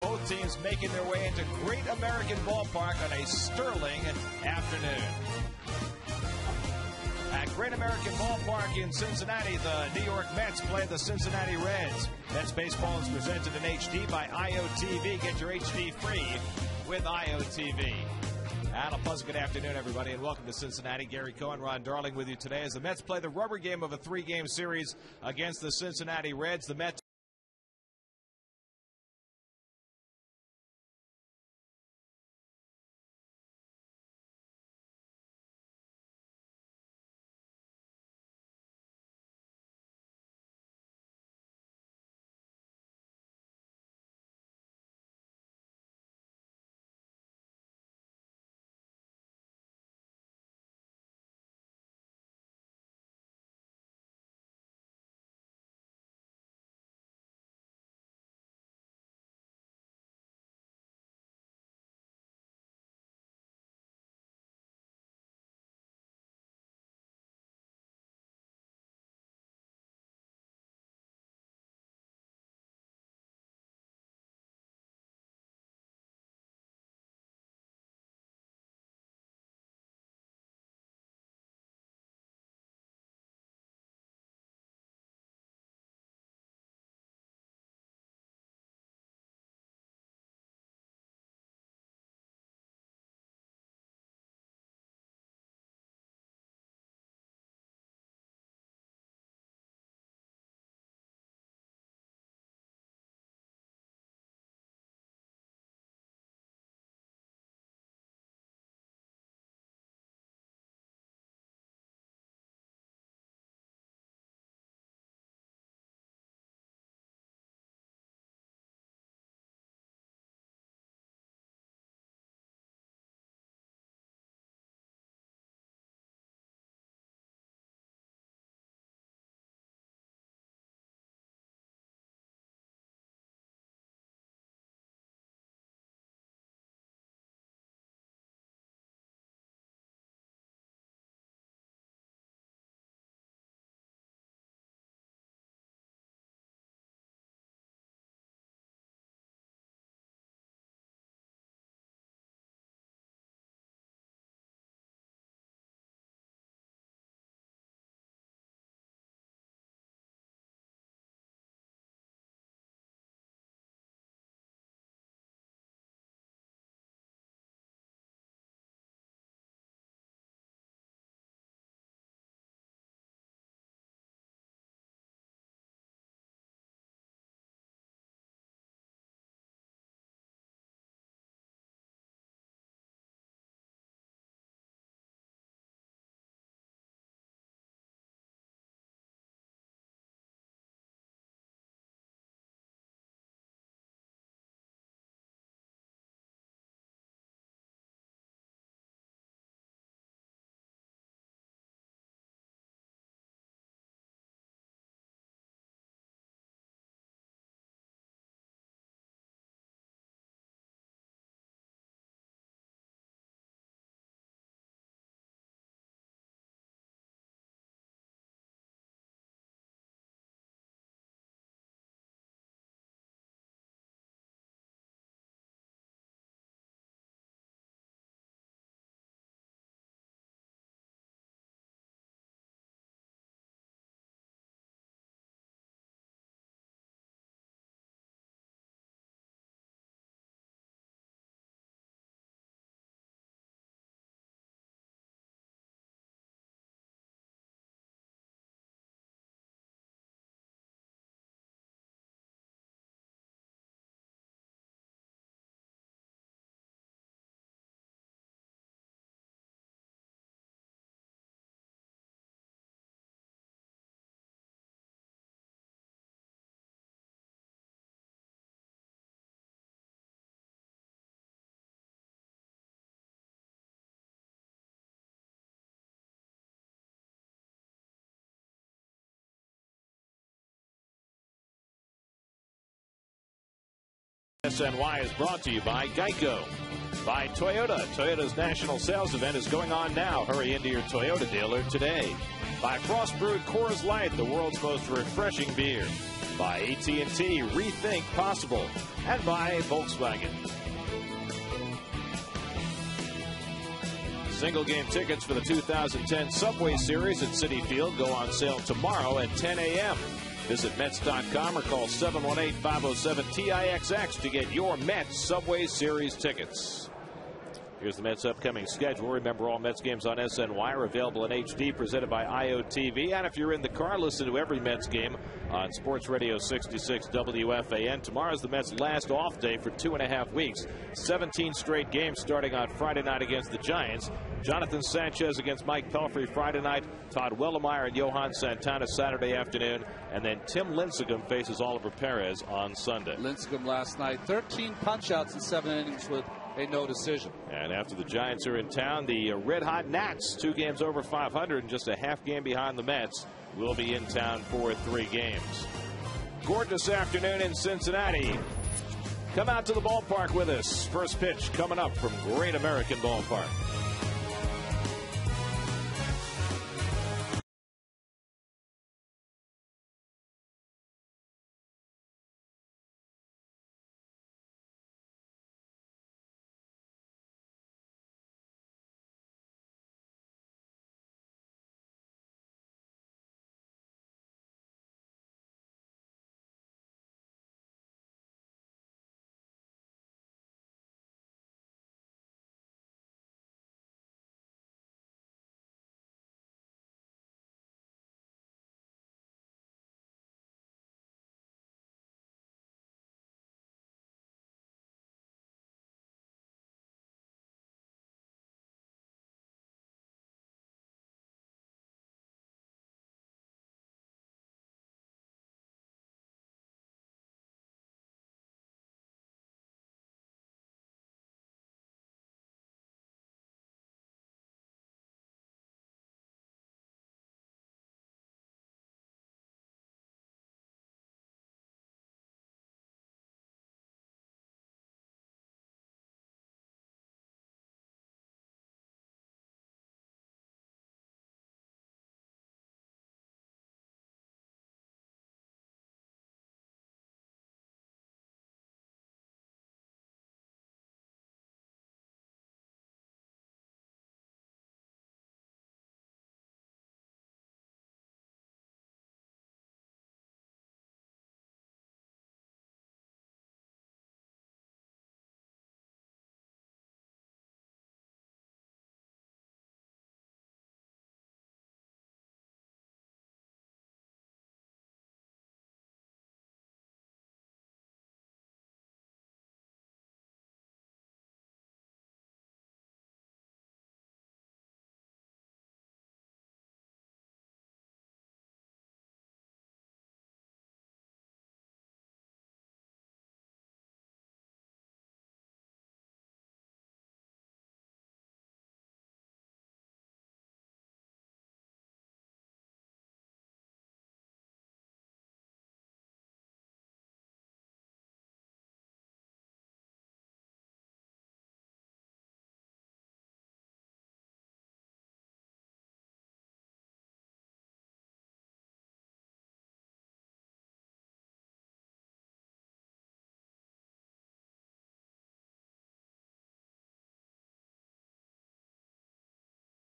Both teams making their way into Great American Ballpark on a sterling afternoon. At Great American Ballpark in Cincinnati, the New York Mets play the Cincinnati Reds. Mets baseball is presented in HD by IOTV. Get your HD free with IOTV. And a pleasant good afternoon, everybody, and welcome to Cincinnati. Gary Cohen, Ron Darling with you today as the Mets play the rubber game of a three-game series against the Cincinnati Reds. The Mets SNY is brought to you by Geico. By Toyota. Toyota's national sales event is going on now. Hurry into your Toyota dealer today. By Frost Brewed Coors Light, the world's most refreshing beer. by AT&T, rethink possible, and by Volkswagen. Single game tickets for the 2010 Subway Series at Citi Field go on sale tomorrow at 10 a.m. Visit Mets.com or call 718-507-TIXX to get your Mets Subway Series tickets. Here's the Mets' upcoming schedule. Remember, all Mets games on SNY are available in HD, presented by IOTV. And if you're in the car, listen to every Mets game on Sports Radio 66 WFAN. Tomorrow's the Mets' last off day for 2.5 weeks. 17 straight games starting on Friday night against the Giants. Jonathan Sanchez against Mike Pelfrey Friday night. Todd Wellemeyer and Johan Santana Saturday afternoon. And then Tim Lincecum faces Oliver Perez on Sunday. Lincecum last night, 13 punch-outs in 7 innings with a no decision. And after the Giants are in town, the red-hot Nats, 2 games over 500 and just a half game behind the Mets, will be in town for 3 games. Gorgeous afternoon in Cincinnati. Come out to the ballpark with us. First pitch coming up from Great American Ballpark.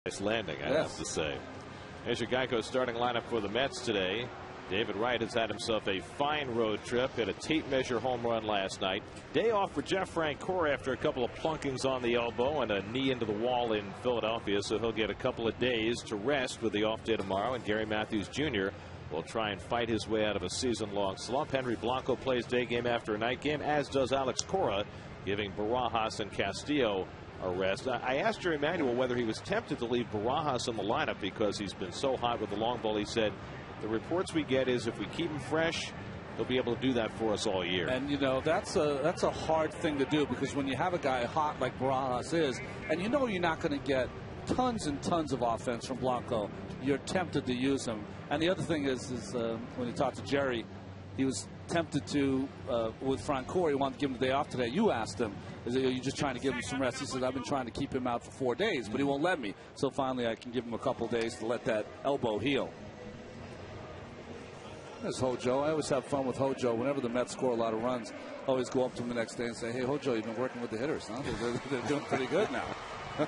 Nice landing, I have to say. Here's your Geico starting lineup for the Mets today. David Wright has had himself a fine road trip. Hit a tape measure home run last night. Day off for Jeff Francoeur after a couple of plunkings on the elbow and a knee into the wall in Philadelphia. So he'll get a couple of days to rest with the off day tomorrow. And Gary Matthews Jr. will try and fight his way out of a season-long slump. Henry Blanco plays day game after a night game, as does Alex Cora, giving Barajas and Castillo a rest. I asked Jerry Manuel whether he was tempted to leave Barajas in the lineup because he's been so hot with the long ball. He said the reports we get is if we keep him fresh, he'll be able to do that for us all year. And, you know, that's a hard thing to do, because when you have a guy hot like Barajas is, and you know you're not going to get tons and tons of offense from Blanco, you're tempted to use him. And the other thing is when you talk to Jerry, he was tempted to, with Francoeur, he wanted to give him the day off today. You asked him, are you just trying to give him some rest? He said, I've been trying to keep him out for 4 days, but he won't let me. So finally I can give him a couple days to let that elbow heal. There's Hojo. I always have fun with Hojo. Whenever the Mets score a lot of runs, I always go up to him the next day and say, hey, Hojo, you've been working with the hitters, huh? They're doing pretty good now. Of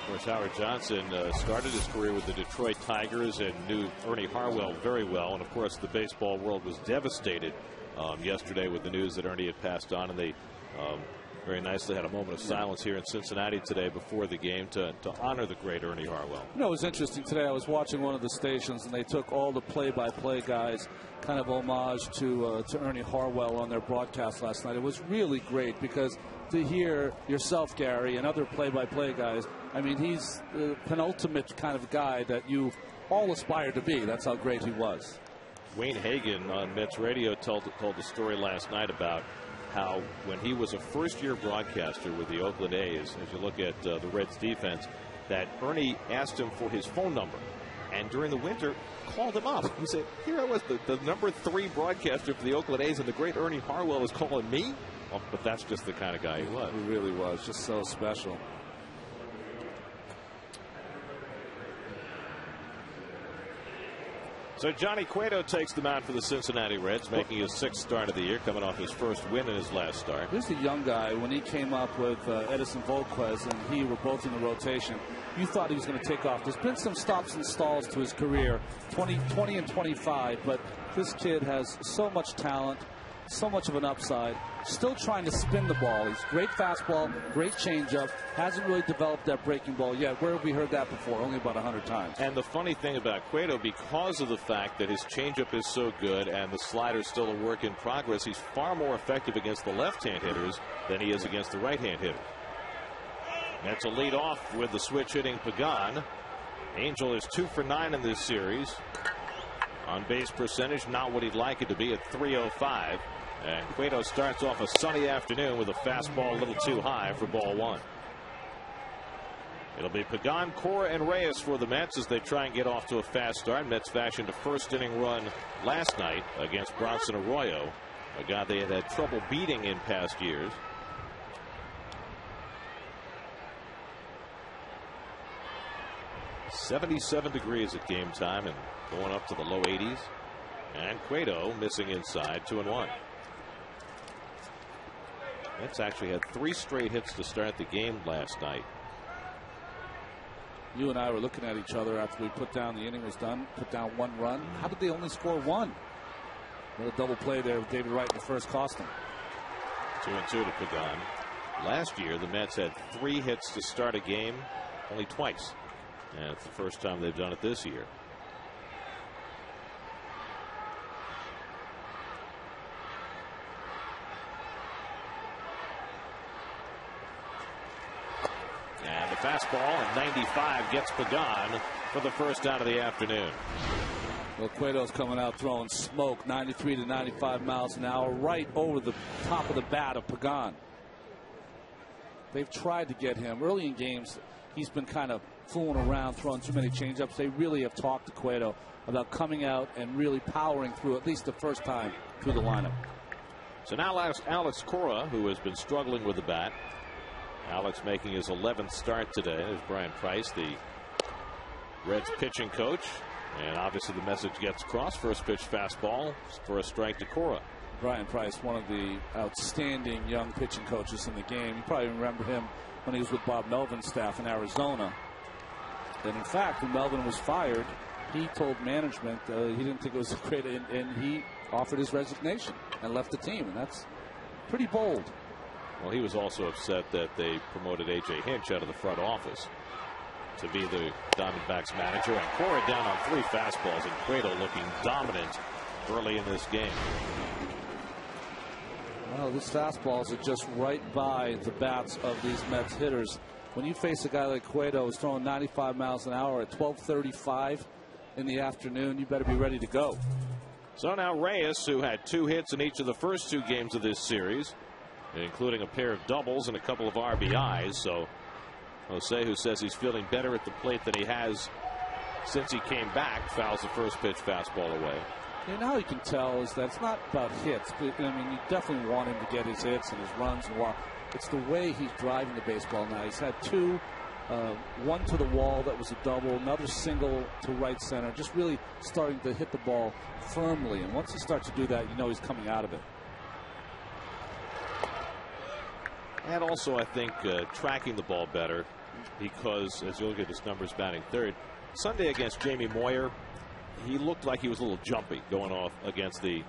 course, Howard Johnson started his career with the Detroit Tigers and knew Ernie Harwell very well. And, of course, the baseball world was devastated yesterday with the news that Ernie had passed on. And they very nicely had a moment of silence here in Cincinnati today before the game to honor the great Ernie Harwell. You know, it was interesting today. I was watching one of the stations, and they took all the play-by-play guys, kind of homage to Ernie Harwell on their broadcast last night. It was really great because to hear yourself, Gary, and other play-by-play guys, I mean, he's the penultimate kind of guy that you all aspire to be. That's how great he was. Wayne Hagan on Mets radio told the story last night about how when he was a first-year broadcaster with the Oakland A's, as you look at the Reds defense, that Ernie asked him for his phone number, and during the winter called him up. He said, here I was, the number 3 broadcaster for the Oakland A's, and the great Ernie Harwell was calling me? Well, but that's just the kind of guy he was. He really was, just so special. So Johnny Cueto takes the mound for the Cincinnati Reds, making his 6th start of the year, coming off his first win in his last start. Here's the young guy. When he came up with Edison Volquez and he were both in the rotation, you thought he was going to take off. There's been some stops and stalls to his career, 20 and 25, but this kid has so much talent, so much of an upside, still trying to spin the ball. He's great fastball, great changeup, hasn't really developed that breaking ball yet. Where have we heard that before? Only about 100 times. And the funny thing about Cueto, because of the fact that his changeup is so good and the slider is still a work in progress, he's far more effective against the left-hand hitters than he is against the right-hand hitters. Mets a lead off with the switch hitting Pagan. Angel is 2 for 9 in this series. On base percentage, not what he'd like it to be at .305. And Cueto starts off a sunny afternoon with a fastball a little too high for ball 1. It'll be Pagan, Cora, and Reyes for the Mets as they try and get off to a fast start. Mets fashioned a first-inning run last night against Bronson Arroyo, a guy they had had trouble beating in past years. .77 degrees at game time and going up to the low 80s. And Cueto missing inside, 2-1. Mets actually had 3 straight hits to start the game last night. You and I were looking at each other after we put down the inning was done, put down 1 run. How did they only score 1? What a double play there with David Wright in the first cost him. 2-2 to Pagan. Last year, the Mets had 3 hits to start a game, only twice. And it's the first time they've done it this year. And the fastball at 95 gets Pagan for the first out of the afternoon. Well, Cueto's coming out throwing smoke, 93 to 95 miles an hour, right over the top of the bat of Pagan. They've tried to get him early in games. He's been kind of fooling around, throwing too many changeups. They really have talked to Cueto about coming out and really powering through at least the first time through the lineup. So now Alex Cora, who has been struggling with the bat. Alex making his 11th start today. There's Brian Price, the Reds pitching coach. And obviously the message gets across. First pitch fastball for a strike to Cora. Brian Price, one of the outstanding young pitching coaches in the game. You probably remember him when he was with Bob Melvin's staff in Arizona. And in fact, when Melvin was fired, he told management he didn't think it was great, and he offered his resignation and left the team. And that's pretty bold. Well, he was also upset that they promoted A.J. Hinch out of the front office to be the Diamondbacks manager. And Cora down on 3 fastballs, and Cueto looking dominant early in this game. Well, these fastballs are just right by the bats of these Mets hitters. When you face a guy like Cueto who's throwing 95 miles an hour at 12:35 in the afternoon, you better be ready to go. So now Reyes, who had 2 hits in each of the first 2 games of this series, including a pair of doubles and a couple of RBIs. So Jose, who says he's feeling better at the plate than he has since he came back, fouls the first pitch fastball away. And how you can tell is that it's not about hits. But, I mean, you definitely want him to get his hits and his runs and walk. It's the way he's driving the baseball now. He's had 2 One to the wall that was a double, another single to right center, just really starting to hit the ball firmly. And once he starts to do that, you know he's coming out of it. And also, I think, tracking the ball better, because as you look at his numbers batting third, Sunday against Jamie Moyer, he looked like he was a little jumpy going off against the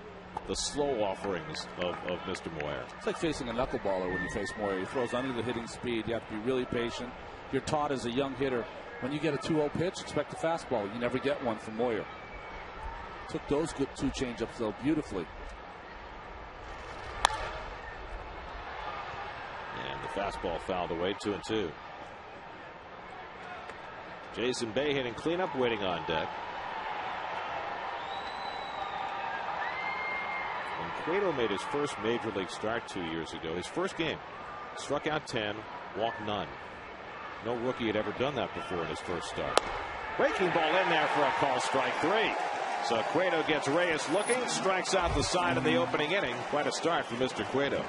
slow offerings of Mr. Moyer. It's like facing a knuckleballer when you face Moyer. He throws under the hitting speed. You have to be really patient. You're taught as a young hitter, when you get a 2-0 pitch, expect a fastball. You never get one from Moyer. Took those good 2 changeups, though, beautifully. And the fastball fouled away, 2-2. Jason Bay hitting cleanup, waiting on deck. And Cueto made his first major league start 2 years ago. His first game, struck out 10, walked none. No rookie had ever done that before in his first start. Breaking ball in there for a call, strike 3. So Cueto gets Reyes looking, strikes out the side of the opening inning. Quite a start for Mr. Cueto.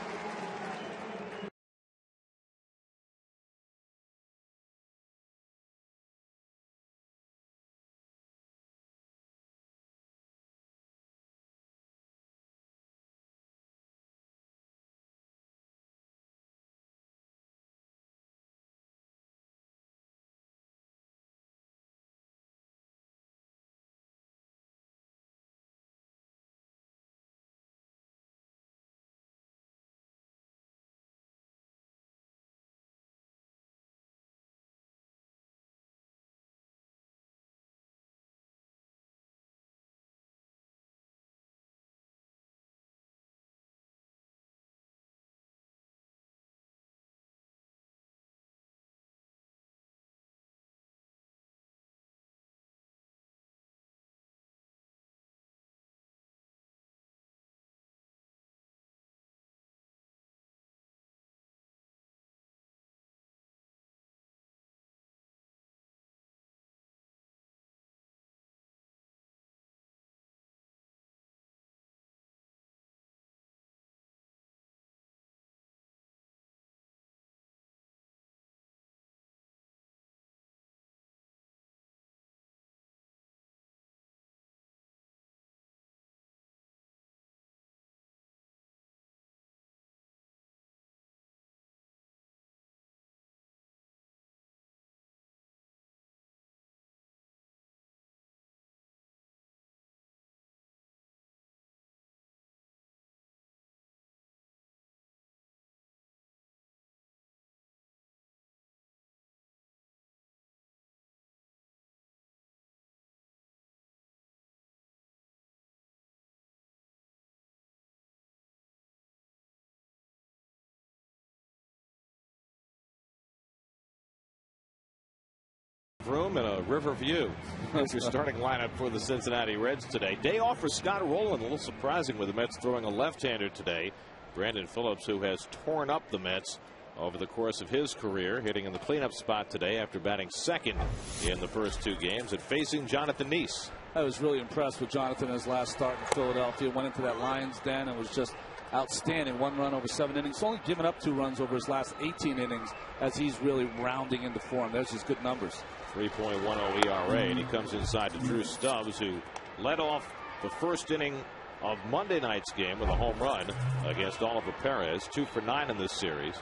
Room and a river view. That's your starting lineup for the Cincinnati Reds today. Day off for Scott Rowland. A little surprising with the Mets throwing a left-hander today. Brandon Phillips, who has torn up the Mets over the course of his career, hitting in the cleanup spot today after batting second in the first 2 games and facing Jonathan Neese. I was really impressed with Jonathan in his last start in Philadelphia. Went into that Lions den and was just outstanding. 1 run over 7 innings. Only given up 2 runs over his last 18 innings as he's really rounding into form. There's his good numbers. 3.10 ERA, and he comes inside to Drew Stubbs, who led off the first inning of Monday night's game with a home run against Oliver Perez. 2 for 9 in this series.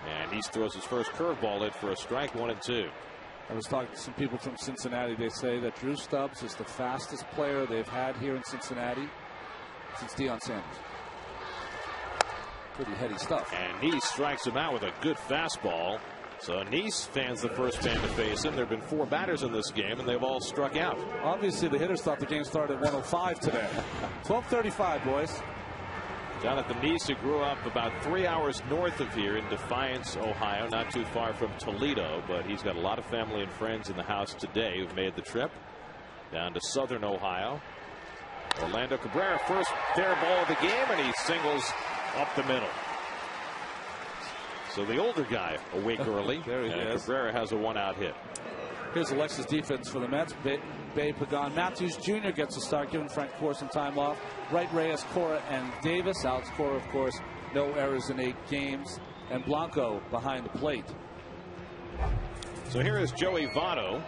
And he throws his first curveball in for a strike, 1-2. I was talking to some people from Cincinnati. They say that Drew Stubbs is the fastest player they've had here in Cincinnati since Deion Sanders. Pretty heady stuff. And Neese strikes him out with a good fastball. So Neese fans the first man to face him. There have been 4 batters in this game, and they've all struck out. Obviously, the hitters thought the game started at 105 today. 12:35, boys. Jonathan Neese, who grew up about 3 hours north of here in Defiance, Ohio, not too far from Toledo, but he's got a lot of family and friends in the house today who've made the trip down to southern Ohio. Orlando Cabrera, first fair ball of the game, and he singles up the middle. So the older guy awake early. There he is. Cabrera has a 1-out hit. Here's Alexis' defense for the Mets. Bay, Pagan, Matthews Jr. gets a start, giving Frank Cora some time off. Wright, Reyes, Cora, and Davis. Alex Cora, of course, no errors in 8 games. and Blanco behind the plate. So here is Joey Votto,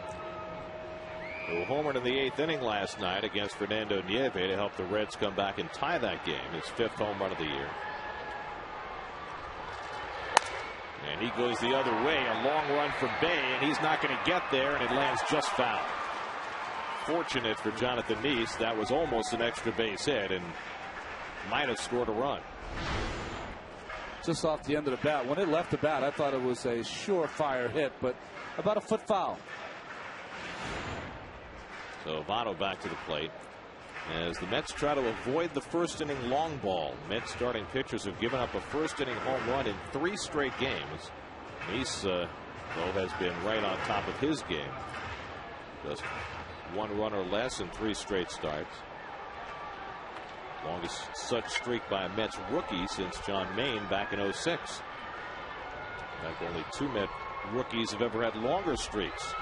who homered in the 8th inning last night against Fernando Nieve to help the Reds come back and tie that game. His 5th home run of the year. And he goes the other way, a long run from Bay, and he's not going to get there, and it lands just foul. Fortunate for Jonathan Neese, that was almost an extra base hit and might have scored a run. Just off the end of the bat. When it left the bat, I thought it was a surefire hit, but about a foot foul. So Votto back to the plate as the Mets try to avoid the first inning long ball. Mets starting pitchers have given up a first inning home run in 3 straight games. Neese, though, has been right on top of his game. Just 1 run or less in 3 straight starts. Longest such streak by a Mets rookie since John Mayne back in '06. In fact, only 2 Met rookies have ever had longer streaks,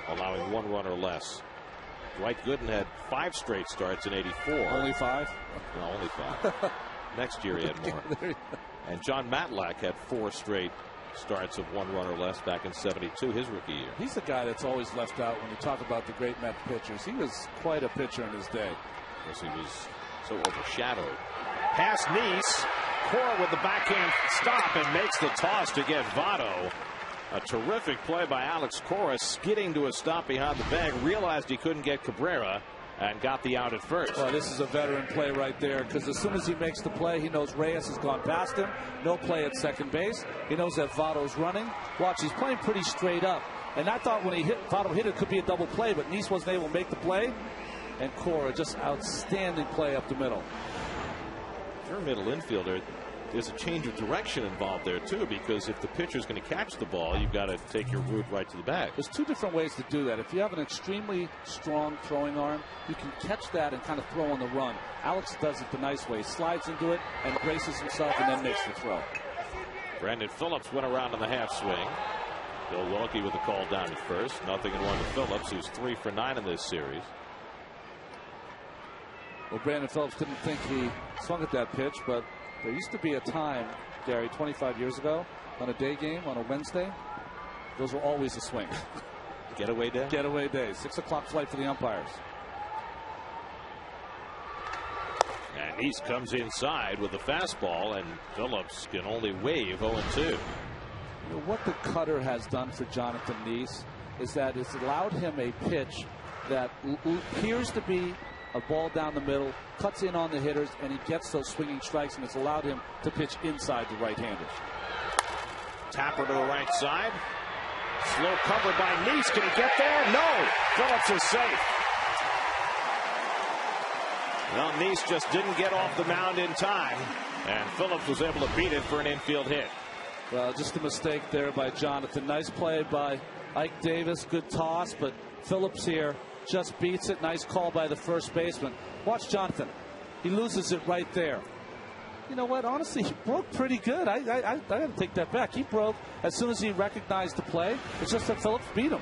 allowing 1 run or less. Dwight Gooden had 5 straight starts in '84. Only 5? No, only 5. Next year he had more. And John Matlack had 4 straight starts of 1 run or less back in '72, his rookie year. He's the guy that's always left out when you talk about the great Met pitchers. He was quite a pitcher in his day. Because he was so overshadowed. Past Neese. Cora with the backhand stop and makes the toss to get Votto. A terrific play by Alex Cora, skidding to a stop behind the bag. Realized he couldn't get Cabrera and got the out at first. Well, this is a veteran play right there, because as soon as he makes the play, he knows Reyes has gone past him. No play at second base. He knows that Votto's running. Watch, he's playing pretty straight up. And I thought when Votto hit it could be a double play, but Neese wasn't able to make the play. And Cora, just outstanding play up the middle. If you're a middle infielder, there's a change of direction involved there too, because if the pitcher's going to catch the ball, you've got to take your route right to the bag. There's 2 different ways to do that. If you have an extremely strong throwing arm, you can catch that and kind of throw on the run. Alex does it the nice way. Slides into it and braces himself and then makes the throw. Brandon Phillips went around in the half swing. Bill Wilkie with the call down at first. 0-1 to Phillips, who's 3 for 9 in this series. Well, Brandon Phillips didn't think he swung at that pitch, but there used to be a time, Gary, 25 years ago, on a day game, on a Wednesday, those were always a swing. Getaway day? Getaway day. 6 o'clock flight for the umpires. And Neese comes inside with a fastball, and Phillips can only wave 0-2. You know, what the cutter has done for Jonathan Neese is that it's allowed him a pitch that appears to be a ball down the middle, cuts in on the hitters, and he gets those swinging strikes, and it's allowed him to pitch inside the right-handers. Tapper to the right side. Slow cover by Neese. Can he get there? No. Phillips is safe. Well, Neese just didn't get off the mound in time, and Phillips was able to beat it for an infield hit. Well, just a mistake there by Jonathan. Nice play by Ike Davis. Good toss, but Phillips here just beats it. Nice call by the first baseman. Watch Jonathan. He loses it right there. You know what? Honestly, he broke pretty good. I got to take that back. He broke as soon as he recognized the play. It's just that Phillips beat him.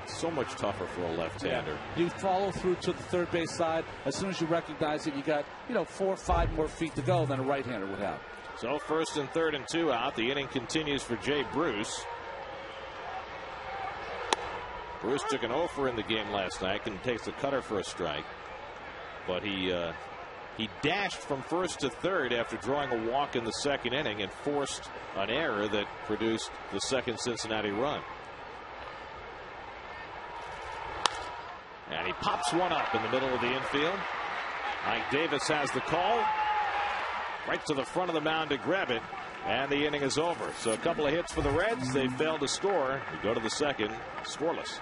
So much tougher for a left-hander. Yeah. You follow through to the third base side. As soon as you recognize it, you got 4 or 5 more feet to go than a right-hander would have. So 1st and 3rd and 2 out. The inning continues for Jay Bruce. Bruce took an offer in the game last night and takes the cutter for a strike. But he dashed from 1st to 3rd after drawing a walk in the 2nd inning and forced an error that produced the 2nd Cincinnati run. And he pops one up in the middle of the infield. Ike Davis has the call. Right to the front of the mound to grab it. And the inning is over. So a couple of hits for the Reds. They failed to score. We go to the 2nd, scoreless.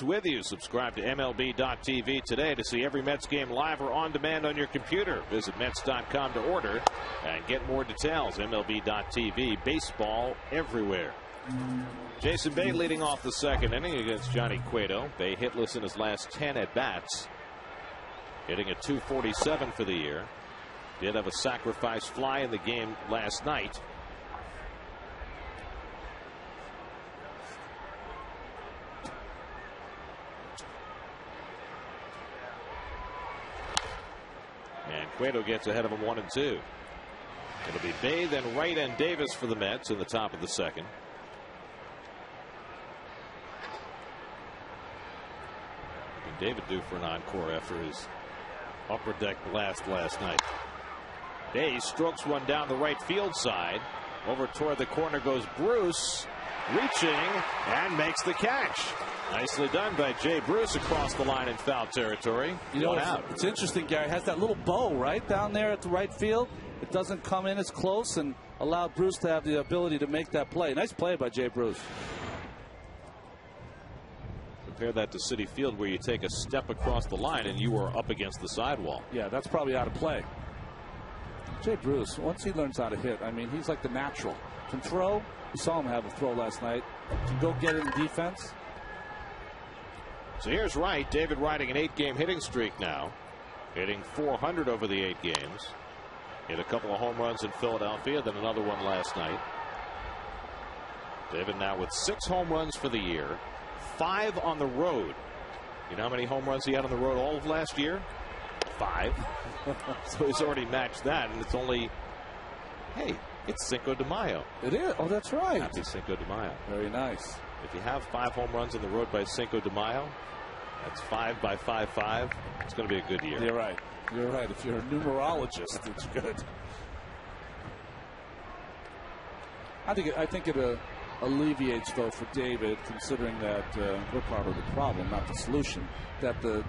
with you. Subscribe to MLB.tv today to see every Mets game live or on demand on your computer. Visit Mets.com to order and get more details. MLB.tv, baseball everywhere. Jason Bay leading off the second inning against Johnny Cueto. Bay hitless in his last 10 at bats, hitting a .247 for the year. Did have a sacrifice fly in the game last night. And Cueto gets ahead of him 1-2. It'll be Bay, then Wright and Davis for the Mets in the top of the second. What did David do for an encore after his upper deck blast last night? Bay strokes one down the right field side. Over toward the corner goes Bruce, reaching and makes the catch. Nicely done by Jay Bruce across the line in foul territory. You know, it's interesting, Gary. Has that little bow right down there at the right field. It doesn't come in as close and allow Bruce to have the ability to make that play. Nice play by Jay Bruce. Compare that to Citi Field, where you take a step across the line and you are up against the sidewall. Yeah, that's probably out of play. Jay Bruce, once he learns how to hit, I mean, he's like the natural. Can throw. You saw him have a throw last night. Can go get it in defense. So here's Wright. David riding an 8-game hitting streak now, hitting .400 over the 8 games. Hit a couple of home runs in Philadelphia, then another one last night. David now with 6 home runs for the year, 5 on the road. You know how many home runs he had on the road all of last year? 5. So he's already matched that, and it's only, hey, it's Cinco de Mayo. It is. Oh, that's right. Happy Cinco de Mayo. Very nice. If you have 5 home runs on the road by Cinco de Mayo, that's 5 by 5-5. It's going to be a good year. You're right. You're right. If you're a numerologist, it's good. I think it alleviates, though, for David, considering that we're part of the problem, not the solution, that the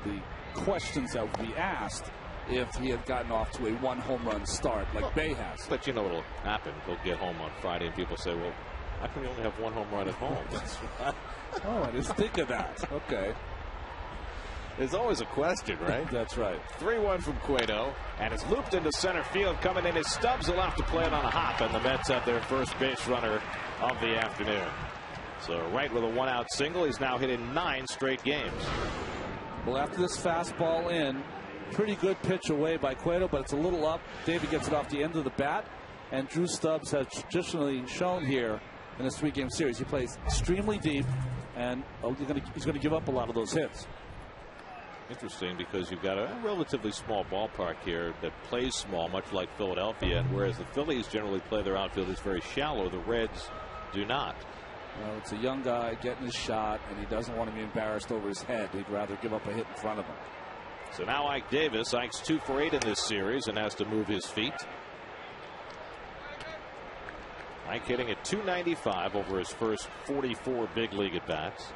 questions that would be asked if he had gotten off to a 1 home run start like Bay has. But you know what'll happen. He'll get home on Friday and people say, well, how come you only have 1 home run at home? That's right. Oh, I didn't think of that. Okay. There's always a question, right? That's right. 3-1 from Cueto, and it's looped into center field. Coming in is Stubbs. Will have to play it on a hop, and the Mets have their first base runner of the afternoon. So Wright with a 1-out single. He's now hit in 9 straight games. Well, after this fastball in, pretty good pitch away by Cueto, but it's a little up. David gets it off the end of the bat, and Drew Stubbs has traditionally shown here in this 3-game series. He plays extremely deep, and he's going to give up a lot of those hits. Interesting, because you've got a relatively small ballpark here that plays small, much like Philadelphia, and whereas the Phillies generally play their outfielders very shallow, the Reds do not. Well, it's a young guy getting his shot, and he doesn't want to be embarrassed over his head. He'd rather give up a hit in front of him. So now Ike Davis. Ike's 2 for 8 in this series and has to move his feet. Ike hitting at .295 over his first 44 big league at bats.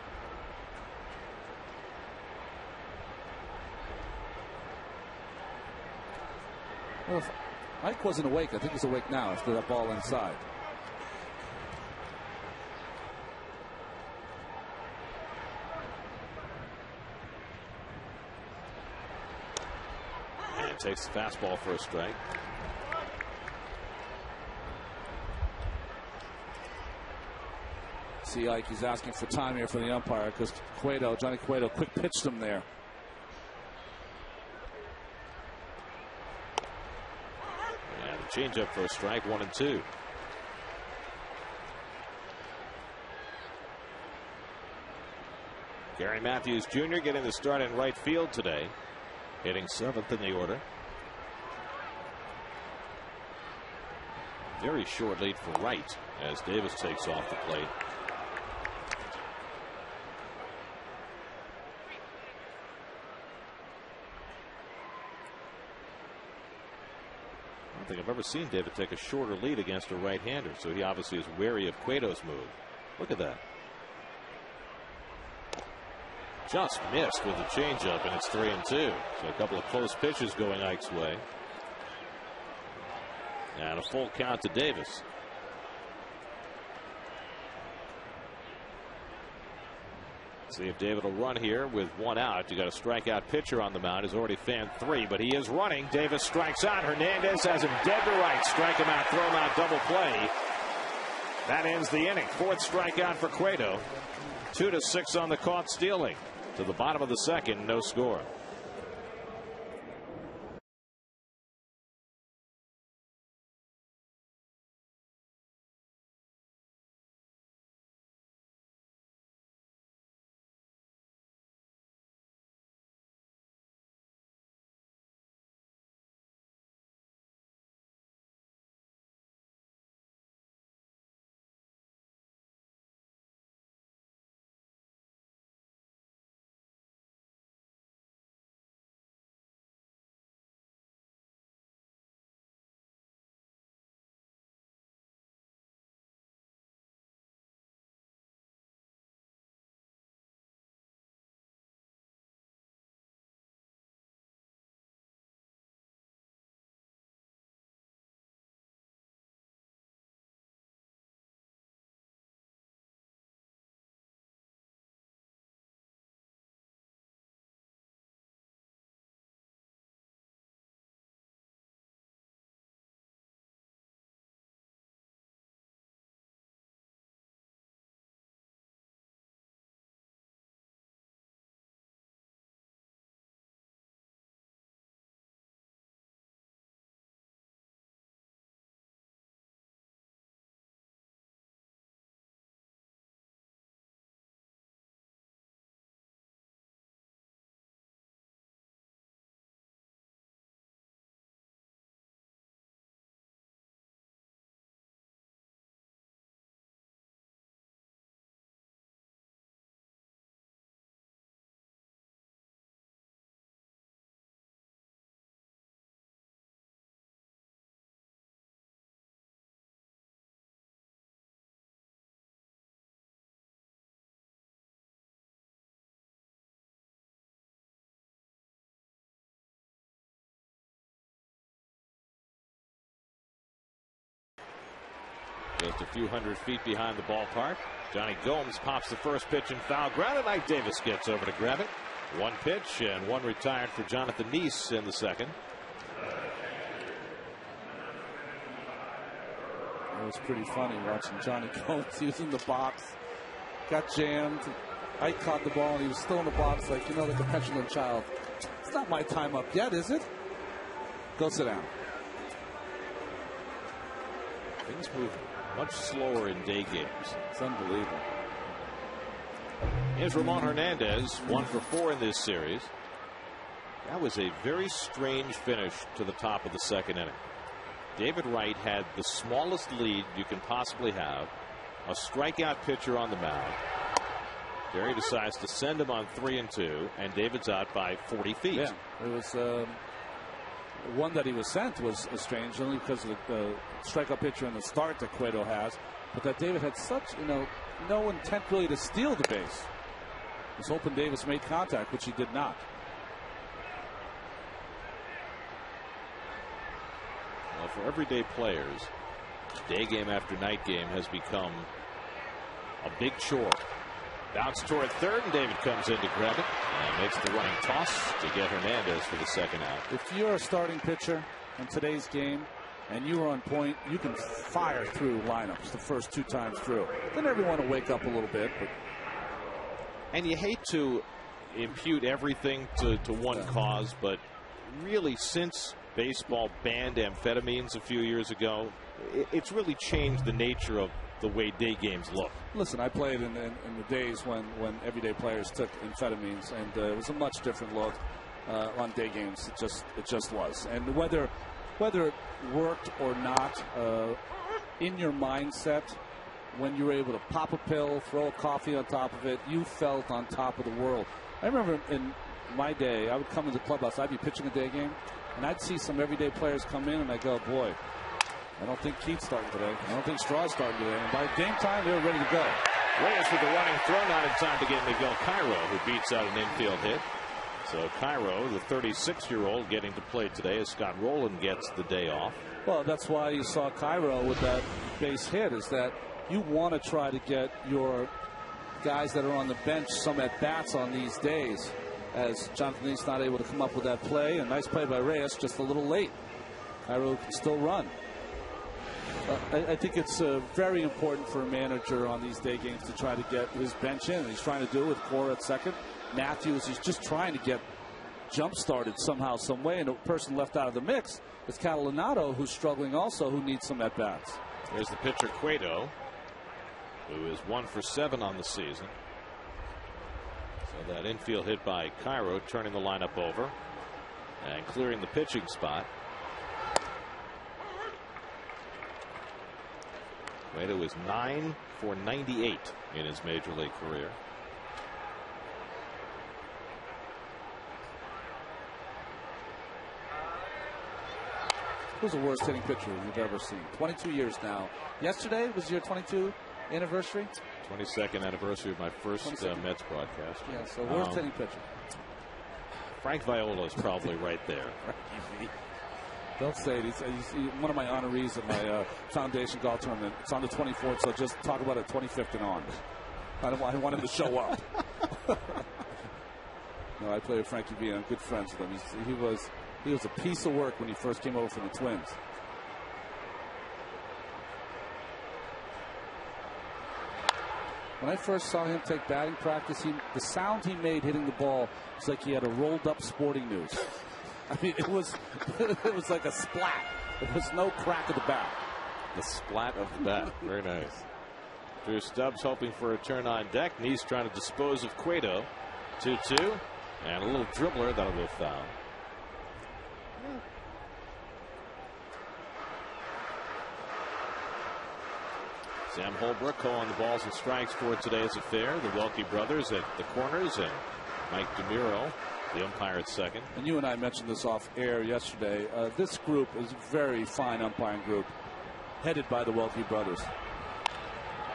Well, if Ike wasn't awake, I think he's awake now after that ball inside. And takes the fastball for a strike. See, Ike, he's asking for time here for the umpire because Johnny Cueto, quick pitched him there. Changeup for a strike, 1-2. Gary Matthews Jr. getting the start in right field today, hitting 7th in the order. Very short lead for Wright as Davis takes off the plate. I don't think I've ever seen David take a shorter lead against a right-hander, so he obviously is wary of Cueto's move. Look at that. Just missed with the changeup, and it's 3-2. So a couple of close pitches going Ike's way. And a full count to Davis. . See if David will run here with one out. You got a strikeout pitcher on the mound. He's already fanned 3, but he is running. Davis strikes out. Hernandez has him dead to right. Strike him out, throw him out, double play. That ends the inning. 4th strikeout for Cueto. 2-6 on the caught stealing. To the bottom of the 2nd, no score. Just a few hundred feet behind the ballpark. Johnny Gomes pops the first pitch and foul ground, and Ike Davis gets over to grab it. 1 pitch and 1 retired for Jonathan Neese in the 2nd. It was pretty funny watching Johnny Gomes. He was in the box, got jammed. Ike caught the ball and he was still in the box, like, like a petulant child. It's not my time up yet, is it? Go sit down. Things move much slower in day games. It's unbelievable. Here's Ramon Hernandez, 1 for 4 in this series. That was a very strange finish to the top of the 2nd inning. David Wright had the smallest lead you can possibly have. A strikeout pitcher on the mound. Jerry decides to send him on 3-2, and David's out by 40 feet. Yeah, it was one that he was sent was strange, only because of the strikeout pitcher and the start that Cueto has, but that David had such no intent really to steal the base. He was hoping Davis made contact, which he did not. Well, for everyday players, day game after night game has become a big chore. Bounce toward 3rd, and David comes in to grab it and makes the running toss to get Hernandez for the 2nd out. If you're a starting pitcher in today's game and you are on point, you can fire through lineups the first 2 times through. Then everyone will wake up a little bit. And you hate to impute everything to one cause, but really, since baseball banned amphetamines a few years ago, it's really changed the nature of the way day games look. Listen, I played in the days when everyday players took amphetamines, and it was a much different look on day games. It just was. And whether it worked or not, in your mindset, when you were able to pop a pill, throw a coffee on top of it, you felt on top of the world. I remember in my day, I would come into the clubhouse, I'd be pitching a day game, and I'd see some everyday players come in, and I go, boy, I don't think Keith's starting today. I don't think Straw's starting today. And by game time, they were ready to go. Reyes with the running throw, not in time to get Miguel Cairo, who beats out an infield hit. So Cairo, the 36-year-old, getting to play today as Scott Rowland gets the day off. Well, that's why you saw Cairo with that base hit, is that you want to try to get your guys that are on the bench some at-bats on these days, as Jonathan Lee's not able to come up with that play. A nice play by Reyes, just a little late. Cairo can still run. I think it's very important for a manager on these day games to try to get his bench in. He's trying to do it with Cora at second. Matthews, he's just trying to get jump-started somehow, some way. And a person left out of the mix is Catalinato, who's struggling also, who needs some at-bats. There's the pitcher, Cueto, who is 1 for 7 on the season. So that infield hit by Cairo, turning the lineup over and clearing the pitching spot. Cueto is 9 for 98 in his major league career. Who's the worst hitting pitcher you've ever seen? 22 years now. Yesterday was your 22 anniversary? 22nd anniversary of my first Mets broadcast. Yeah, so worst hitting pitcher. Frank Viola is probably right there. Don't say it. He's one of my honorees at my foundation golf tournament. It's on the 24th, so just talk about it 25th and on. I want him to show up. No, I play with Frankie V. I'm good friends with him. He was a piece of work when he first came over from the Twins. When I first saw him take batting practice, the sound he made hitting the ball was like he had a rolled up Sporting News. I mean, it was like a splat. There was no crack of the bat. The splat of the bat. Very nice. Drew Stubbs hoping for a turn on deck. He's trying to dispose of Cueto. 2-2. And a little dribbler. That'll go foul. Sam Holbrook calling the balls and strikes for today's affair. The Welke brothers at the corners and Mike DeMuro, the umpire at second. And you and I mentioned this off air yesterday. This group is a very fine umpiring group, headed by the Welke brothers.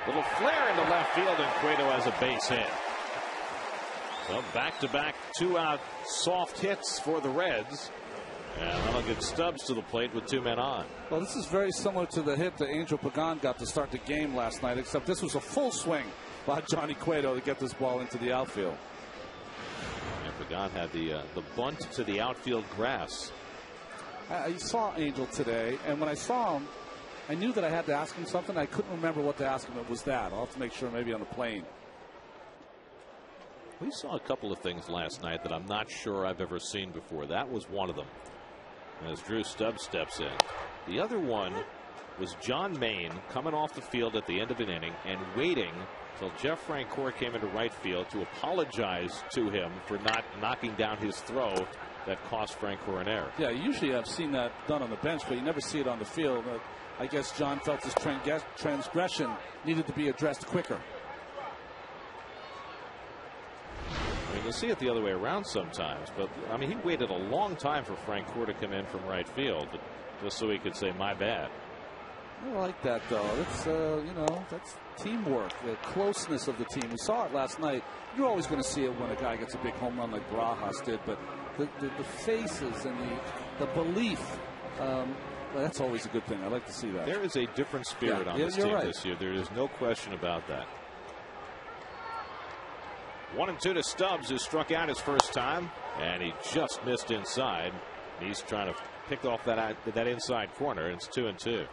Little flare into left field, and Cueto has a base hit. So back-to-back 2-out soft hits for the Reds. And that'll get Stubbs to the plate with 2 men on. Well, this is very similar to the hit that Angel Pagan got to start the game last night, except this was a full swing by Johnny Cueto to get this ball into the outfield. And Pagan had the bunt to the outfield grass. I saw Angel today, and when I saw him, I knew that I had to ask him something. I couldn't remember what to ask him. It was that. I'll have to make sure maybe on the plane. We saw a couple of things last night that I'm not sure I've ever seen before. That was one of them, as Drew Stubbs steps in. The other one was John Maine coming off the field at the end of an inning and waiting until Jeff Francoeur came into right field to apologize to him for not knocking down his throw that cost Francoeur an error. Yeah, usually I've seen that done on the bench, but you never see it on the field. I guess John felt his transgression needed to be addressed quicker. I mean, you'll see it the other way around sometimes, but I mean, he waited a long time for Francoeur to come in from right field, but just so he could say, "My bad." I like that, though. It's that's teamwork, the closeness of the team. We saw it last night. You're always going to see it when a guy gets a big home run like Barajas did, but the faces and the belief. That's always a good thing. I like to see that. There is a different spirit on this team this year. There is no question about that. 1-2 to Stubbs, who struck out his first time, and he just missed inside. He's trying to pick off that inside corner. It's 2-2.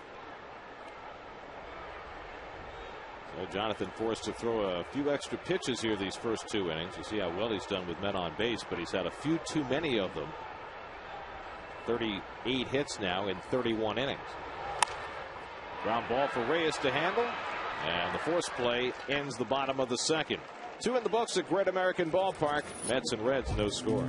So Jonathan forced to throw a few extra pitches here these first 2 innings. You see how well he's done with men on base, but he's had a few too many of them. 38 hits now in 31 innings. Ground ball for Reyes to handle, and the force play ends the bottom of the second. 2 in the books at Great American Ballpark. Mets and Reds, no score.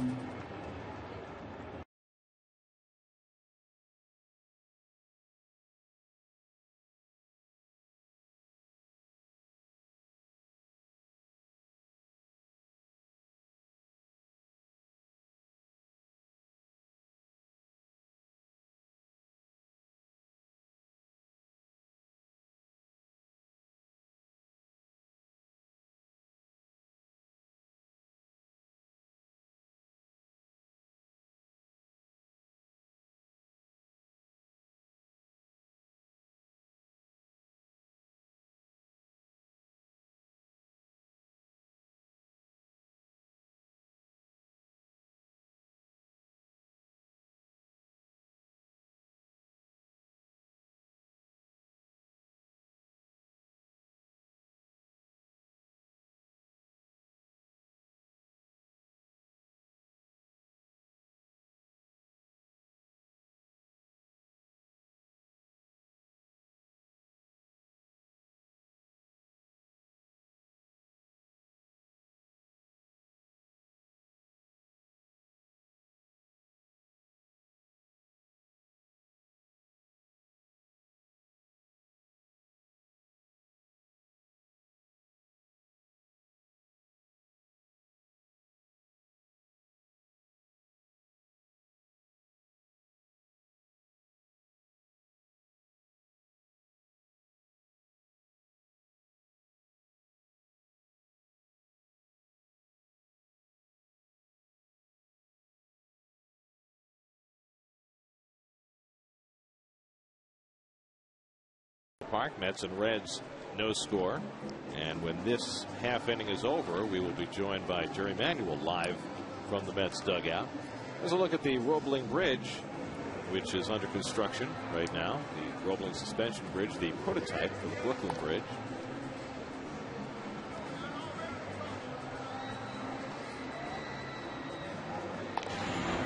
Park. Mets and Reds, no score. And when this half inning is over, we will be joined by Jerry Manuel live from the Mets dugout. Here's a look at the Roebling Bridge, which is under construction right now. The Roebling Suspension Bridge, the prototype for the Brooklyn Bridge.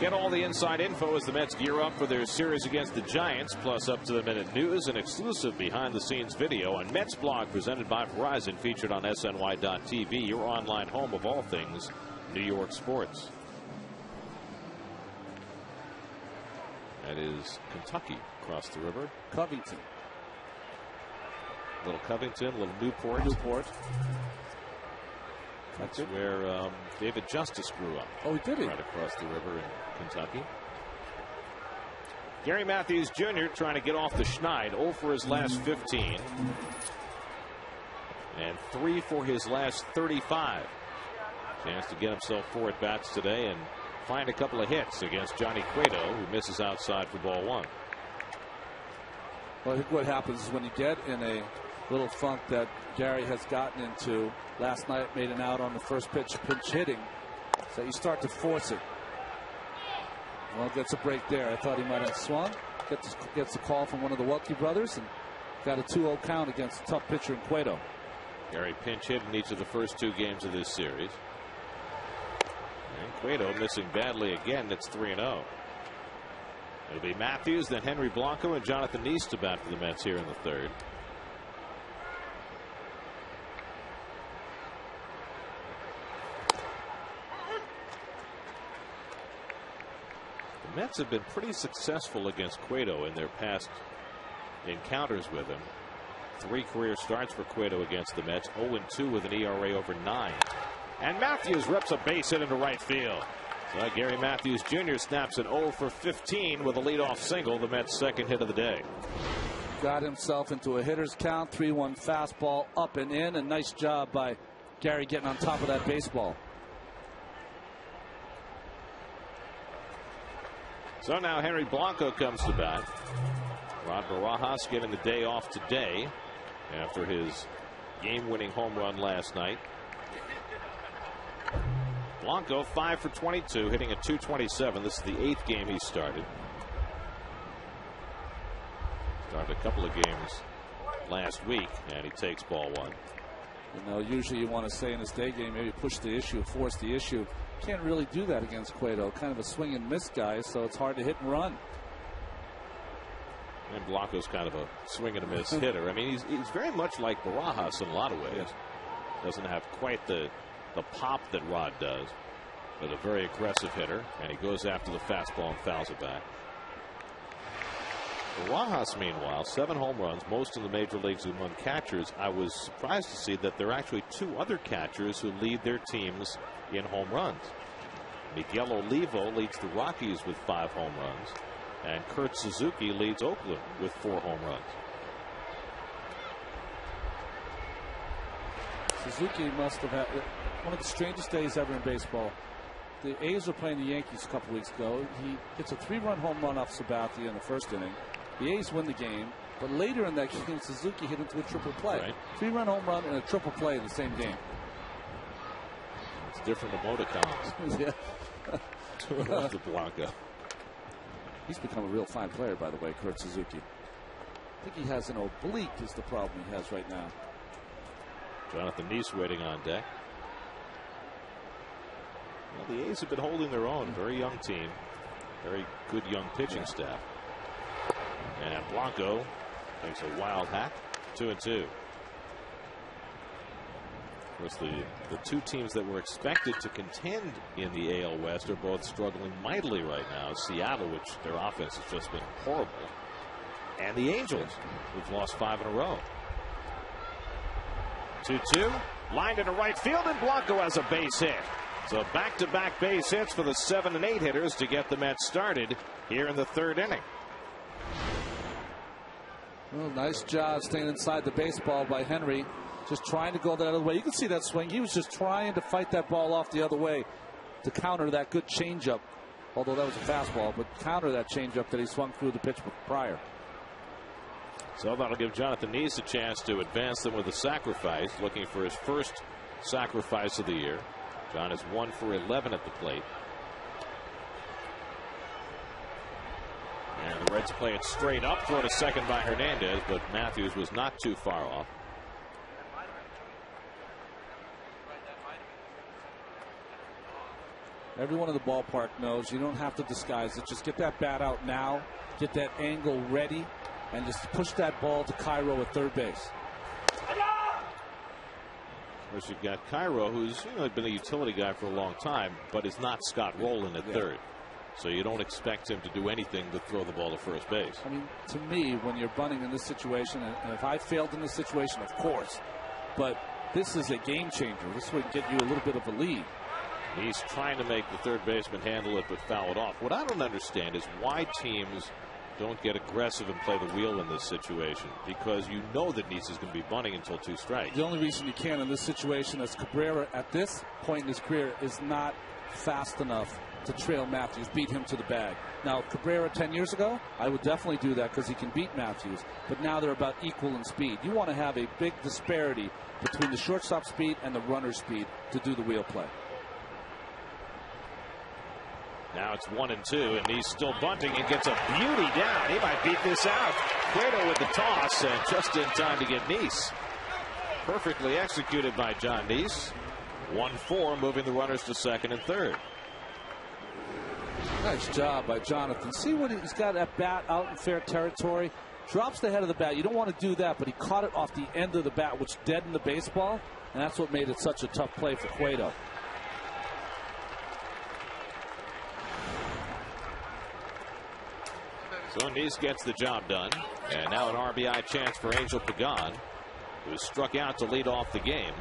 Get all the inside info as the Mets gear up for their series against the Giants, plus up-to-the-minute news and exclusive behind-the-scenes video on Mets Blog presented by Verizon, featured on SNY.TV, your online home of all things New York sports. That is Kentucky across the river. Covington. Little Covington, little Newport. That's where David Justice grew up. Oh, did he? Right across the river in Kentucky. Gary Matthews Jr. trying to get off the schneid. 0 for his last 15. And 3 for his last 35. Chance to get himself 4 at bats today and find a couple of hits against Johnny Cueto, who misses outside for ball 1. Well, I think what happens is when you get in a little funk that Gary has gotten into. Last night made an out on the first pitch, pinch hitting. So you start to force it. Well, gets a break there. I thought he might have swung. Gets a call from one of the Welke brothers and got a 2-0 count against a tough pitcher in Cueto. Gary pinch hit in each of the first 2 games of this series. And Cueto missing badly again. It's 3-0. It'll be Matthews, then Henry Blanco, and Jonathan Neese to bat for the Mets here in the 3rd. The Mets have been pretty successful against Cueto in their past encounters with him. 3 career starts for Cueto against the Mets. 0-2 with an ERA over 9. And Matthews rips a base hit into right field. So Gary Matthews Jr. snaps an 0 for 15 with a leadoff single, the Mets' 2nd hit of the day. Got himself into a hitter's count. 3-1 fastball up and in. A nice job by Gary getting on top of that baseball. So now Henry Blanco comes to bat. Rod Barajas getting the day off today after his game-winning home run last night. Blanco 5 for 22, hitting a .227. This is the 8th game he started. Started a couple of games last week, and he takes ball 1. You know, usually you want to say in his day game, maybe push the issue, force the issue. Can't really do that against Cueto. Kind of a swing and miss guy, so it's hard to hit and run. And Blanco's kind of a swing and a miss hitter. I mean, he's very much like Barajas in a lot of ways. Yes. Doesn't have quite the pop that Rod does, but a very aggressive hitter, and he goes after the fastball and fouls it back. Barajas, meanwhile, 7 home runs, most in the major leagues among catchers. I was surprised to see that there are actually 2 other catchers who lead their teams in home runs. Miguel Olivo leads the Rockies with 5 home runs, and Kurt Suzuki leads Oakland with 4 home runs. Suzuki must have had one of the strangest days ever in baseball. The A's were playing the Yankees a couple weeks ago. He hits a 3-run home run off Sabathia in the 1st inning. The A's win the game, but later in that game, Suzuki hit into a triple play. Right. 3-run home run and a triple play in the same game. It's different emoticons. Yeah. To Blanco. He's become a real fine player, by the way, Kurt Suzuki. I think he has an oblique is the problem he has right now. Jonathan Neese waiting on deck. Well, the A's have been holding their own. Very young team. Very good young pitching staff. And Blanco takes a wild hack. 2-2. Of course, the 2 teams that were expected to contend in the AL West are both struggling mightily right now. Seattle, which their offense has just been horrible, and the Angels, who've lost 5 in a row. 2-2, lined into right field, and Blanco has a base hit. So back-to-back base hits for the 7 and 8 hitters to get the Mets started here in the 3rd inning. Well, nice job staying inside the baseball by Henry. Just trying to go the other way. You can see that swing. He was just trying to fight that ball off the other way to counter that good changeup. Although that was a fastball, but counter that changeup that he swung through the pitch prior. So that'll give Jonathan Neese a chance to advance them with a sacrifice, looking for his first sacrifice of the year. John is 1 for 11 at the plate. And the Reds play it straight up, throw to second by Hernandez, but Matthews was not too far off. Everyone in the ballpark knows you don't have to disguise it. Just get that bat out now, get that angle ready, and just push that ball to Cairo at third base. Of course, you've got Cairo, who's been a utility guy for a long time, but is not Scott Rowland at third. So you don't expect him to do anything but throw the ball to first base. I mean, to me, when you're bunting in this situation, and if I failed in this situation, of course, but this is a game changer. This would get you a little bit of a lead. He's trying to make the third baseman handle it but foul it off. What I don't understand is why teams don't get aggressive and play the wheel in this situation, because you know that Neese is going to be bunting until 2 strikes. The only reason you can in this situation is Cabrera at this point in his career is not fast enough to trail Matthews, beat him to the bag. Now, Cabrera 10 years ago, I would definitely do that because he can beat Matthews, but now they're about equal in speed. You want to have a big disparity between the shortstop speed and the runner speed to do the wheel play. Now it's 1-2, and he's still bunting and gets a beauty down. He might beat this out. Cueto with the toss, and just in time to get Neese. Perfectly executed by John Neese. 1-4, moving the runners to second and third. Nice job by Jonathan. See what he's got that bat out in fair territory. Drops the head of the bat. You don't want to do that, but he caught it off the end of the bat, which deadened the baseball, and that's what made it such a tough play for Cueto. So Neese gets the job done, and now an RBI chance for Angel Pagan, who struck out to lead off the game.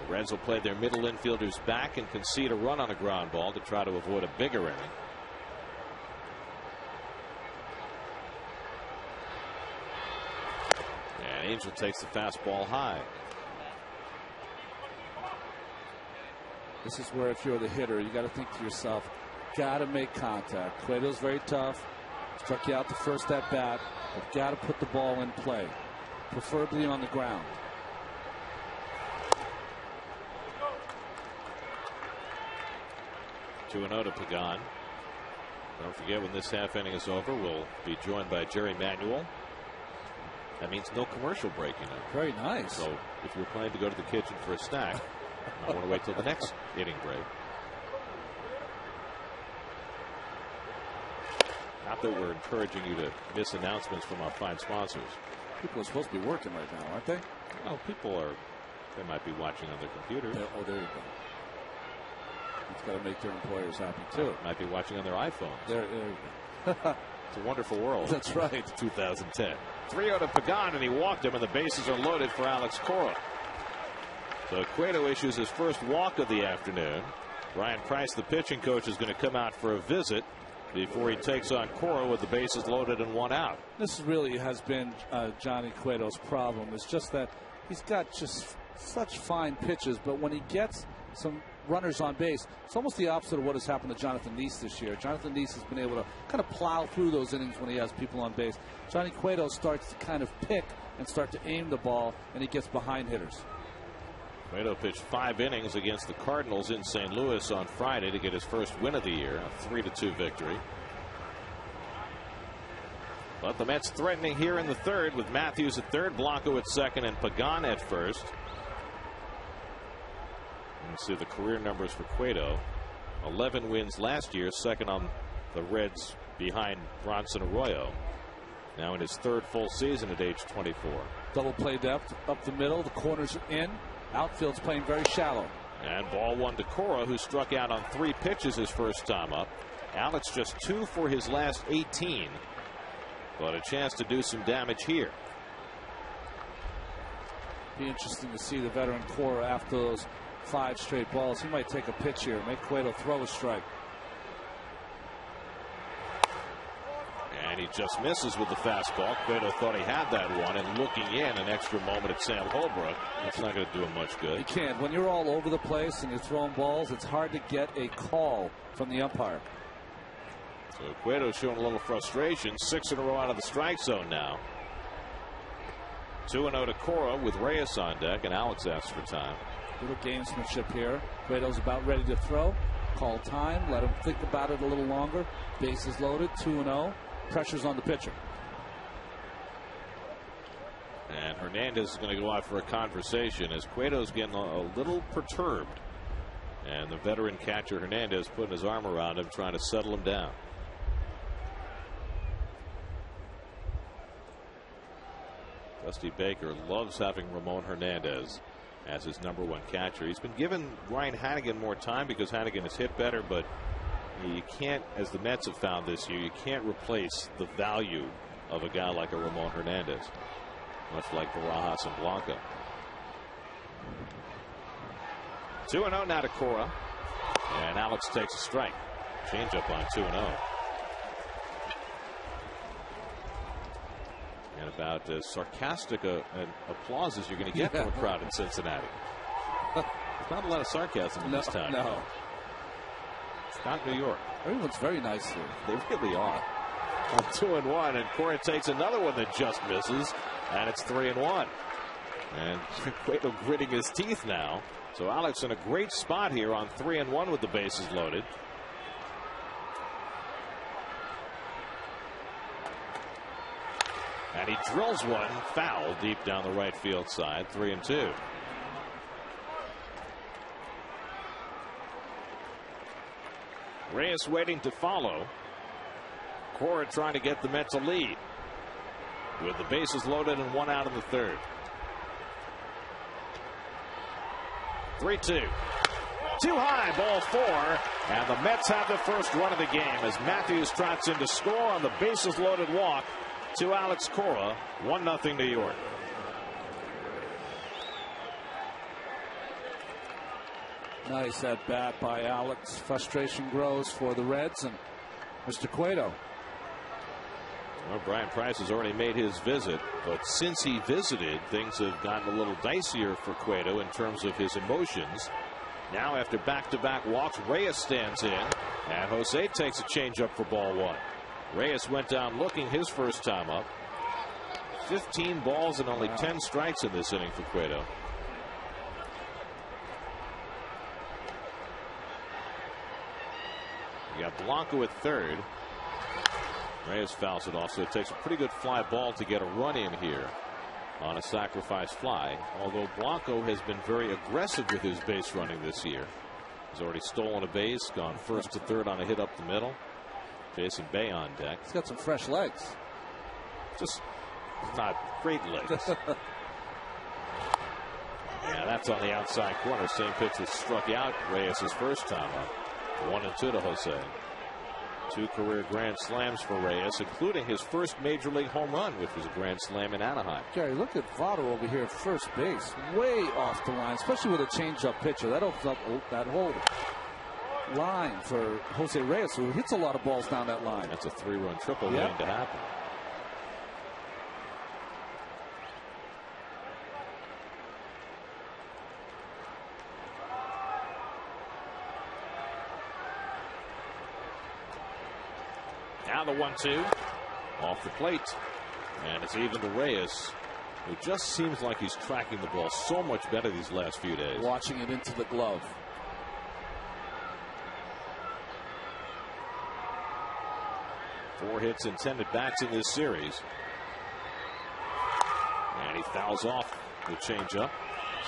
The Reds will play their middle infielders back and concede a run on a ground ball to try to avoid a bigger inning. And Angel takes the fastball high. This is where, if you're the hitter, you got to think to yourself, got to make contact. Cueto's very tough. Struck you out the first at bat, but got to put the ball in play, preferably on the ground. Two 2-0 to Pagan. Don't forget, when this half inning is over, we'll be joined by Jerry Manuel. That means no commercial break, you know. Very nice. So if you're planning to go to the kitchen for a snack, I want to wait till the next inning break. Not that we're encouraging you to miss announcements from our fine sponsors. People are supposed to be working right now, aren't they? Well, people are. They might be watching on their computer. Oh, there you go. It's got to make their employers happy too. Might be watching on their iPhones. There you go. It's a wonderful world. That's right. 2010. 3-0 to Pagan, and he walked him, and the bases are loaded for Alex Cora. So Cueto issues his first walk of the afternoon. Ryan Price, the pitching coach, is going to come out for a visit before he takes on Cora with the bases loaded and 1 out. This really has been Johnny Cueto's problem. It's just that he's got just such fine pitches, but when he gets some runners on base, it's almost the opposite of what has happened to Jonathan Neese this year. Jonathan Neese has been able to kind of plow through those innings when he has people on base. Johnny Cueto starts to kind of pick and start to aim the ball, and he gets behind hitters. Cueto pitched 5 innings against the Cardinals in St. Louis on Friday to get his first win of the year, a 3-2 victory. But the Mets threatening here in the third with Matthews at third, Blanco at second, and Pagan at first. Let's see the career numbers for Cueto. 11 wins last year, second on the Reds behind Bronson Arroyo. Now in his third full season at age 24. Double play depth up the middle. The corners are in. Outfield's playing very shallow. And ball 1 to Cora, who struck out on 3 pitches his first time up. Alex just 2 for his last 18. But a chance to do some damage here. Be interesting to see the veteran Cora after those 5 straight balls. He might take a pitch here, make Cueto throw a strike. And he just misses with the fastball. Cueto thought he had that one, and looking in, an extra moment at Sam Holbrook. That's not going to do him much good. You can't. When you're all over the place and you're throwing balls, it's hard to get a call from the umpire. So Cueto showing a little frustration. 6 in a row out of the strike zone now. 2-0 to Cora with Reyes on deck, and Alex asks for time. Little gamesmanship here. Cueto's about ready to throw. Call time. Let him think about it a little longer. Bases loaded. 2-0. Pressure's on the pitcher. And Hernandez is going to go out for a conversation as Cueto's getting a little perturbed. And the veteran catcher Hernandez putting his arm around him, trying to settle him down. Dusty Baker loves having Ramon Hernandez as his #1 catcher. He's been giving Ryan Hanigan more time because Hanigan has hit better, but you can't, as the Mets have found this year, you can't replace the value of a guy like a Ramon Hernandez, much like Barajas and Blanco. 2-0 now to Cora, and Alex takes a strike. Changeup on 2-0. And about as sarcastic an applause as you're going to get from a crowd in Cincinnati. There's not a lot of sarcasm in this town. No. It's not New York. Everyone's very nice here. They really are. 2-1, and Cora takes another one that just misses, and it's 3-1. And Cueto gritting his teeth now. So Alex in a great spot here on 3-1 with the bases loaded. And he drills one foul deep down the right field side. 3-2. Reyes waiting to follow. Cora trying to get the Mets a lead with the bases loaded and 1 out in the 3rd. 3-2. Too high, ball 4, and the Mets have the first run of the game as Matthews trots in to score on the bases loaded walk to Alex Cora. 1-0 New York. Nice at bat by Alex. Frustration grows for the Reds and Mr. Cueto. Well, Brian Price has already made his visit, but since he visited, things have gotten a little dicier for Cueto in terms of his emotions. Now, after back-to-back walks, Reyes stands in, and Jose takes a changeup for ball 1. Reyes went down looking his first time up. 15 balls and only 10 strikes in this inning for Cueto. You got Blanco at 3rd. Reyes fouls it off, so it takes a pretty good fly ball to get a run in here on a sacrifice fly. Although Blanco has been very aggressive with his base running this year. He's already stolen a base, gone 1st to 3rd on a hit up the middle. Jason Bay on deck. He's got some fresh legs. Just not great legs. Yeah, that's on the outside corner. Same pitch that struck out Reyes' first time up. 1-2 to Jose. 2 career grand slams for Reyes, including his first major league home run, which was a grand slam in Anaheim. Gary, look at Votto over here at first base, way off the line, especially with a changeup pitcher. That opens up that whole line for Jose Reyes, who hits a lot of balls down that line. That's a 3-run triple waiting to happen. Now the 1-2 off the plate, and it's even to Reyes, who just seems like he's tracking the ball so much better these last few days. Watching it into the glove. Four hits and 10 at-bats in this series. And he fouls off the changeup.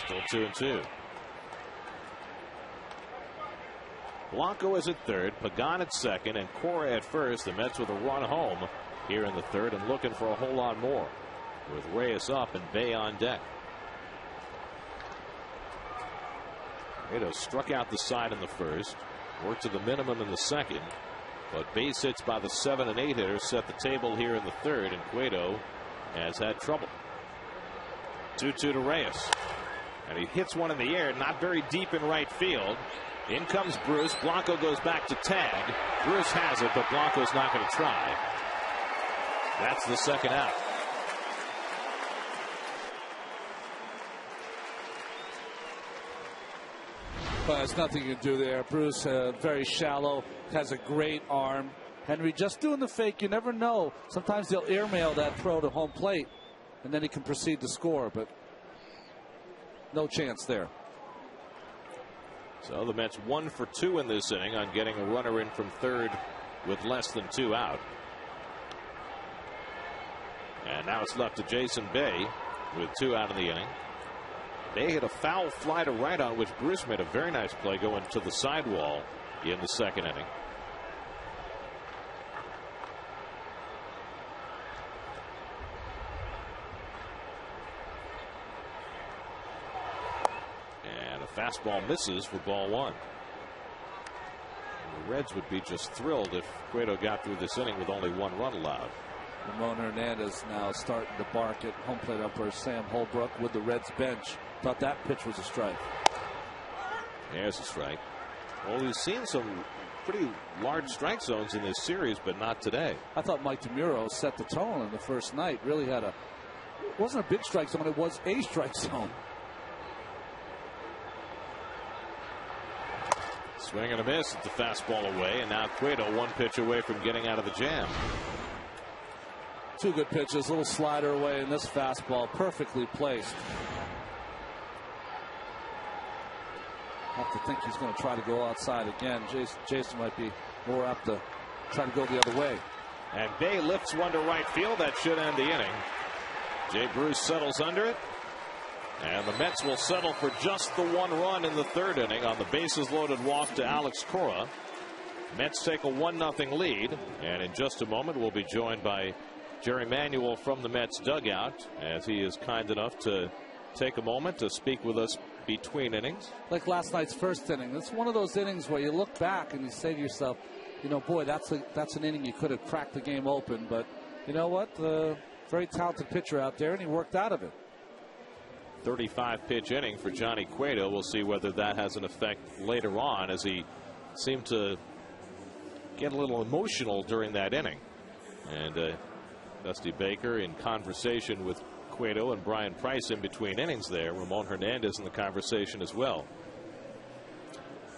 Still 2-2. Blanco is at 3rd, Pagan at 2nd, and Cora at 1st. The Mets with a run home here in the 3rd and looking for a whole lot more, with Reyes up and Bay on deck. Cueto struck out the side in the 1st, worked to the minimum in the 2nd, but base hits by the 7 and 8 hitters set the table here in the 3rd, and Cueto has had trouble. 2-2 to Reyes, and he hits one in the air, not very deep in right field. In comes Bruce. Blanco goes back to tag. Bruce has it, but Blanco's not going to try. That's the 2nd out. But there's nothing you can do there. Bruce, very shallow, has a great arm. Henry just doing the fake. You never know. Sometimes they'll airmail that throw to home plate. and then he can proceed to score, but no chance there. So the Mets 1 for 2 in this inning on getting a runner in from third with less than 2 out. And now it's left to Jason Bay with 2 out in the inning. Bay hit a foul fly to right on which Bruce made a very nice play going to the sidewall in the second inning. And a fastball misses for ball 1. The Reds would be just thrilled if Cueto got through this inning with only 1 run allowed. Ramon Hernandez now starting to bark at home plate umpire Sam Holbrook with the Reds bench. Thought that pitch was a strike. There's a strike. Well, we've seen some pretty large strike zones in this series, but not today. I thought Mike DeMuro set the tone in the first night. Really had it wasn't a big strike zone, it was a strike zone. Swing and a miss at the fastball away, and now Cueto 1 pitch away from getting out of the jam. 2 good pitches, a little slider away, and this fastball perfectly placed. I have to think he's going to try to go outside again. Jason might be more apt to try to go the other way. And Bay lifts one to right field. That should end the inning. Jay Bruce settles under it. And the Mets will settle for just the 1 run in the third inning on the bases loaded walk to Alex Cora. Mets take a 1-0 lead. And in just a moment, we'll be joined by Jerry Manuel from the Mets dugout, as he is kind enough to take a moment to speak with us between innings. Like last night's first inning, it's one of those innings where you look back and you say to yourself, you know, boy, that's an inning you could have cracked the game open, but you know what, very talented pitcher out there, and he worked out of it. 35 pitch inning for Johnny Cueto. We'll see whether that has an effect later on, as he seemed to get a little emotional during that inning. And Dusty Baker in conversation with Cueto and Brian Price in between innings there. Ramon Hernandez in the conversation as well.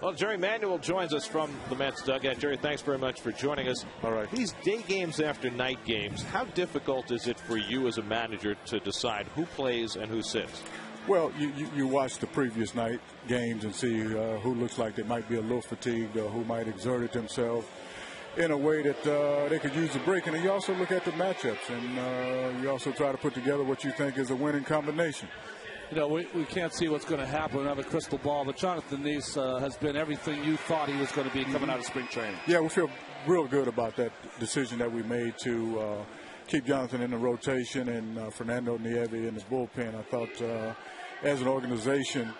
Well, Jerry Manuel joins us from the Mets dugout. Jerry, thanks very much for joining us. All right. These day games after night games, how difficult is it for you as a manager to decide who plays and who sits? Well, you watch the previous night games and see who looks like they might be a little fatigued or who might exert themselves in a way that they could use a break. And then you also look at the matchups, and you also try to put together what you think is a winning combination. You know, we can't see what's going to happen. We have a crystal ball, but Jonathan Neese has been everything you thought he was going to be coming out of spring training. Yeah, we feel real good about that decision that we made to keep Jonathan in the rotation and Fernando Nieve in his bullpen. I thought as an organization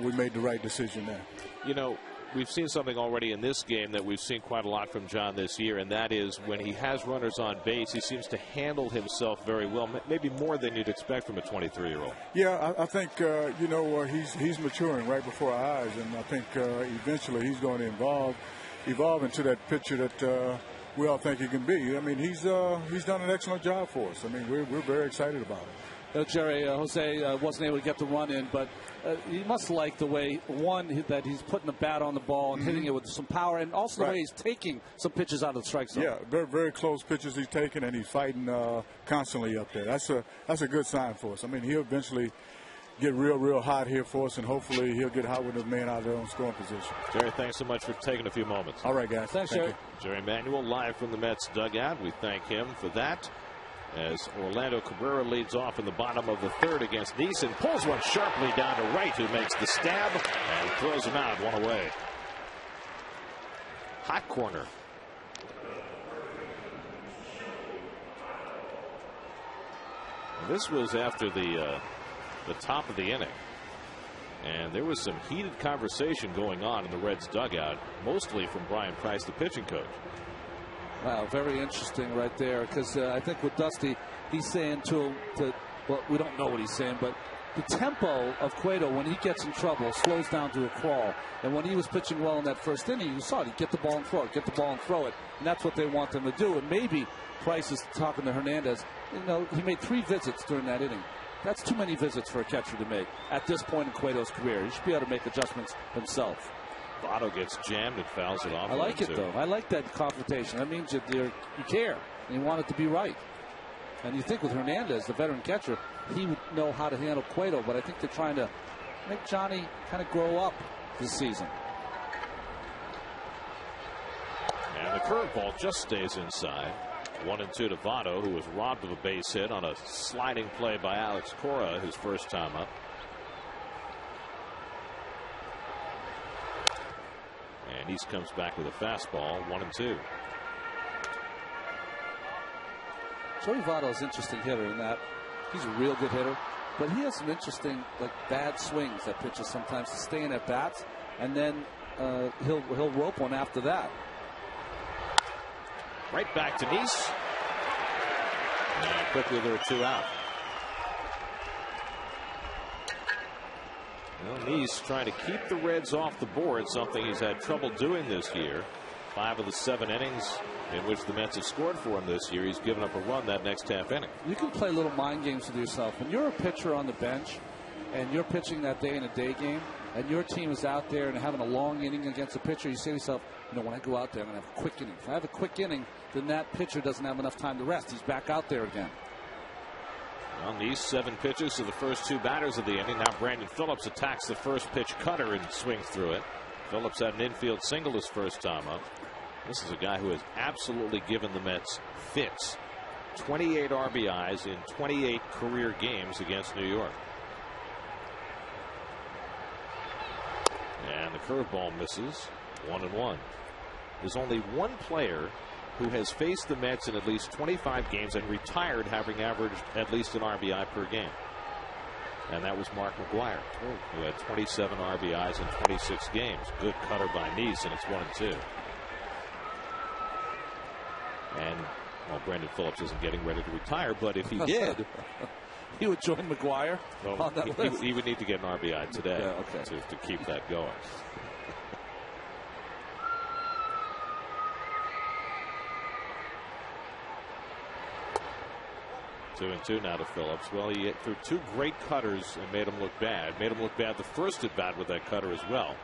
we made the right decision there. You know, we've seen something already in this game that we've seen quite a lot from John this year, and that is when he has runners on base, he seems to handle himself very well, maybe more than you'd expect from a 23-year-old. Yeah, I think, you know, he's maturing right before our eyes, and I think eventually he's going to evolve into that pitcher that we all think he can be. I mean, he's done an excellent job for us. I mean, we're very excited about it. Jerry, Jose wasn't able to get the run in, but he must like the way, that he's putting the bat on the ball and hitting it with some power, and also the way he's taking some pitches out of the strike zone. Yeah, very, very close pitches he's taking, and he's fighting constantly up there. That's a good sign for us. I mean, he'll eventually get real hot here for us, and hopefully he'll get hot with the man out there on scoring position. Jerry, thanks so much for taking a few moments. All right, guys. Thanks, Jerry. Jerry Manuel live from the Mets dugout. We thank him for that. As Orlando Cabrera leads off in the bottom of the third against Neeson, pulls one sharply down to right, who makes the stab and throws him out, one away. Hot corner. This was after the top of the inning, and there was some heated conversation going on in the Reds dugout, mostly from Brian Price, the pitching coach. Wow, very interesting right there, because I think with Dusty, he's saying to well, we don't know what he's saying, but the tempo of Cueto when he gets in trouble slows down to a crawl. And when he was pitching well in that first inning, you saw it. He'd get the ball and throw it, get the ball and throw it. And that's what they want him to do. And maybe Price is talking to Hernandez. You know, he made 3 visits during that inning. That's too many visits for a catcher to make at this point in Cueto's career. He should be able to make adjustments himself. Votto gets jammed and fouls it off. I like it, though. I like that confrontation. That means you care, and you want it to be right. And you think with Hernandez, the veteran catcher, he would know how to handle Cueto, but I think they're trying to make Johnny kind of grow up this season. And the curveball just stays inside. 1-2 to Votto, who was robbed of a base hit on a sliding play by Alex Cora his first time up. And he comes back with a fastball, 1-2. Joey Votto is an interesting hitter in that he's a real good hitter, but he has some interesting bad swings that pitches sometimes to stay in at bats, and then he'll rope one after that. Right back to Nice. And quickly there are 2 out. Well, Nice trying to keep the Reds off the board, something he's had trouble doing this year. 5 of the 7 innings in which the Mets have scored for him this year, he's given up a run that next half inning. You can play little mind games with yourself. When you're a pitcher on the bench and you're pitching that day in a day game, and your team is out there and having a long inning against a pitcher, you say to yourself, when I go out there, I'm going to have a quick inning. If I have a quick inning, then that pitcher doesn't have enough time to rest. He's back out there again. On these 7 pitches to the first 2 batters of the inning. Now Brandon Phillips attacks the first pitch cutter and swings through it. Phillips had an infield single his first time up. This is a guy who has absolutely given the Mets fits. 28 RBIs in 28 career games against New York. And the curveball misses. 1-1. There's only one player who has faced the Mets in at least 25 games and retired having averaged at least an RBI per game. And that was Mark McGwire, who had 27 RBIs in 26 games. Good cutter by Nice, and it's 1-2. And Brandon Phillips isn't getting ready to retire, but if he did, he would join McGwire. Well, he would need to get an RBI today to keep that going. 2-2 now to Phillips. Well, he threw 2 great cutters and made him look bad. Made him look bad the first at bat with that cutter as well.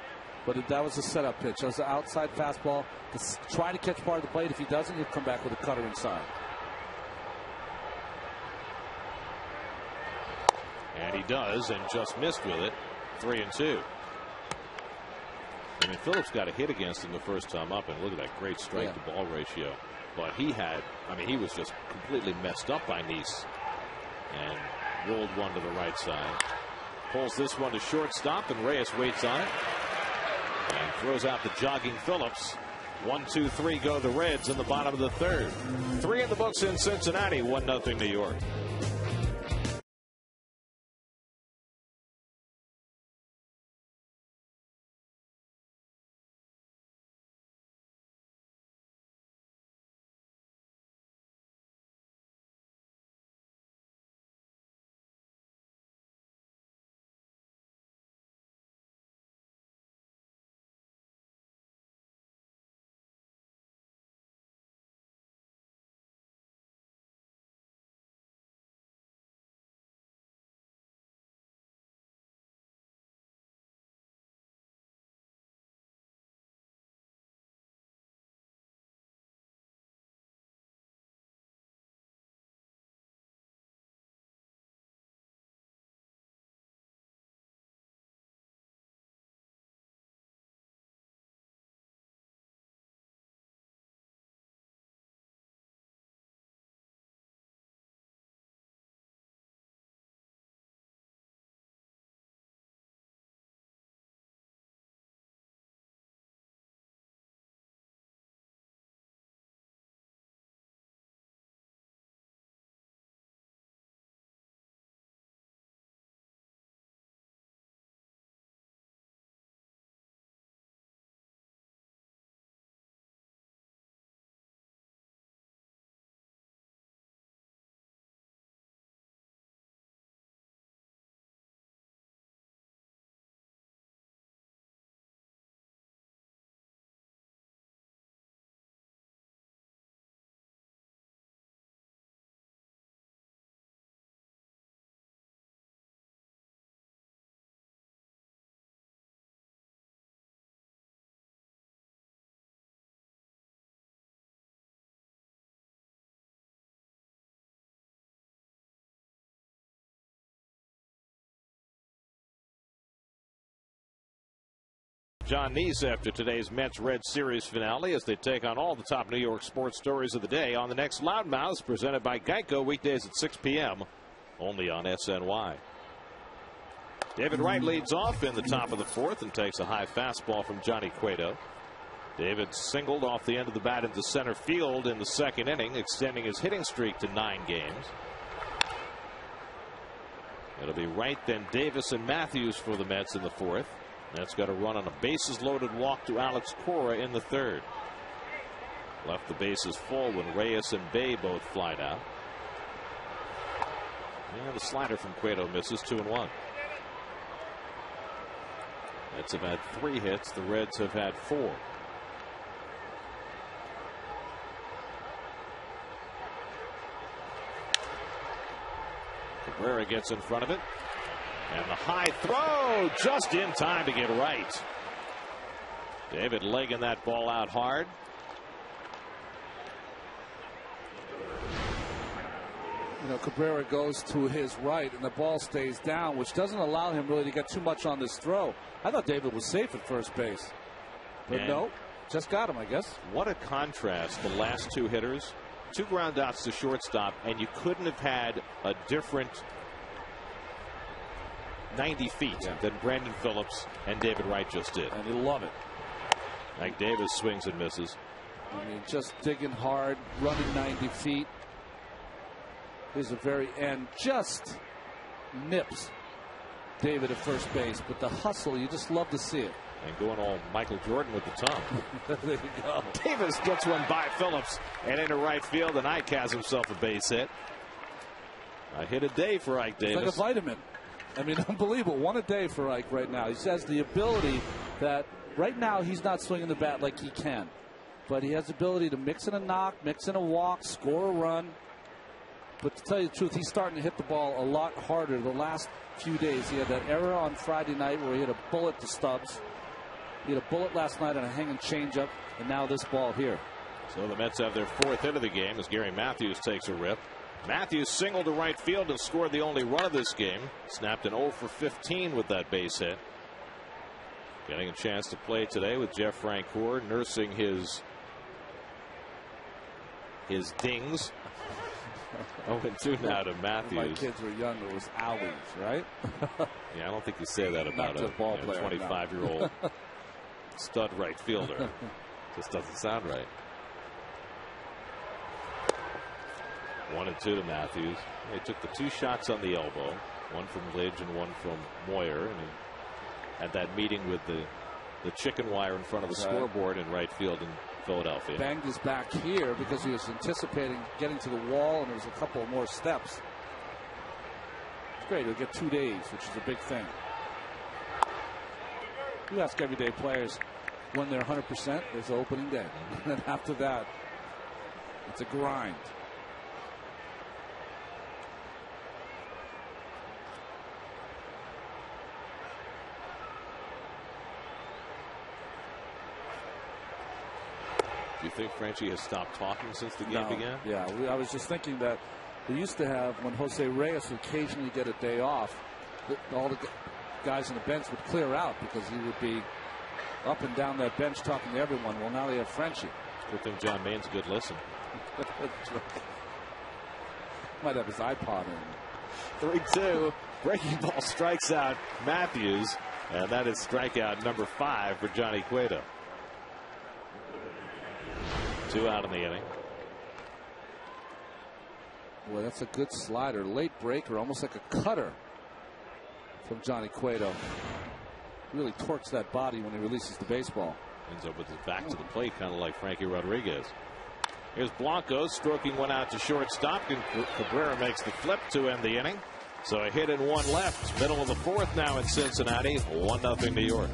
But that was a setup pitch. That was an outside fastball to try to catch part of the plate. If he doesn't, he'll come back with a cutter inside. And he does, and just missed with it. 3-2. I mean, Phillips got a hit against him the first time up, and look at that great strike to ball ratio. But he was just completely messed up by Nice, and rolled one to the right side. Pulls this one to shortstop, and Reyes waits on it and throws out the jogging Phillips. 1-2-3 go the Reds in the bottom of the 3rd. 3 in the books in Cincinnati. 1-0 New York. John Neese after today's Mets-Reds series finale as they take on all the top New York sports stories of the day on the next Loudmouths, presented by Geico, weekdays at 6 p.m. only on SNY. David Wright leads off in the top of the fourth and takes a high fastball from Johnny Cueto. David singled off the end of the bat into center field in the second inning, extending his hitting streak to 9 games. It'll be Wright, then Davis and Matthews for the Mets in the fourth. Mets got a run on a bases loaded walk to Alex Cora in the third. Left the bases full when Reyes and Bay both flied out. And the slider from Cueto misses, 2-1. Mets have had 3 hits. The Reds have had 4. Cabrera gets in front of it. And the high throw just in time to get right. David legging that ball out hard. You know, Cabrera goes to his right and the ball stays down, which doesn't allow him really to get too much on this throw. I thought David was safe at first base, but no, just got him, I guess. What a contrast, the last 2 hitters. 2 ground outs to shortstop, and you couldn't have had a different 90 feet than Brandon Phillips and David Wright just did. And you love it. Mike Davis swings and misses. I mean, just digging hard, running 90 feet. Here's the very end, just nips David at first base, but the hustle, you just love to see it. And going all Michael Jordan with the tongue. There you go. Davis gets one by Phillips and into right field, and Ike has himself a base hit. A hit a day for Ike Davis. It's like a vitamin. I mean, unbelievable. 1 a day for Ike right now. He has the ability that right now he's not swinging the bat like he can, but he has the ability to mix in a knock, mix in a walk, score a run. But to tell you the truth, he's starting to hit the ball a lot harder the last few days. He had that error on Friday night where he hit a bullet to Stubbs. He had a bullet last night on a hanging changeup, and now this ball here. So the Mets have their 4th hit of the game as Gary Matthews takes a rip. Matthews singled to right field and scored the only run of this game. Snapped an 0 for 15 with that base hit. Getting a chance to play today with Jeff Francoeur nursing his dings. 0-2 now to Matthews. When my kids were young, it was owies, right? Yeah, I don't think you say that about a 25-year-old stud right fielder. Just doesn't sound right. 1-2 to Matthews. He took the 2 shots on the elbow, one from Lidge and one from Moyer, and he had that meeting with the chicken wire in front of the scoreboard in right field in Philadelphia. Banged his back here because he was anticipating getting to the wall, and there was a couple more steps. It's great. He'll get 2 days, which is a big thing. You ask everyday players when they're 100%, there's the opening day. And then after that, it's a grind. Do you think Frenchie has stopped talking since the game began? Yeah, I was just thinking that we used to have, when Jose Reyes would occasionally get a day off, all the guys on the bench would clear out because he would be up and down that bench talking to everyone. Well, now they have Frenchie. Good thing John Main's a good listen. Might have his iPod in. 3-2. Breaking ball strikes out Matthews, and that is strikeout number 5 for Johnny Cueto. 2 out in the inning. Boy, that's a good slider. Late breaker, almost like a cutter from Johnny Cueto. Really torques that body when he releases the baseball. Ends up with his back to the plate, kind of like Frankie Rodriguez. Here's Blanco stroking one out to shortstop, and Cabrera makes the flip to end the inning. So a hit and 1 left. Middle of the 4th now in Cincinnati. 1-0 New York.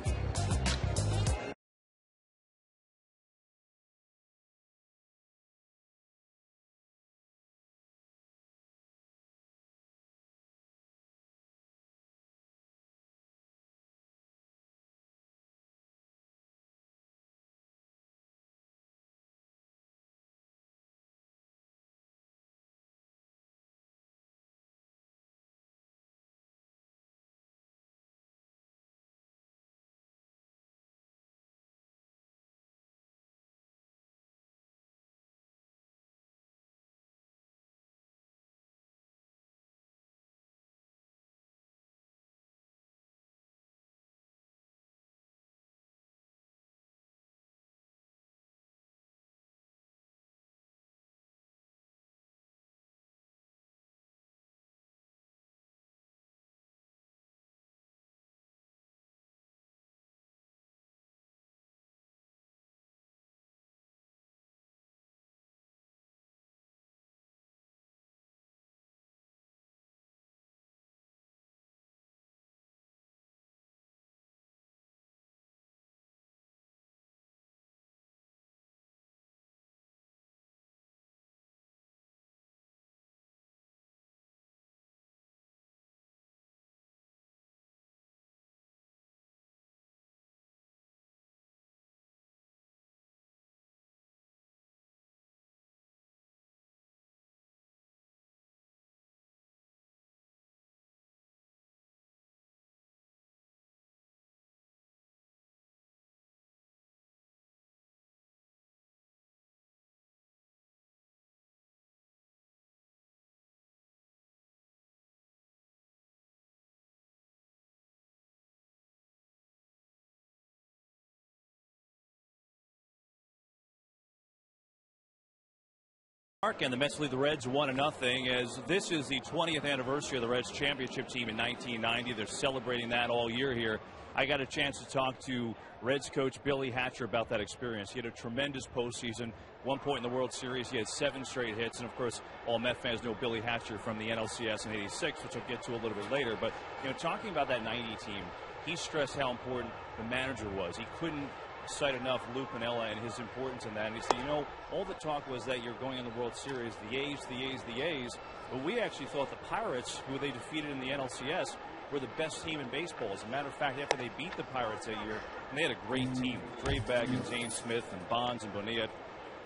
And the Mets lead the Reds 1-0, as this is the 20th anniversary of the Reds championship team in 1990. They're celebrating that all year here. I got a chance to talk to Reds coach Billy Hatcher about that experience. He had a tremendous postseason. One point in the World Series, he had 7 straight hits. And, of course, all Met fans know Billy Hatcher from the NLCS in '86, which I'll get to a little bit later. But, talking about that 90 team, he stressed how important the manager was. He couldn't cite enough Lou Piniella and his importance in that. And he said, all the talk was that you're going in the World Series, the A's, the A's, the A's. But we actually thought the Pirates, who they defeated in the NLCS, were the best team in baseball. As a matter of fact, after they beat the Pirates that year, and they had a great team, Dre Bagg and Zane Smith and Bonds and Bonilla,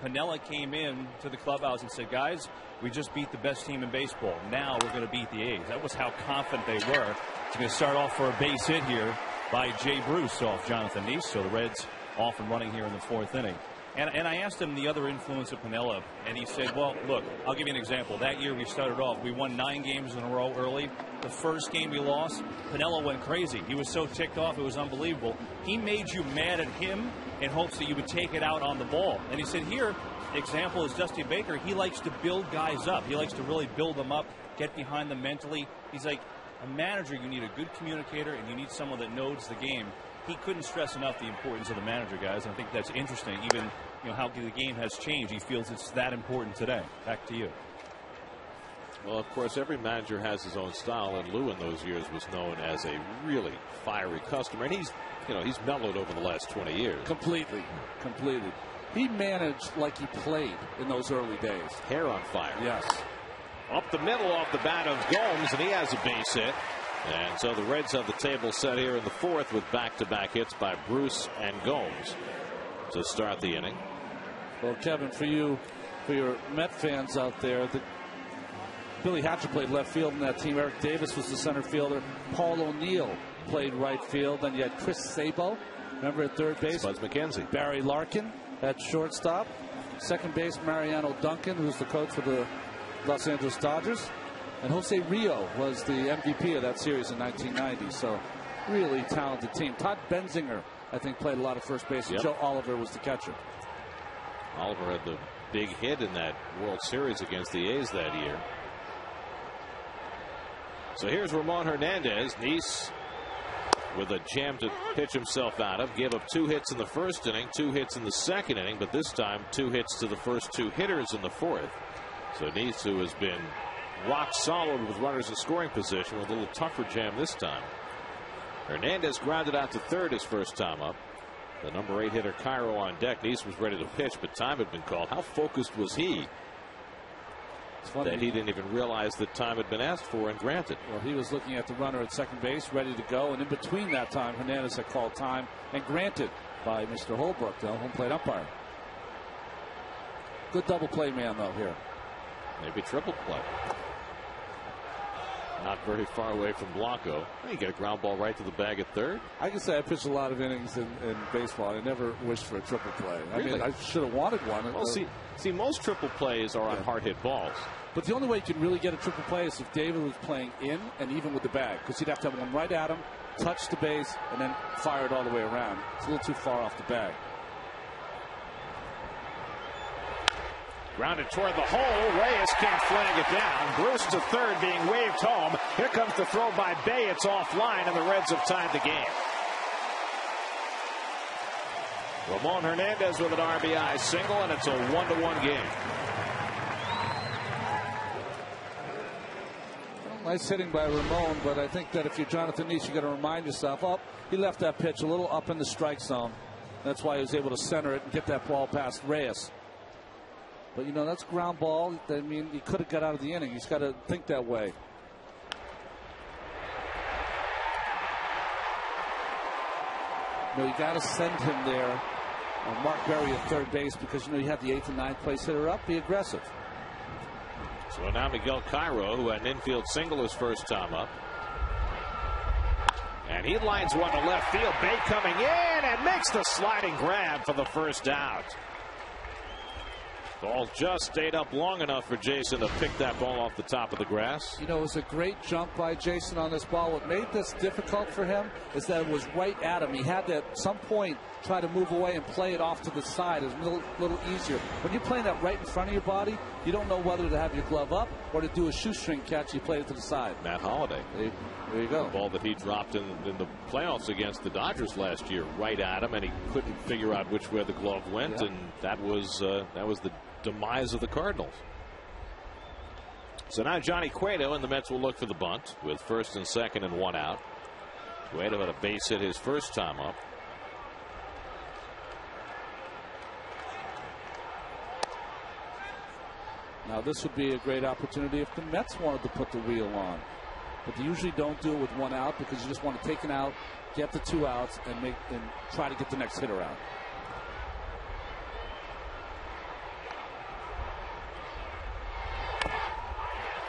Piniella came in to the clubhouse and said, guys, we just beat the best team in baseball. Now we're going to beat the A's. That was how confident they were. It's going to start off for a base hit here by Jay Bruce off Jonathan Neese. So the Reds off and running here in the 4th inning. And I asked him the other influence of Piniella, and he said, well, look, I'll give you an example. That year we started off, we won 9 games in a row early. The first game we lost, Piniella went crazy. He was so ticked off, it was unbelievable. He made you mad at him in hopes that you would take it out on the ball. And he said, here, the example is Dusty Baker. He likes to build guys up. He likes to really build them up, get behind them mentally. He's like, a manager, you need a good communicator, and you need someone that knows the game. He couldn't stress enough the importance of the manager, guys. And I think that's interesting, even how the game has changed. He feels it's that important today. Back to you. Well, of course, every manager has his own style, and Lou in those years was known as a really fiery customer. And he's mellowed over the last 20 years. Completely. He managed like he played in those early days. Hair on fire. Yes. Up the middle off the bat of Gomes, and he has a base hit. And so the Reds have the table set here in the 4th with back-to-back hits by Bruce and Gomes to start the inning. Well, Kevin, for your Met fans out there, Billy Hatcher played left field in that team. Eric Davis was the center fielder. Paul O'Neill played right field. Then you had Chris Sabo, remember, at third base. Buzz McKenzie. Barry Larkin at shortstop. Second base, Mariano Duncan, who's the coach for the Los Angeles Dodgers. And Jose Rio was the MVP of that series in 1990. So really talented team. Todd Benzinger, I think, played a lot of first base. And Joe Oliver was the catcher. Oliver had the big hit in that World Series against the A's that year. So here's Ramon Hernandez. Neese with a jam to pitch himself out of. Gave up 2 hits in the first inning, 2 hits in the second inning, but this time 2 hits to the first 2 hitters in the 4th. So Neese, who has been rock solid with runners in scoring position, with a little tougher jam this time. Hernandez grounded out to third his first time up. The number 8 hitter Cairo on deck. Neese was ready to pitch, but time had been called. How focused was he that he didn't even realize that time had been asked for and granted? Well, he was looking at the runner at second base, ready to go, and in between that time, Hernandez had called time and granted by Mr. Holbrook, the home plate umpire. Good double play man, though, here. Maybe triple play. Not very far away from Blanco. You get a ground ball right to the bag at third. I can say I pitched a lot of innings in baseball. I never wished for a triple play. Really? I mean, I should have wanted one. Well, see, most triple plays are on hard hit balls. But the only way you can really get a triple play is if David was playing in and even with the bag, because he'd have to have one right at him, touch the base, and then fire it all the way around. It's a little too far off the bag. Grounded toward the hole. Reyes can't flag it down. Bruce to third, being waved home. Here comes the throw by Bay. It's offline, and the Reds have tied the game. Ramon Hernandez with an RBI single, and it's a 1-1 game. Nice hitting by Ramon, but I think that if you're Jonathan Neese, you got to remind yourself, he left that pitch a little up in the strike zone. That's why he was able to center it and get that ball past Reyes. But, that's ground ball. I mean, he could have got out of the inning. He's got to think that way. You got to send him there. Mark Berry at third base because, you have the 8th and 9th place hitter up. Be aggressive. So now Miguel Cairo, who had an infield single his first time up. And he lines one to left field. Bay coming in and makes the sliding grab for the first out. Ball just stayed up long enough for Jason to pick that ball off the top of the grass. It was a great jump by Jason on this ball. What made this difficult for him is that it was right at him. He had to, at some point, try to move away and play it off to the side. It was a little easier. When you're playing that right in front of your body, you don't know whether to have your glove up or to do a shoestring catch. You play it to the side. Matt Holliday. There you go. The ball that he dropped in the playoffs against the Dodgers last year, right at him, and he couldn't figure out which way the glove went, and that was the demise of the Cardinals. So now Johnny Cueto, and the Mets will look for the bunt with first and second and one out. Cueto had a base hit his first time up. Now this would be a great opportunity if the Mets wanted to put the wheel on. But they usually don't do it with one out because you just want to take an out, get the 2 outs, and try to get the next hitter out.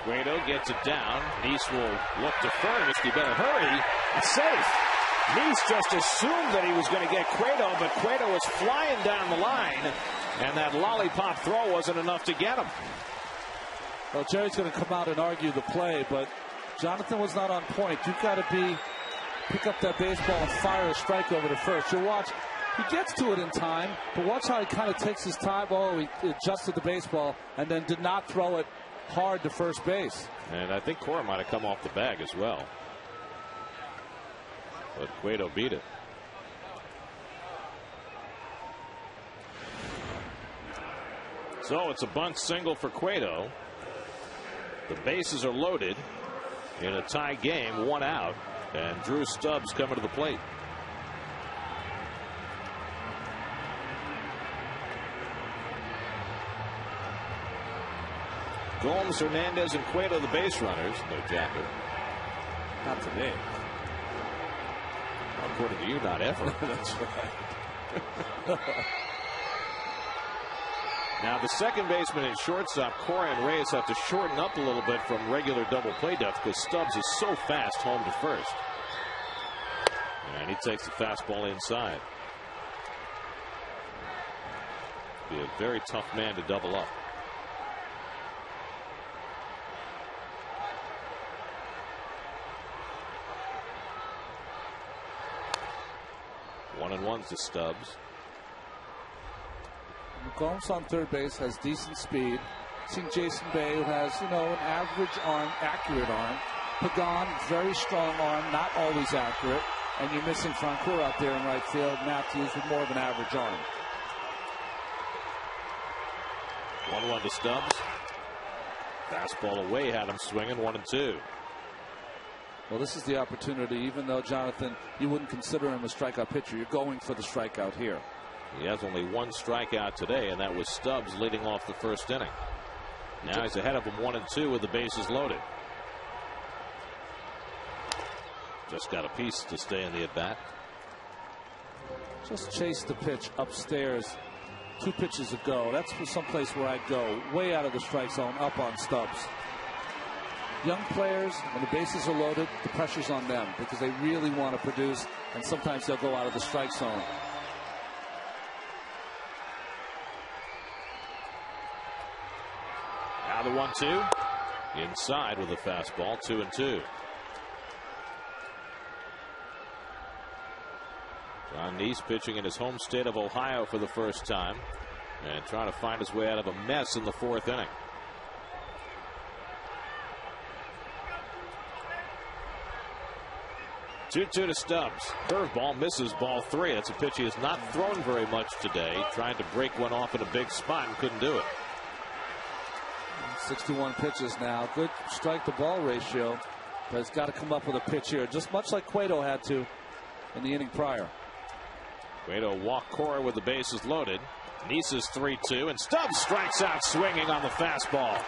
Cueto gets it down. Nice will look to first. He better hurry. It's safe. Nice just assumed that he was going to get Cueto, but Cueto was flying down the line, and that lollipop throw wasn't enough to get him. Well, Jerry's going to come out and argue the play, but Jonathan was not on point. You've got to pick up that baseball and fire a strike over to first. You'll watch. He gets to it in time, but watch how he kind of takes his time. Oh, he adjusted the baseball and then did not throw it hard to first base. And I think Cora might have come off the bag as well. But Cueto beat it. So it's a bunt single for Cueto. The bases are loaded in a tie game, 1 out, and Drew Stubbs coming to the plate. Gomes, Hernandez, and Cueto, the base runners. No jacket. Not today. According to you, not ever. That's right. Now the second baseman and shortstop, Cora and Reyes, have to shorten up a little bit from regular double play depth because Stubbs is so fast home to first. And he takes the fastball inside. Be a very tough man to double up. One and one's to Stubbs. Gomes on third base has decent speed. Seen Jason Bay, who has, an average arm, accurate arm. Pagan, very strong arm, not always accurate. And you're missing Francoeur out there in right field. Matthews with more of an average arm. 1-1 to Stubbs. Fastball away, had him swinging 1-2. Well, this is the opportunity, even though, Jonathan, you wouldn't consider him a strikeout pitcher. You're going for the strikeout here. He has only 1 strikeout today, and that was Stubbs leading off the first inning. Now he's ahead of him 1-2 with the bases loaded. Just got a piece to stay in the at-bat. Just chase the pitch upstairs 2 pitches ago. That's someplace where I'd go, way out of the strike zone, up on Stubbs. Young players, when the bases are loaded, the pressure's on them because they really want to produce, and sometimes they'll go out of the strike zone. Now the 1-2. Inside with a fastball, 2-2. John Nice pitching in his home state of Ohio for the first time and trying to find his way out of a mess in the 4th inning. Two to Stubbs. Curveball misses ball 3. That's a pitch he has not thrown very much today. Trying to break one off in a big spot and couldn't do it. 61 pitches now. Good strike to ball ratio. But he's got to come up with a pitch here, just much like Cueto had to in the inning prior. Cueto walked Cora with the bases loaded. Nice is 3-2, and Stubbs strikes out swinging on the fastball.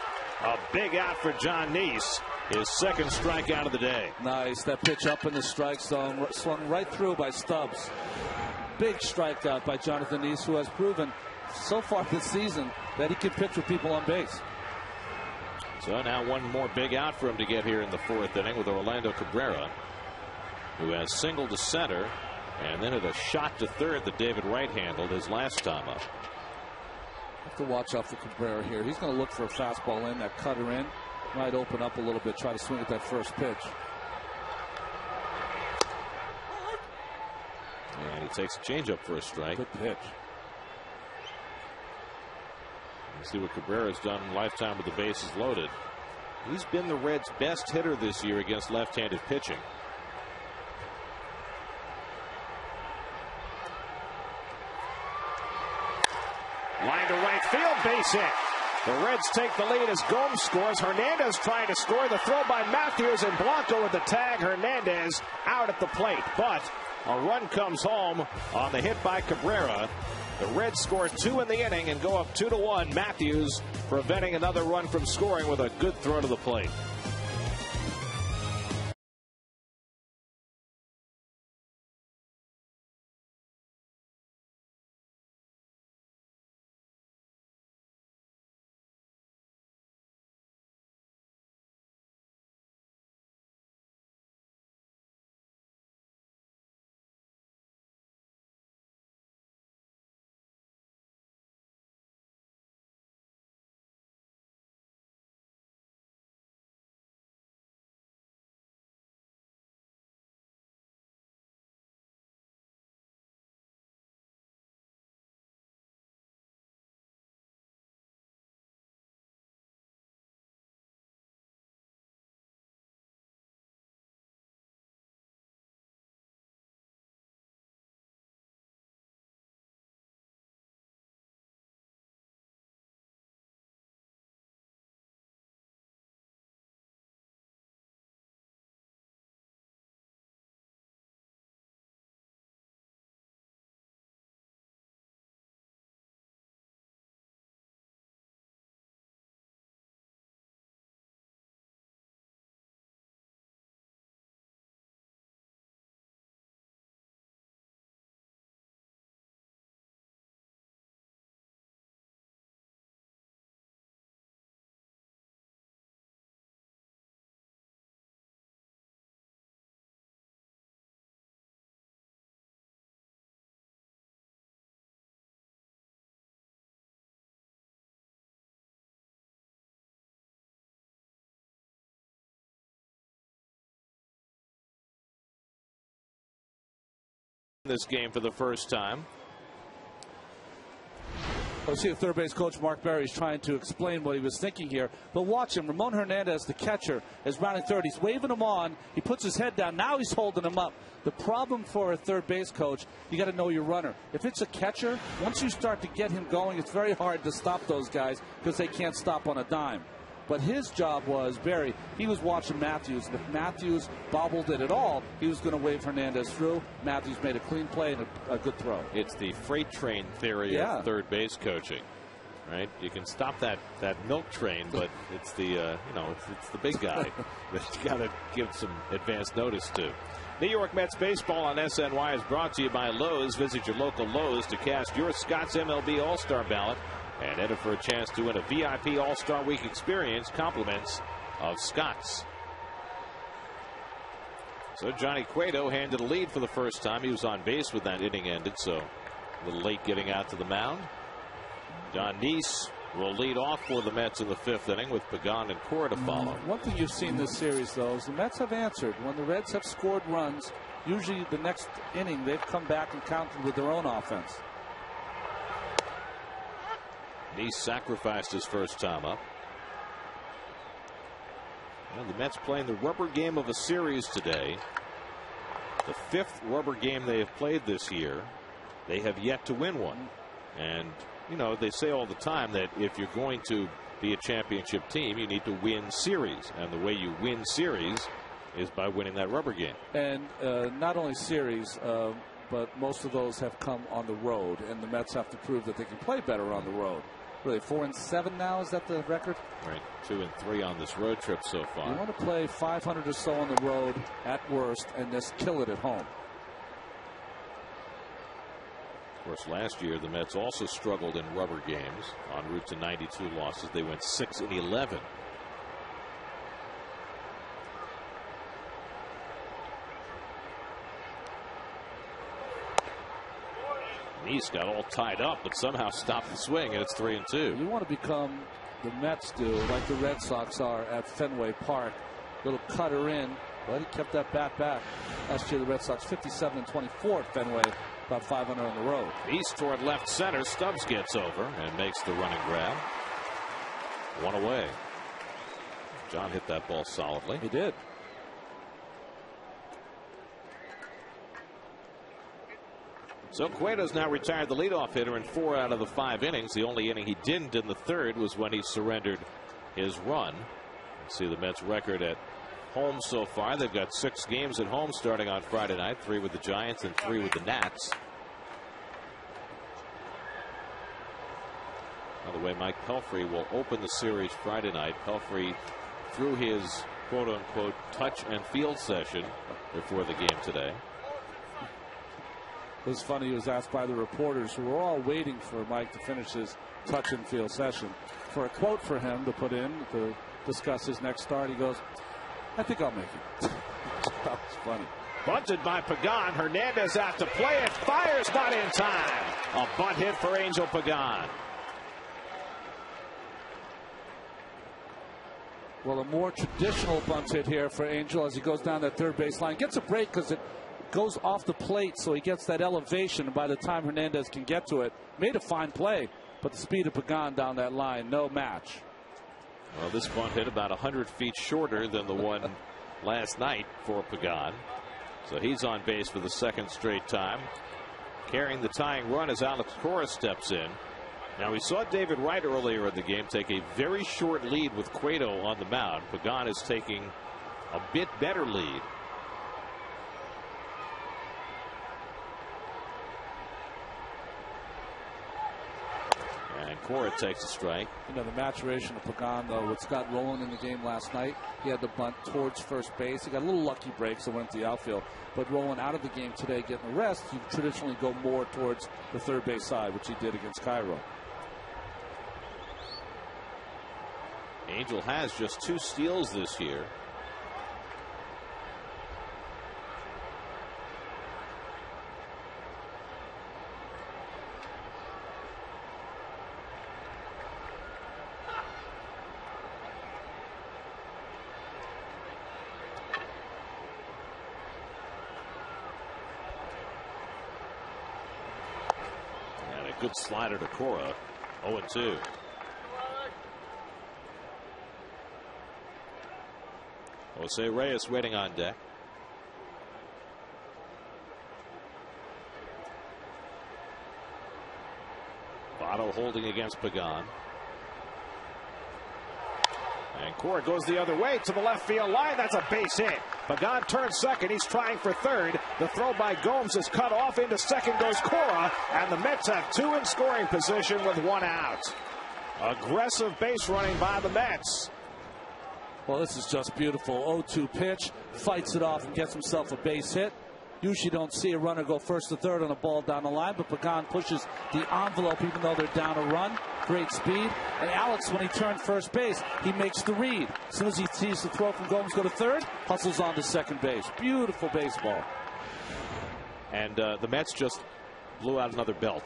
A big out for John Nice. His second strikeout of the day. Nice. That pitch up in the strike zone, swung right through by Stubbs. Big strikeout by Jonathan Nice, who has proven so far this season that he can pitch with people on base. So now one more big out for him to get here in the 4th inning with Orlando Cabrera, who has singled to center and then had a shot to third that David Wright handled his last time up. Have to watch out for Cabrera here. He's going to look for a fastball in, that cutter in. Might open up a little bit, try to swing at that first pitch. And he takes a changeup for a strike. Good pitch. See what Cabrera's done in lifetime with the bases loaded. He's been the Reds' best hitter this year against left-handed pitching. Line to right field, base hit. The Reds take the lead as Gomes scores. Hernandez trying to score. The throw by Matthews, and Blanco with the tag. Hernandez out at the plate, but a run comes home on the hit by Cabrera. The Reds score 2 in the inning and go up 2-1. Matthews preventing another run from scoring with a good throw to the plate. This game for the first time. Let's see if third base coach Mark Berry is trying to explain what he was thinking here. But watch him. Ramon Hernandez, the catcher, is rounding third. He's waving him on. He puts his head down. Now he's holding him up. The problem for a third base coach, you got to know your runner. If it's a catcher, once you start to get him going, it's very hard to stop those guys because they can't stop on a dime. But his job was, Barry, he was watching Matthews. If Matthews bobbled it at all, he was going to wave Hernandez through. Matthews made a clean play and a good throw. It's the freight train theory of third base coaching, right? You can stop that milk train, but it's the it's the big guy that you got to give some advance notice to. New York Mets baseball on SNY is brought to you by Lowe's. Visit your local Lowe's to cast your Scott's MLB All-Star ballot and enter for a chance to win a VIP All-Star Week experience, compliments of Scott's. So Johnny Cueto handed a lead for the first time. He was on base when that inning ended, so a little late getting out to the mound. John Neese will lead off for the Mets in the 5th inning with Pagan and Cora to follow. One thing you've seen this series, though, is the Mets have answered. When the Reds have scored runs, usually the next inning they've come back and countered with their own offense. Neese sacrificed his first time up. Well, the Mets playing the rubber game of a series today. The 5th rubber game they have played this year. They have yet to win one. And, you know, they say all the time that if you're going to be a championship team, you need to win series. And the way you win series is by winning that rubber game. And not only series, but most of those have come on the road. And the Mets have to prove that they can play better on the road. Really, 4-7 now, is that the record? Right, 2-3 on this road trip so far. You want to play 500 or so on the road at worst and just kill it at home. Of course, last year the Mets also struggled in rubber games en route to 92 losses. They went 6-11. Neese got all tied up, but somehow stopped the swing, and it's 3-2. You want to become, the Mets do, like the Red Sox are at Fenway Park. Little cutter in, but he kept that bat back. Last year, the Red Sox 57-24 at Fenway, about 500 on the road. Neese toward left center. Stubbs gets over and makes the running grab. One away. John hit that ball solidly. He did. So Cueto's now retired the leadoff hitter in 4 out of the 5 innings. The only inning he didn't in the 3rd was when he surrendered his run. See the Mets record at home so far. They've got 6 games at home starting on Friday night, 3 with the Giants and 3 with the Nats. By the way, Mike Pelfrey will open the series Friday night. Pelfrey threw his quote-unquote touch and field session before the game today. It was funny. He was asked by the reporters who were all waiting for Mike to finish his touch and field session for a quote for him to put in to discuss his next start. He goes, "I think I'll make it." That was funny. Bunted by Pagan. Hernandez out to play it. Fires, not in time. A bunt hit for Angel Pagan. Well, a more traditional bunt hit here for Angel as he goes down that third base line. Gets a break because it goes off the plate, so he gets that elevation. And by the time Hernandez can get to it, made a fine play. But the speed of Pagan down that line, no match. Well, this bunt hit about 100 feet shorter than the one last night for Pagan. So he's on base for the 2nd straight time. Carrying the tying run as Alex Cora steps in. Now, we saw David Wright earlier in the game take a very short lead with Cueto on the mound. Pagan is taking a bit better lead. And Cora takes a strike. You know, the maturation of Pagan, though, with Scott Rowland in the game last night, he had the bunt towards first base. He got a little lucky break, so went to the outfield. But Rowland out of the game today getting a rest, he traditionally go more towards the third base side, which he did against Cairo. Angel has just 2 steals this year. And a good slider to Cora. 0-2. Jose Reyes waiting on deck. Votto holding against Pagan. And Cora goes the other way to the left field line. That's a base hit. Pagan turns second. He's trying for third. The throw by Gomes is cut off. Into second goes Cora. And the Mets have 2 in scoring position with 1 out. Aggressive base running by the Mets. Well, this is just beautiful. 0-2 pitch, fights it off and gets himself a base hit. Usually don't see a runner go first to third on a ball down the line, but Pagan pushes the envelope even though they're down a run. Great speed. And Alex, when he turned first base, he makes the read. As soon as he sees the throw from Gomes go to third, hustles on to second base. Beautiful baseball. And the Mets just blew out another belt.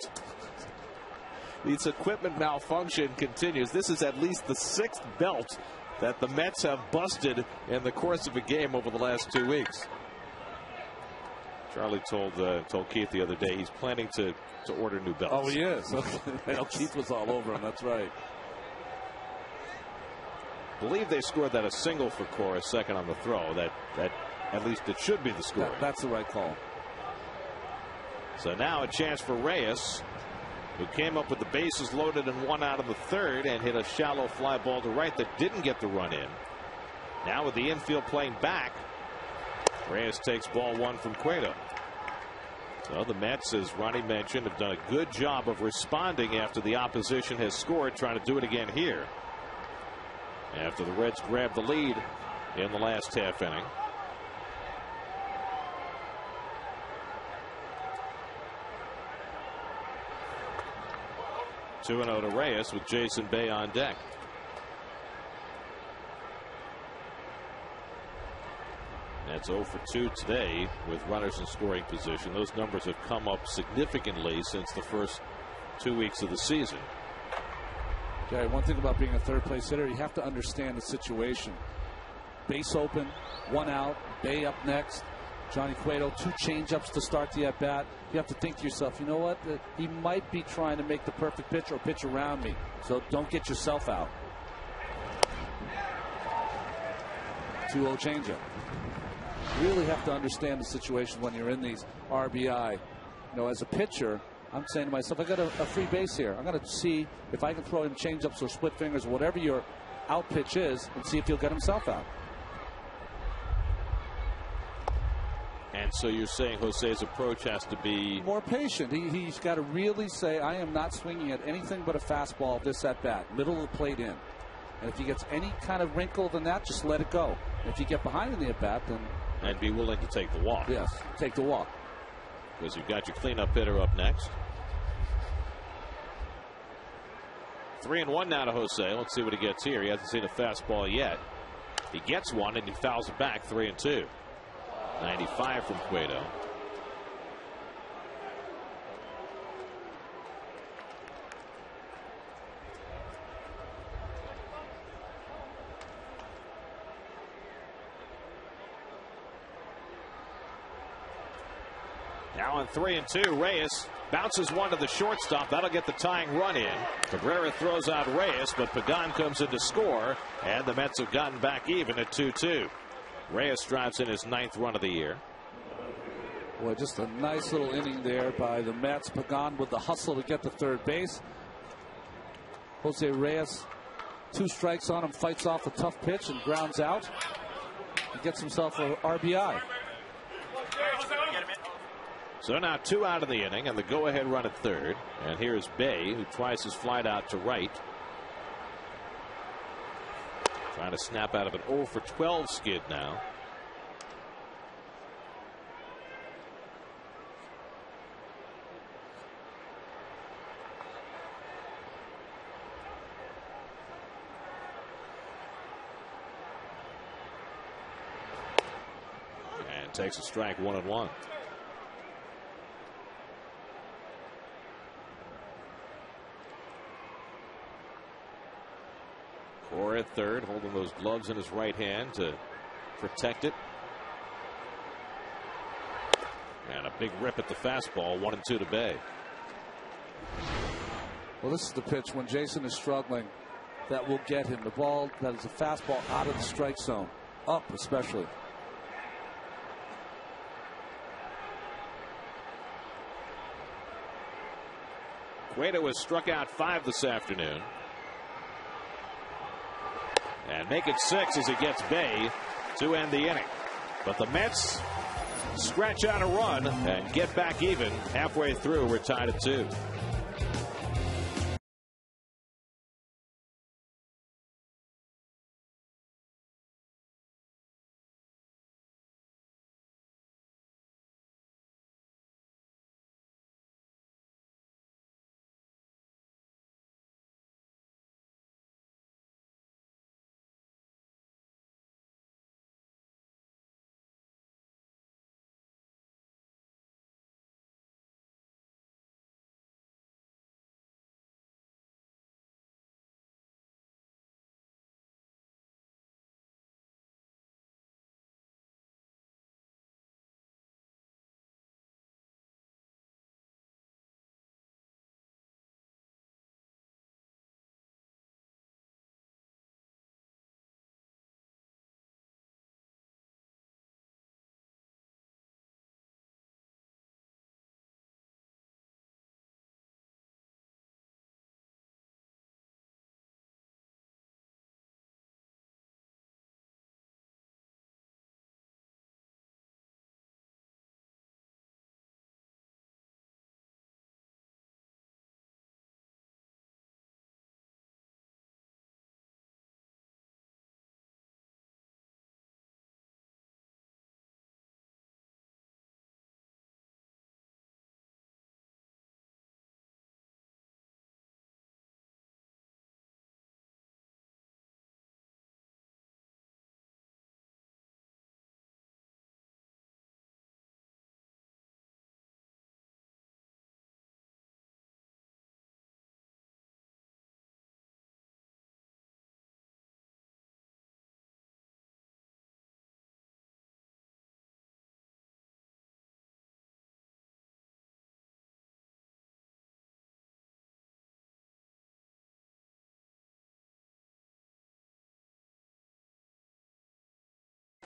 This equipment malfunction continues. This is at least the 6th belt that the Mets have busted in the course of a game over the last 2 weeks. Charlie told Keith the other day he's planning to order new belts. Oh, he is. Keith was all over him. That's right. Believe they scored that a single for Cora, second on the throw. That at least it should be the score. That's the right call. So now a chance for Reyes, who came up with the bases loaded and 1 out of the 3rd and hit a shallow fly ball to right that didn't get the run in. Now with the infield playing back, Reyes takes ball 1 from Cueto. So the Mets, as Ronnie mentioned, have done a good job of responding after the opposition has scored, trying to do it again here. After the Reds grabbed the lead in the last half inning. Two and 0 to Reyes with Jason Bay on deck. That's 0 for 2 today with runners in scoring position. Those numbers have come up significantly since the first 2 weeks of the season. Jerry, one thing about being a third place hitter, you have to understand the situation. Base open, 1 out, Bay up next. Johnny Cueto, 2 changeups to start the at bat. You have to think to yourself, you know what? He might be trying to make the perfect pitch or pitch around me. So don't get yourself out. 2-0 changeup. Really have to understand the situation when you're in these RBI. You know, as a pitcher, I'm saying to myself, I got a free base here. I'm going to see if I can throw him changeups or split fingers, whatever your out pitch is, and see if he'll get himself out. And so you're saying Jose's approach has to be more patient. He's got to really say, I am not swinging at anything but a fastball this at bat, middle of the plate in. And if he gets any kind of wrinkle than that, just let it go. And if you get behind in the at bat, then and be willing to take the walk. Yes, take the walk. Because you've got your cleanup hitter up next. 3-1 now to Jose. Let's see what he gets here. He hasn't seen a fastball yet. He gets one and he fouls it back. 3-2. 95 from Cueto. Now on 3-2, Reyes bounces one to the shortstop. That'll get the tying run in. Cabrera throws out Reyes, but Pagan comes in to score, and the Mets have gotten back even at 2-2. Reyes drives in his 9th run of the year. Boy, just a nice little inning there by the Mets. Pagan with the hustle to get to third base. Jose Reyes, 2 strikes on him, fights off a tough pitch and grounds out. He gets himself an RBI. So now 2 out of the inning and the go-ahead run at third. And here's Bay, who tries his flight out to right. Trying to snap out of an 0 for 12 skid now. And takes a strike, 1-1. Or at third, holding those gloves in his right hand to protect it. And a big rip at the fastball, 1-2 to Bay. Well, this is the pitch when Jason is struggling that will get him. The ball that is a fastball out of the strike zone, up especially. Cueto has struck out 5 this afternoon. And make it 6 as he gets Bay to end the inning. But the Mets scratch out a run and get back even. Halfway through, we're tied at 2.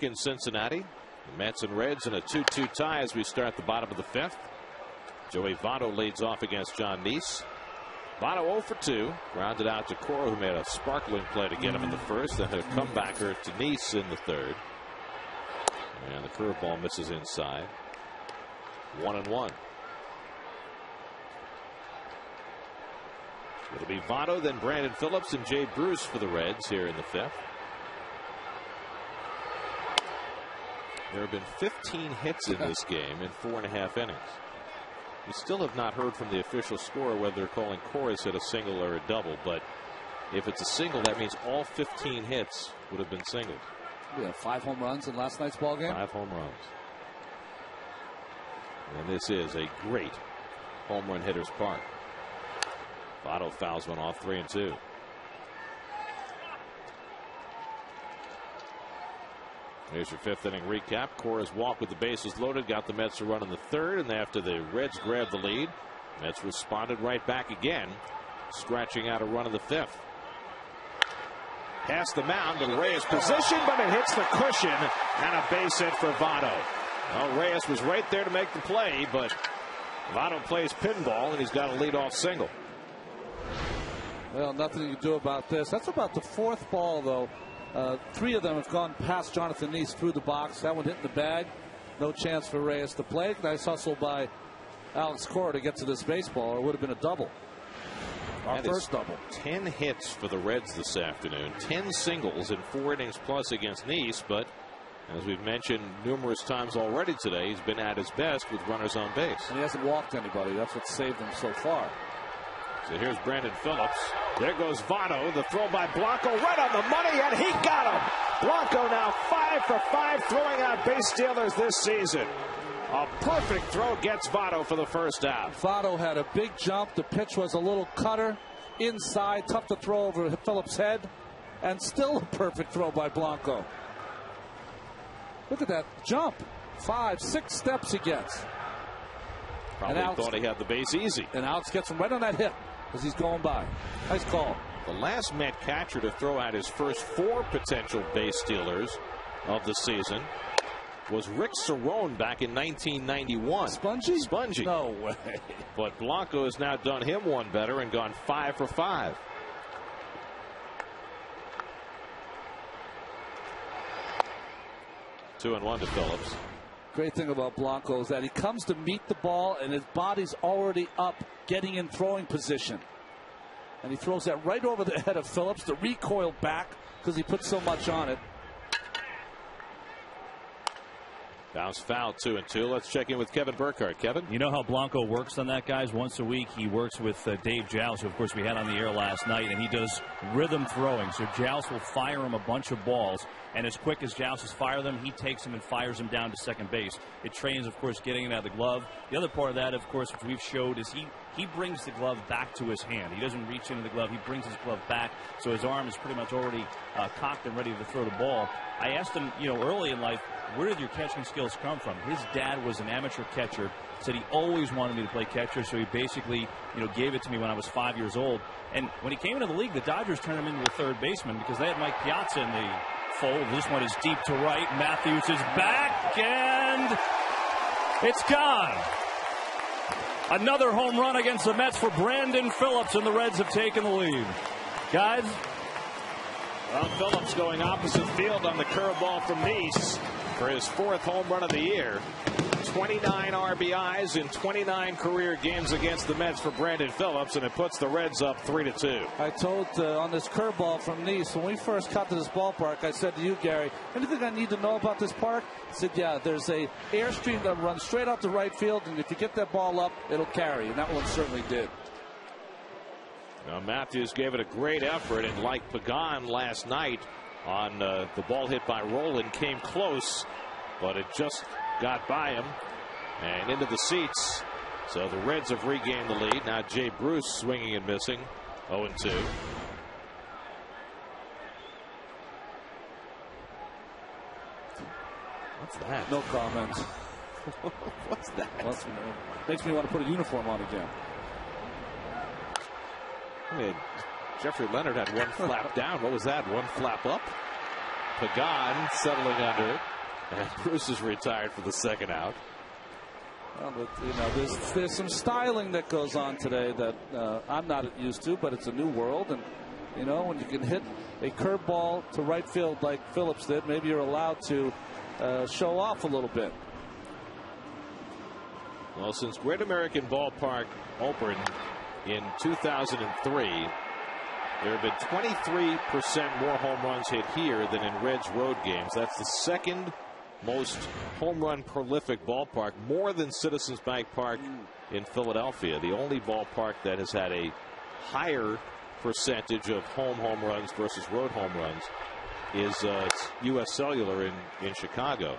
work in Cincinnati. The Mets and Reds in a 2-2 tie as we start the bottom of the 5th. Joey Votto leads off against John Neese. Votto 0 for 2. Grounded out to Cora, who made a sparkling play to get him in the first. Then a comebacker to Neese in the third. And the curveball misses inside. 1-1. It'll be Votto, then Brandon Phillips, and Jay Bruce for the Reds here in the 5th. There have been 15 hits in this game in 4.5 innings. We still have not heard from the official scorer whether they're calling Cora's hit a single or a double, but if it's a single, that means all 15 hits would have been singles. We have 5 home runs in last night's ball game. 5 home runs. And this is a great home run hitter's park. Votto fouls one off, 3-2. Here's your 5th inning recap. Cora's walk with the bases loaded got the Mets a run in the 3rd, and after the Reds grabbed the lead, Mets responded right back again, scratching out a run in the 5th. Past the mound, and Reyes positioned, but it hits the cushion, and a base hit for Votto. Well, Reyes was right there to make the play, but Votto plays pinball, and he's got a leadoff single. Well, nothing you can do about this. That's about the 4th ball, though. 3 of them have gone past Jonathan Neese through the box. That one hit in the bag. No chance for Reyes to play. Nice hustle by Alex Cora to get to this baseball, or it would have been a double. Our first double. 10 hits for the Reds this afternoon. 10 singles in 4 innings plus against Neese, but as we've mentioned numerous times already today, he's been at his best with runners on base. And he hasn't walked anybody. That's what saved him so far. So here's Brandon Phillips. There goes Votto. The throw by Blanco right on the money, and he got him. Blanco now 5 for 5 throwing out base stealers this season. A perfect throw gets Votto for the first out. Votto had a big jump. The pitch was a little cutter inside. Tough to throw over Phillips' head. And still a perfect throw by Blanco. Look at that jump. 5, 6 steps he gets. Probably thought he had the base easy. And Alex gets him right on that hip as he's going by. Nice call. The last Met catcher to throw out his first 4 potential base stealers of the season was Rick Cerrone back in 1991. Spongy? Spongy. No way. But Blanco has now done him one better and gone 5 for 5. Two and 1 to Phillips. Great thing about Blanco is that he comes to meet the ball and his body's already up, getting in throwing position. And he throws that right over the head of Phillips to recoil back because he put so much on it. Bounce foul, 2-2. Let's check in with Kevin Burkhardt. Kevin? You know how Blanco works on that, guys? Once a week, he works with Dave Joust, who, of course, we had on the air last night, and he does rhythm throwing. So Joust will fire him a bunch of balls, and as quick as Joust has fired them, he takes them and fires them down to second base. It trains, of course, getting it out of the glove. The other part of that, of course, which we've showed, is he brings the glove back to his hand. He doesn't reach into the glove. He brings his glove back, so his arm is pretty much already cocked and ready to throw the ball. I asked him, early in life, where did your catching skills come from? His dad was an amateur catcher, said he always wanted me to play catcher, so he basically, gave it to me when I was 5 years old. And when he came into the league, the Dodgers turned him into a third baseman because they had Mike Piazza in the fold. This one is deep to right. Matthews is back, and it's gone. Another home run against the Mets for Brandon Phillips, and the Reds have taken the lead. Guys? Well, Phillips going opposite field on the curveball from Neese for his 4th home run of the year. 29 RBIs in 29 career games against the Mets for Brandon Phillips, and it puts the Reds up 3-2. I told on this curveball from Neese, when we first got to this ballpark, I said to you, Gary, anything I need to know about this park? I said, yeah, there's a airstream that runs straight out to right field, and if you get that ball up, it'll carry, and that one certainly did. Now, Matthews gave it a great effort, and like Pagan last night on the ball hit by Rowland, came close, but it just got by him and into the seats. So the Reds have regained the lead. Now Jay Bruce swinging and missing, 0-2. What's that? No comment. What's that? Makes me want to put a uniform on again. I mean, Jeffrey Leonard had one flap down. What was that? One flap up? Pagan settling under it. And Bruce is retired for the second out. Well, but, you know, there's some styling that goes on today that I'm not used to, but it's a new world. And, you know, when you can hit a curveball to right field like Phillips did, maybe you're allowed to show off a little bit. Well, since Great American Ballpark opened in 2003, there have been 23% more home runs hit here than in Reds road games. That's the second most home run prolific ballpark, more than Citizens Bank Park in Philadelphia. The only ballpark that has had a higher percentage of home runs versus road home runs is U.S. Cellular in Chicago.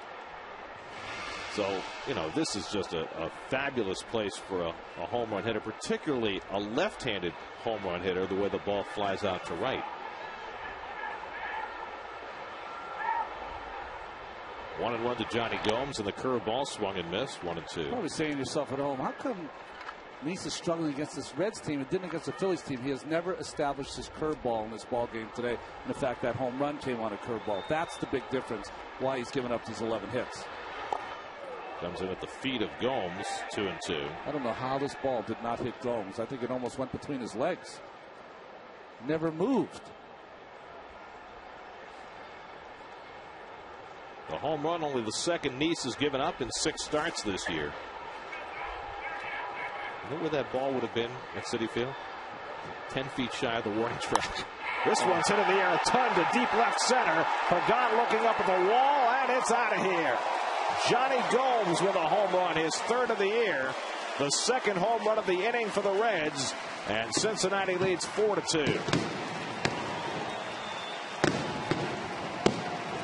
So, you know, this is just a fabulous place for a home run hitter, particularly a left-handed home run hitter, the way the ball flies out to right. 1-1 to Johnny Gomes, and the curveball swung and missed. 1-2. Probably saying to yourself at home, how come Nice is struggling against this Reds team and didn't against the Phillies team? He has never established his curveball in this ball game today. And in fact, that home run came on a curveball. That's the big difference why he's given up these 11 hits. Comes in at the feet of Gomes, 2-2. I don't know how this ball did not hit Gomes. I think it almost went between his legs. Never moved. The home run, only the second Nice has given up in 6 starts this year. You know where that ball would have been at Citi Field? 10 feet shy of the warning track. This one's hit in the air a ton to deep left center. Pagan looking up at the wall, and it's out of here. Johnny Gomes with a home run, his third of the year, the second home run of the inning for the Reds, and Cincinnati leads 4-2.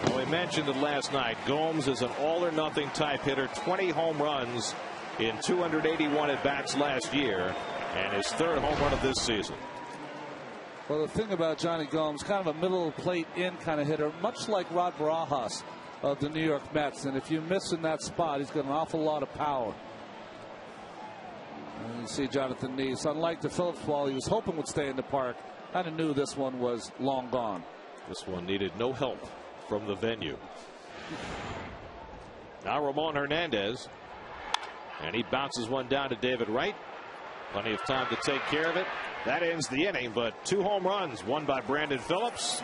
Well, we mentioned it last night. Gomes is an all-or-nothing type hitter, 20 home runs in 281 at-bats last year, and his third home run of this season. Well, the thing about Johnny Gomes, kind of a middle plate in kind of hitter, much like Rod Barajas of the New York Mets. And if you miss in that spot, he's got an awful lot of power. And you see Jonathan Nice, unlike the Phillips ball he was hoping would stay in the park, kind of knew this one was long gone. This one needed no help from the venue. Now Ramon Hernandez, and he bounces one down to David Wright. Plenty of time to take care of it. That ends the inning, but 2 home runs, one by Brandon Phillips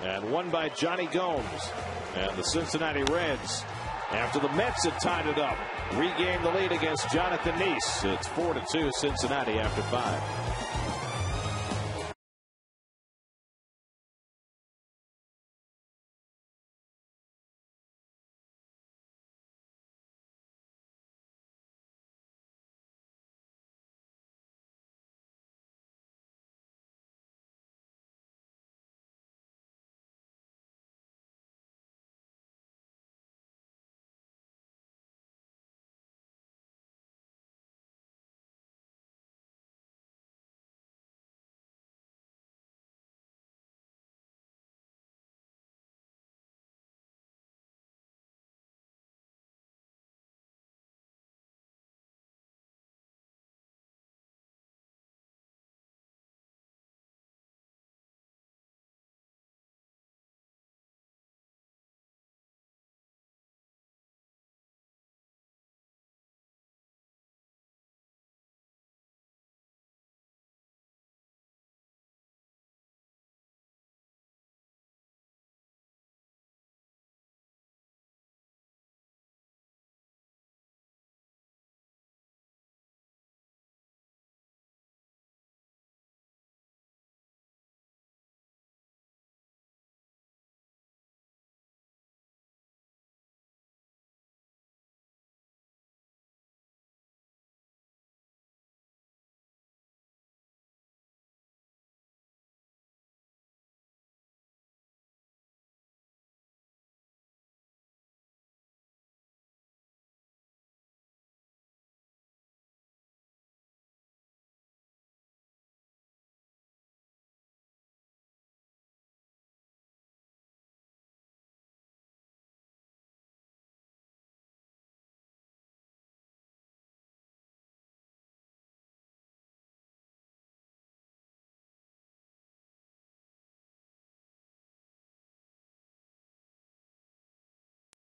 and one by Johnny Gomes. And the Cincinnati Reds, after the Mets had tied it up, regained the lead against Jonathan Nice. It's 4-2 Cincinnati after 5.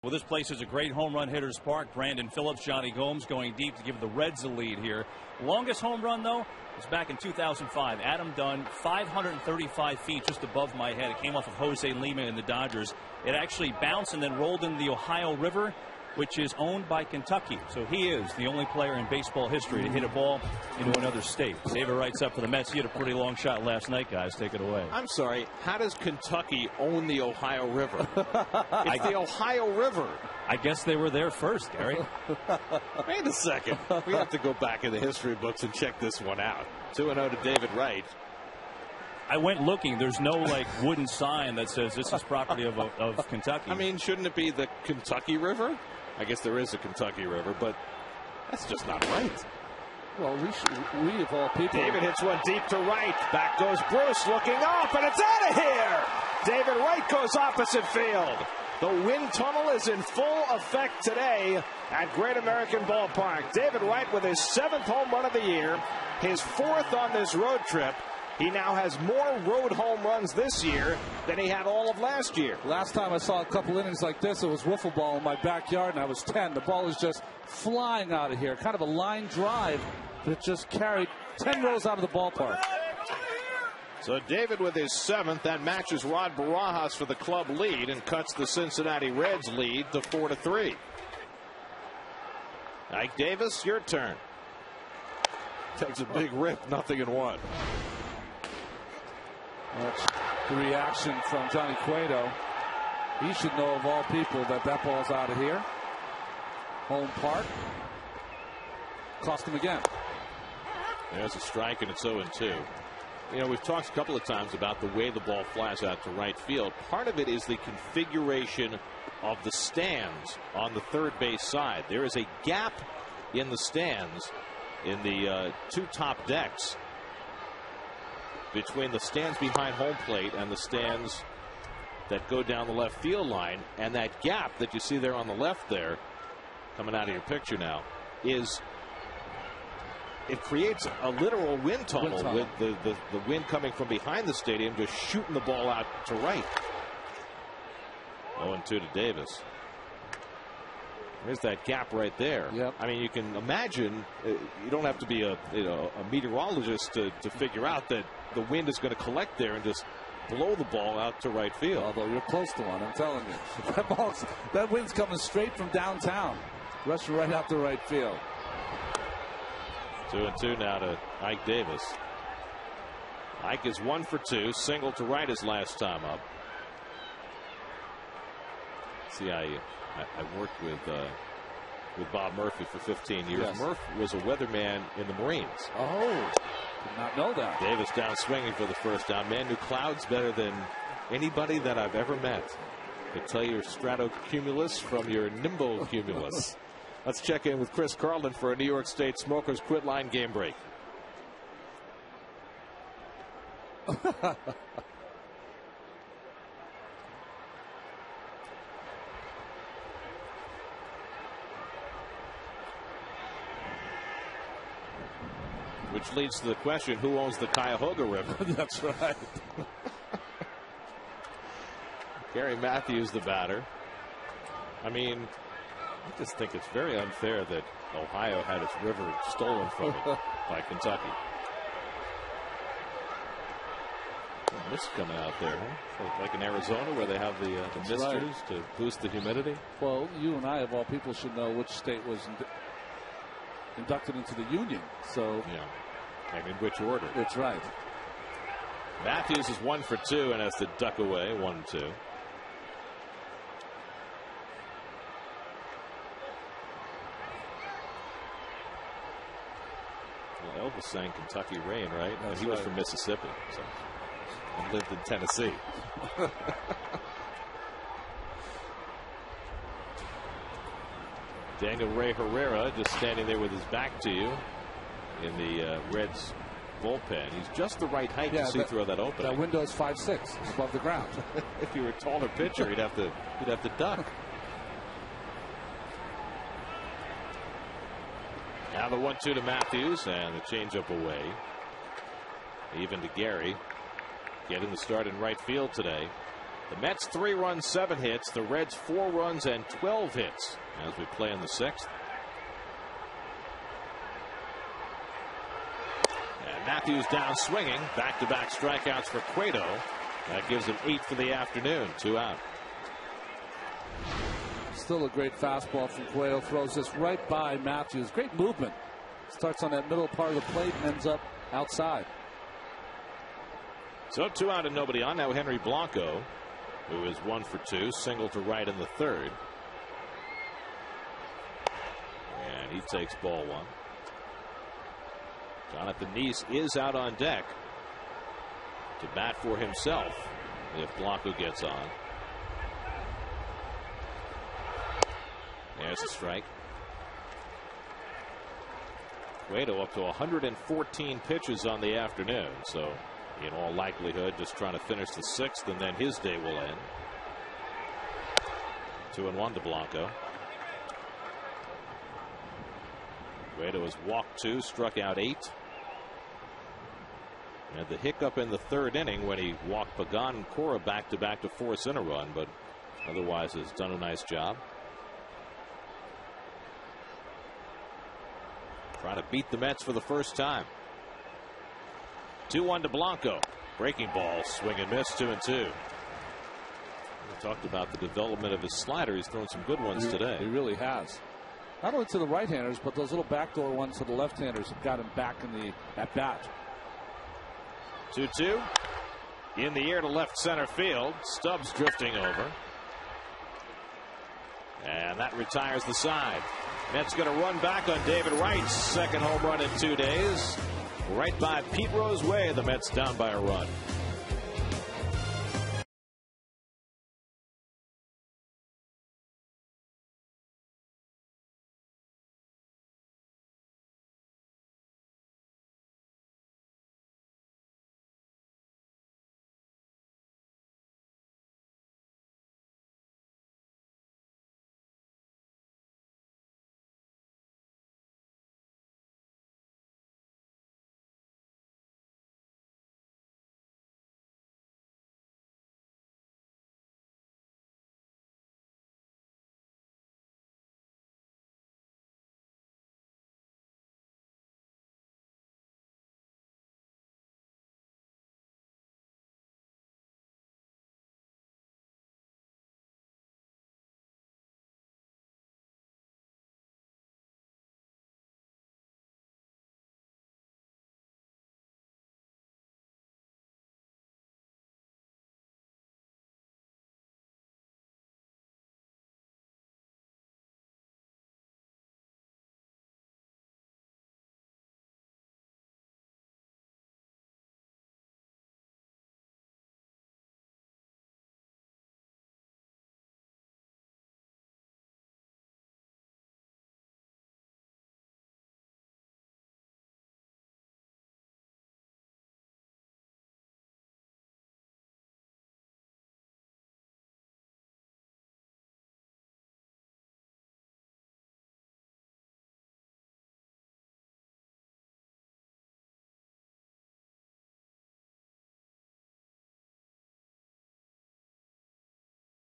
Well, this place is a great home run hitter's park. Brandon Phillips, Johnny Gomes going deep to give the Reds a lead here. Longest home run, though, was back in 2005. Adam Dunn, 535 feet just above my head. It came off of Jose Lima and the Dodgers. It actually bounced and then rolled into the Ohio River, which is owned by Kentucky. So he is the only player in baseball history to hit a ball into another state. David writes up for the Mets. He had a pretty long shot last night, guys. Take it away. I'm sorry. How does Kentucky own the Ohio River? It's the Ohio River. I guess they were there first, Gary. Wait a second. We have to go back in the history books and check this one out. 2-0 to David Wright. I went looking. There's no like wooden sign that says this is property of Kentucky. I mean, shouldn't it be the Kentucky River? I guess there is a Kentucky River, but that's just not right. Well, we of all people. David hits one deep to right. Back goes Bruce looking up, and it's out of here. David Wright goes opposite field. The wind tunnel is in full effect today at Great American Ballpark. David Wright with his 7th home run of the year, his 4th on this road trip. He now has more road home runs this year than he had all of last year. Last time I saw a couple innings like this, it was wiffle ball in my backyard, and I was 10. The ball is just flying out of here. Kind of a line drive that just carried 10 rows out of the ballpark. So David with his 7th, that matches Rod Barajas for the club lead and cuts the Cincinnati Reds lead to 4-3. Ike Davis, your turn. Takes a big rip, 0-1. That's the reaction from Johnny Cueto. He should know of all people that ball's out of here. Home park. Cost him again. There's a strike, and it's 0-2. You know, we've talked a couple of times about the way the ball flies out to right field. Part of it is the configuration of the stands on the third base side. There is a gap in the stands in the 2 top decks between the stands behind home plate and the stands that go down the left field line. And that gap that you see there on the left there, coming out of your picture now, is it creates a literal wind tunnel with the wind coming from behind the stadium just shooting the ball out to right. 0-2 to Davis. There's that gap right there. Yep. I mean, you can imagine, you don't have to be a meteorologist to figure out that the wind is going to collect there and just blow the ball out to right field. Although you're close to one, I'm telling you. That wind's coming straight from downtown, rushing right out to right field. 2-2 now to Ike Davis. Ike is 1 for 2, single to right his last time up. See, I worked with Bob Murphy for 15 years. Yes. Murph was a weatherman in the Marines. Oh, did not know that. Davis down swinging for the first down. Man knew clouds better than anybody that I've ever met. I tell your stratocumulus from your nimbocumulus. Let's check in with Chris Carlin for a New York State Smokers Quit Line game break. Which leads to the question, who owns the Cuyahoga River? That's right. Gary Matthews, the batter. I mean, I just think it's very unfair that Ohio had its river stolen from it by Kentucky. A mist coming out there, huh? Like in Arizona where they have the misters right. to boost the humidity. Well, you and I, of all people, should know which state was inducted into the Union. So, yeah, and in which order. That's right. Matthews is 1 for 2 and has to duck away. 1-2. Well, Elvis sang Kentucky Rain, right? That's he was right. from Mississippi, so, and lived in Tennessee. Daniel Ray Herrera just standing there with his back to you in the Reds bullpen. He's just the right height to see through that opening. That window is 5'6" above the ground. If you were a taller pitcher, you'd have to duck. Now the 1-2 to Matthews and the changeup away. Even to Gary. Getting the start in right field today. The Mets 3 runs, 7 hits. The Reds 4 runs and 12 hits as we play in the 6th. And Matthews down swinging. Back-to-back strikeouts for Cueto. That gives him 8 for the afternoon. 2 out. Still a great fastball from Cueto. Throws this right by Matthews. Great movement. Starts on that middle part of the plate and ends up outside. So 2 out and nobody on. Now Henry Blanco, who is 1 for 2, single to right in the 3rd. And he takes ball 1. Jonathan Neese is out on deck to bat for himself if Blanco gets on. There's a strike. Cueto up to 114 pitches on the afternoon, so in all likelihood just trying to finish the 6th, and then his day will end. 2-1 to Blanco. Cueto has walked 2, struck out 8. And the hiccup in the 3rd inning when he walked Pagan and Cora back-to-back to force in a run, but otherwise has done a nice job. Trying to beat the Mets for the first time. 2-1 to Blanco. Breaking ball, swing and miss, 2-2. We talked about the development of his slider. He's thrown some good ones today. He really has. Not only to the right-handers, but those little backdoor ones to the left-handers have got him back in the at-bat. 2-2. In the air to left center field. Stubbs drifting over. And that retires the side. Mets going to run back on David Wright's second home run in 2 days. Right by Pete Rose way. The Mets down by a run.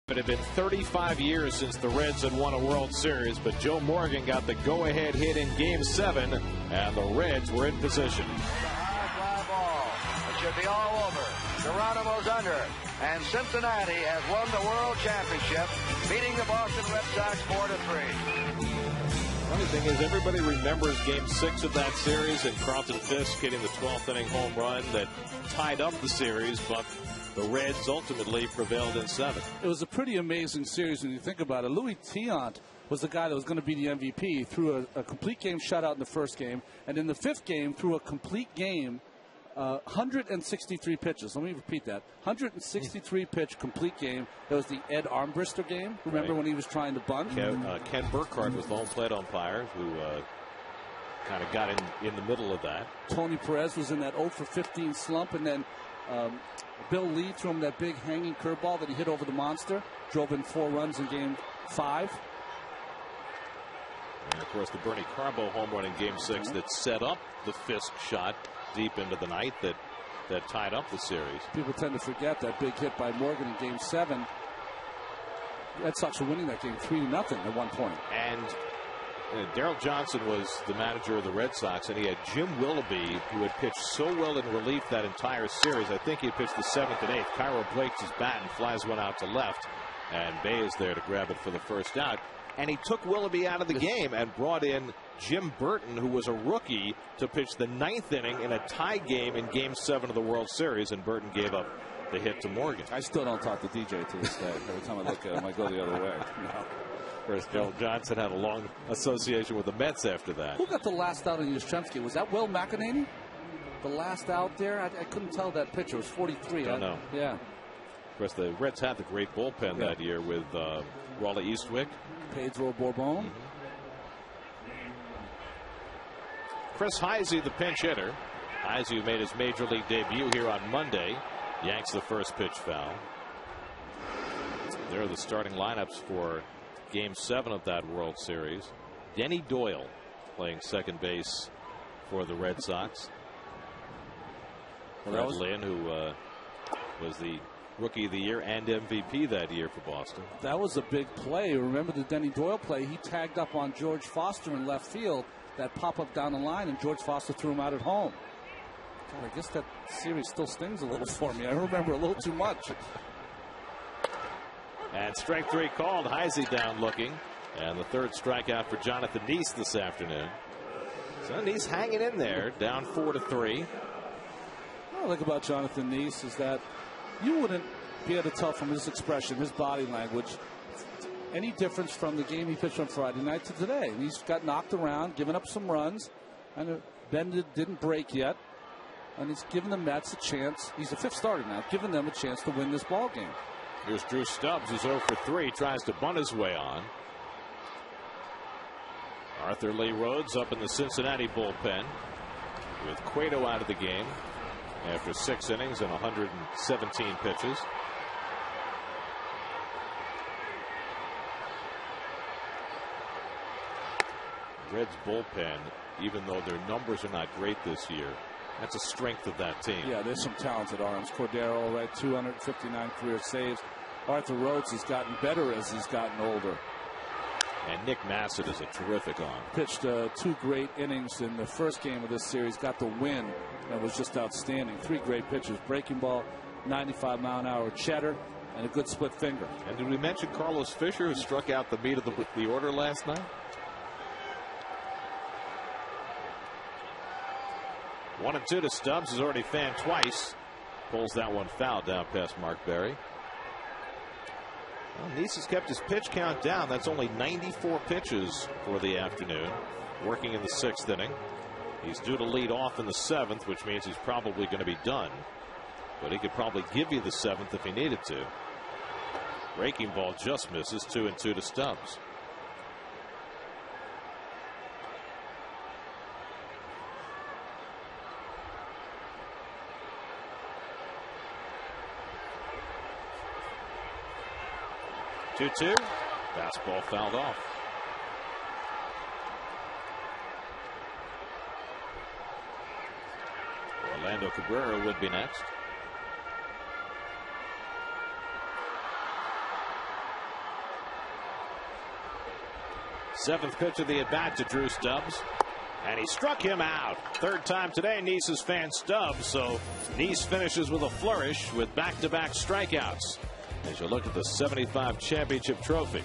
It had been 35 years since the Reds had won a World Series, but Joe Morgan got the go-ahead hit in Game 7, and the Reds were in position. High fly ball. It should be all over. Geronimo's under, and Cincinnati has won the World Championship, beating the Boston Red Sox 4-3. Funny thing is, everybody remembers Game 6 of that series and Carlton Fisk hitting the 12th inning home run that tied up the series, but the Reds ultimately prevailed in 7. It was a pretty amazing series when you think about it. Louis Tiant was the guy that was going to be the MVP. Threw a complete game shutout in the first game, and in the 5th game, threw a complete game, 163 pitches. Let me repeat that. 163 pitch complete game. It was the Ed Armbrister game. Remember when he was trying to bunt? Ken Burkhardt was the home plate umpire who kind of got in the middle of that. Tony Perez was in that 0 for 15 slump, and then Bill Lee threw him that big hanging curveball that he hit over the monster. Drove in 4 runs in Game 5. And, of course, the Bernie Carbo home run in Game 6 that set up the Fisk shot deep into the night that that tied up the series. People tend to forget that big hit by Morgan in Game 7. Red Sox were winning that game 3-0 at one point. And Darrell Johnson was the manager of the Red Sox, and he had Jim Willoughby, who had pitched so well in relief that entire series. I think he pitched the 7th and 8th. Cairo breaks his bat and flies one out to left, and Bay is there to grab it for the first out. And he took Willoughby out of the game and brought in Jim Burton, who was a rookie, to pitch the 9th inning in a tie game in Game 7 of the World Series, and Burton gave up the hit to Morgan. I still don't talk to DJ to this day. Every time I look at him, I go the other way. No. Whereas Darrell Johnson had a long association with the Mets after that. Who got the last out in Yastrzemski? Was that Will McEnany? The last out there? I couldn't tell that pitcher. It was 43. Don't know. Yeah. Of course, the Reds had the great bullpen that year with Raleigh Eastwick. Pedro Bourbon. Chris Heisey, the pinch hitter. Heisey, who made his major league debut here on Monday, yanks the first pitch foul. There are the starting lineups for Game 7 of that World Series. Denny Doyle playing second base for the Red Sox. Fred Lynn, who was the Rookie of the Year and MVP that year for Boston. That was a big play. Remember the Denny Doyle play? He tagged up on George Foster in left field. That pop-up down the line, and George Foster threw him out at home. God, I guess that series still stings a little for me. I remember a little too much. And strike 3 called. Heisey down looking. And the third strikeout for Jonathan Neese this afternoon. So Neese hanging in there, down 4-3. What I like about Jonathan Neese is that you wouldn't be able to tell from his expression, his body language, any difference from the game he pitched on Friday night to today. And he's got knocked around, given up some runs, and Ben didn't break yet. And he's given the Mets a chance. He's the 5th starter now, giving them a chance to win this ball game. Here's Drew Stubbs, who's 0 for 3, tries to bunt his way on. Arthur Lee Rhodes up in the Cincinnati bullpen with Cueto out of the game after 6 innings and 117 pitches. Reds bullpen, even though their numbers are not great this year, that's a strength of that team. Yeah, there's some talented arms. Cordero, right, 259 career saves. Arthur Rhodes has gotten better as he's gotten older. And Nick Massett is a terrific arm. Pitched 2 great innings in the first game of this series, got the win, and was just outstanding. 3 great pitches, breaking ball, 95-mile-an-hour cheddar, and a good split finger. And did we mention Carlos Fisher, who struck out the meat of the order last night? 1-2 to Stubbs, has already fanned twice. Pulls that one foul down past Mark Berry. Well, Neese has kept his pitch count down. That's only 94 pitches for the afternoon, working in the 6th inning. He's due to lead off in the 7th, which means he's probably going to be done. But he could probably give you the 7th if he needed to. Breaking ball just misses. 2-2 to Stubbs. Two-two. Fastball fouled off. Orlando Cabrera would be next. Seventh pitch of the at-bat to Drew Stubbs. And he struck him out. 3rd time today, Neese has fanned Stubbs. So Neese finishes with a flourish with back-to-back strikeouts as you look at the 75 championship trophy.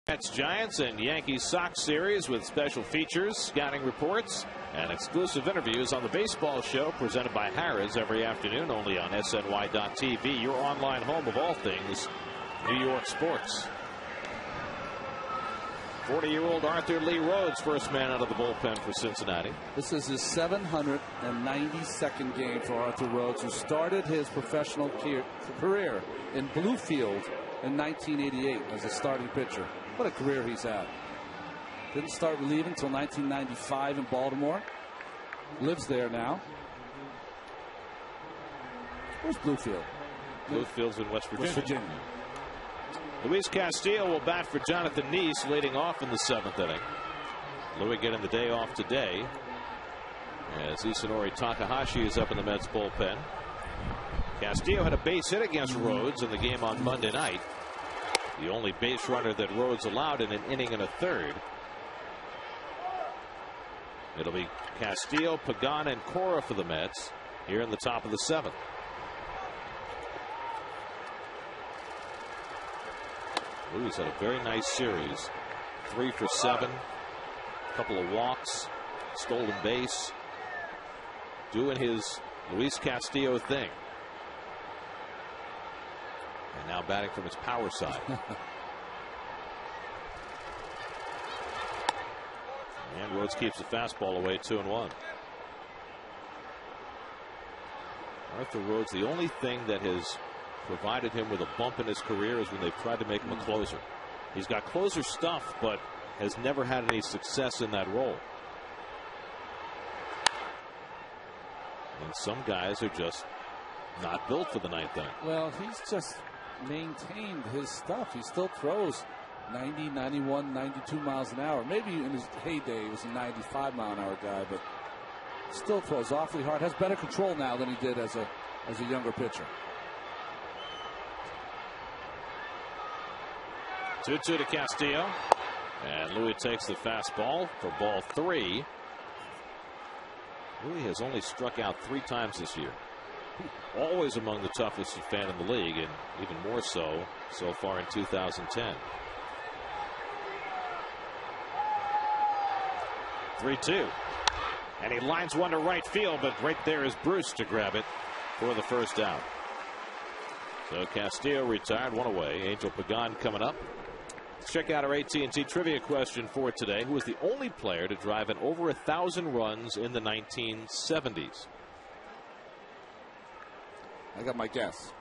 Mets, Giants, and Yankees Sox series with special features, scouting reports, and exclusive interviews on the Baseball Show presented by Harrah's every afternoon only on SNY.TV, your online home of all things New York sports. 40-year-old Arthur Lee Rhodes, first man out of the bullpen for Cincinnati. This is his 792nd game for Arthur Rhodes, who started his professional career in Bluefield in 1988 as a starting pitcher. What a career he's had. Didn't start relieving until 1995 in Baltimore. Lives there now. Where's Bluefield? Bluefield's in West Virginia. West Virginia. Luis Castillo will bat for Jonathan Neese, leading off in the 7th inning. Louis getting the day off today as Isanori Takahashi is up in the Mets bullpen. Castillo had a base hit against Rhodes in the game on Monday night. The only base runner that Rhodes allowed in an inning and a third. It'll be Castillo, Pagan, and Cora for the Mets here in the top of the 7th. Louis had a very nice series. 3 for 7. A couple of walks. Stolen base. Doing his Luis Castillo thing. And now batting from his power side. And Rhodes keeps the fastball away, 2-1. Arthur Rhodes, the only thing that has provided him with a bump in his career is when they've tried to make him a closer. He's got closer stuff, but has never had any success in that role. And some guys are just not built for the 9th inning. Well, he's just maintained his stuff. He still throws 90, 91, 92 miles an hour. Maybe in his heyday he was a 95 mile an hour guy, but still throws awfully hard. Has better control now than he did as a younger pitcher. 2-2 to Castillo. And Louis takes the fastball for ball 3. Louis has only struck out 3 times this year. Always among the toughest to fan in the league, and even more so far in 2010. 3-2. And he lines one to right field, but right there is Bruce to grab it for the first out. So Castillo retired, 1 away. Angel Pagan coming up. Let's check out our AT&T trivia question for today. Who was the only player to drive in over 1,000 runs in the 1970s? I got my guess.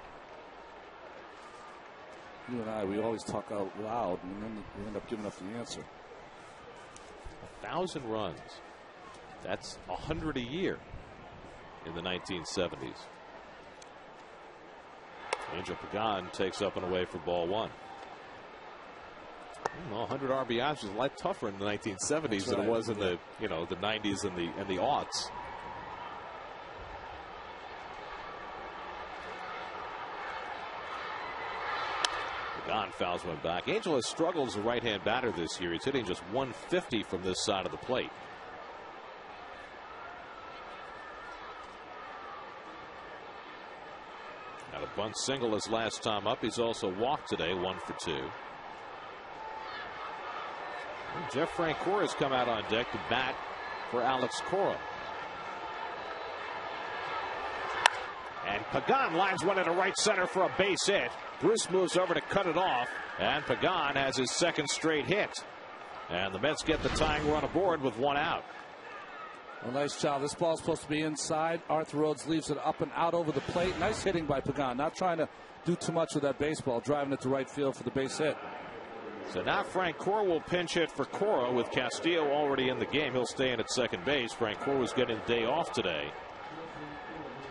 You and I, we always talk out loud, and then we end up giving up the answer. 1,000 runs. That's 100 a year in the 1970s. Angel Pagan takes up and away for ball 1. Well, 100 RBIs was a lot tougher in the 1970s than it was in the the 90s and the aughts. Pagan fouls one back. Angel has struggled as a right-hand batter this year. He's hitting just 150 from this side of the plate. Had a bunt single his last time up. He's also walked today, 1 for 2. And Jeff Francoeur has come out on deck to bat for Alex Cora. And Pagan lines one into right center for a base hit. Bruce moves over to cut it off, and Pagan has his 2nd straight hit. And the Mets get the tying run aboard with 1 out. Well, nice job. This ball's supposed to be inside. Arthur Rhodes leaves it up and out over the plate. Nice hitting by Pagan. Not trying to do too much with that baseball, driving it to right field for the base hit. So now Francoeur will pinch hit for Cora with Castillo already in the game. He'll stay in at second base. Francoeur was getting the day off today,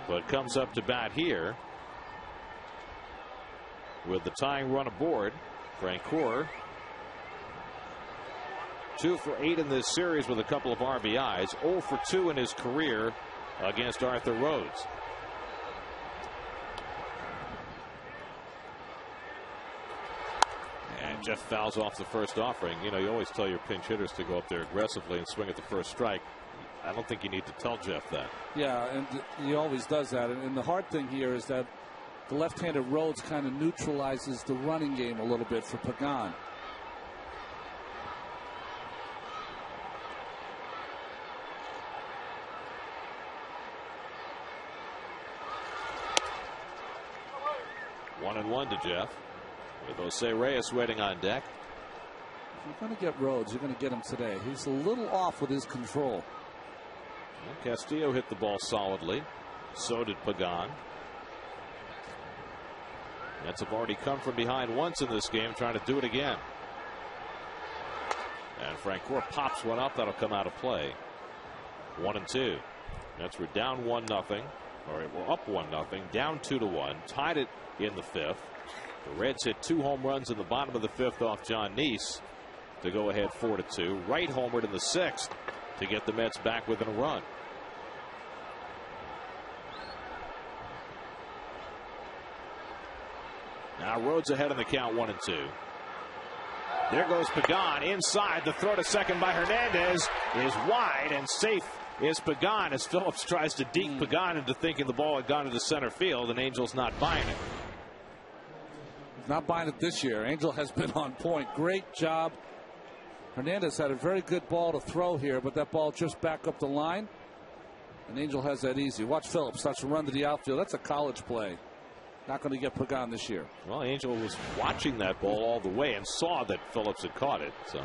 but comes up to bat here with the tying run aboard. Francoeur 2 for 8 in this series with a couple of RBIs. 0 for 2 in his career against Arthur Rhodes. And Jeff fouls off the first offering. You always tell your pinch hitters to go up there aggressively and swing at the first strike. I don't think you need to tell Jeff that. Yeah, and he always does that. And the hard thing here is that the left-handed Rhodes kind of neutralizes the running game a little bit for Pagan. 1-1 to Jeff, with Jose Reyes waiting on deck. If you're going to get Rhodes, you're going to get him today. He's a little off with his control. Well, Castillo hit the ball solidly. So did Pagan. Mets have already come from behind once in this game, trying to do it again. And Francoeur pops one up. That'll come out of play. 1-2. Mets were down 1-0. Or we're up 1-0. Down 2-1. Tied it in the 5th. The Reds hit 2 home runs in the bottom of the 5th off John Neese to go ahead 4-2. Wright homered in the 6th to get the Mets back within a run. Now Rhodes ahead in the count, 1-2. There goes Pagan inside. The throw to second by Hernandez is wide, and safe is Pagan as Phillips tries to deke Pagan into thinking the ball had gone into center field, and Angel's not buying it. He's not buying it this year. Angel has been on point. Great job. Hernandez had a very good ball to throw here, but that ball just back up the line, and Angel has that easy. Watch Phillips starts to run to the outfield. That's a college play. Not going to get Pagan this year. Well, Angel was watching that ball all the way and saw that Phillips had caught it. So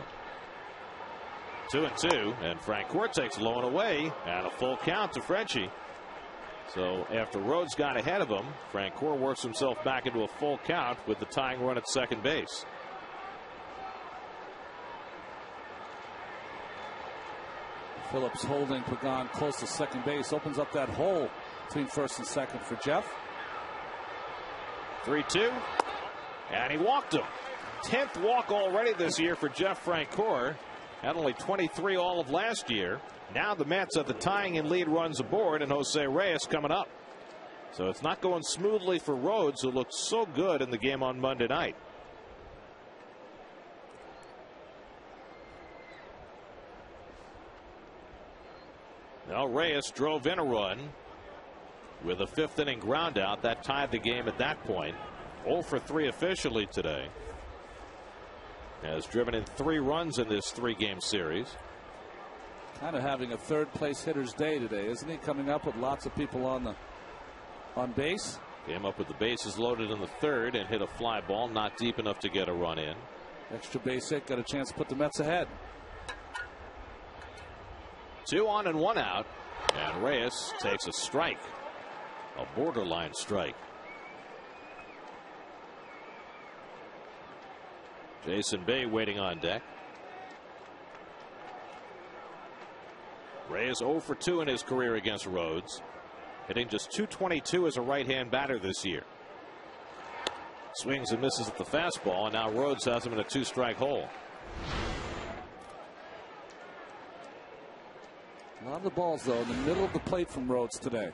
2-2, and Francoeur takes low and away, and a full count to Frenchie. So after Rhodes got ahead of him, Francoeur works himself back into a full count with the tying run at second base. Phillips holding Pagan close to second base opens up that hole between first and second for Jeff. 3-2, and he walked him. 10th walk already this year for Jeff Francoeur. Had only 23 all of last year. Now the Mets have the tying and lead runs aboard, and Jose Reyes coming up. So it's not going smoothly for Rhodes, who looked so good in the game on Monday night. Now Reyes drove in a run with a 5th inning ground out that tied the game at that point. 0 for 3 officially today. Has driven in 3 runs in this 3-game series. Kind of having a third place hitter's day today, isn't he? Coming up with lots of people on base. Came up with the bases loaded in the 3rd and hit a fly ball not deep enough to get a run in. Extra base hit, got a chance to put the Mets ahead. 2 on and 1 out, and Reyes takes a strike. A borderline strike. Jason Bay waiting on deck. Reyes 0 for 2 in his career against Rhodes, hitting just .222 as a right-hand batter this year. Swings and misses at the fastball, and now Rhodes has him in a 2-strike hole. A lot of the balls, though, in the middle of the plate from Rhodes today.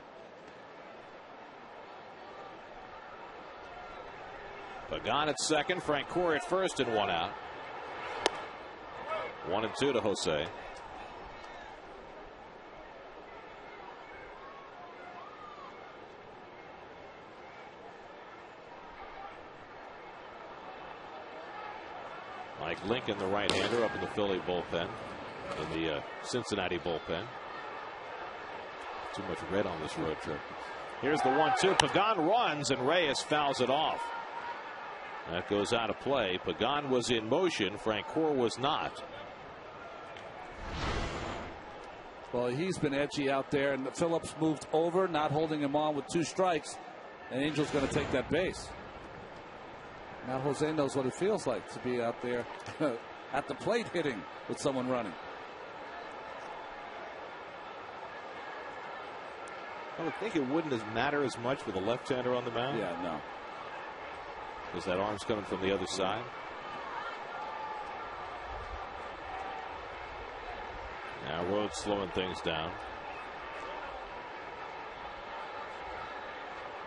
Pagan at second, Francoeur at first, and 1 out. 1-2 to Jose. Mike Lincoln, the right-hander, up in the Philly bullpen, in the Cincinnati bullpen. Too much red on this road trip. Here's the 1-2. Pagan runs, and Reyes fouls it off. That goes out of play. Pagan was in motion. Francoeur was not. Well, he's been edgy out there, and Phillips moved over, not holding him on with 2 strikes, and Angel's going to take that base. Now Jose knows what it feels like to be out there at the plate hitting with someone running. I would think it wouldn't matter as much with a left-hander on the mound. Yeah, no. Because that arm's coming from the other side. Now Rhodes slowing things down.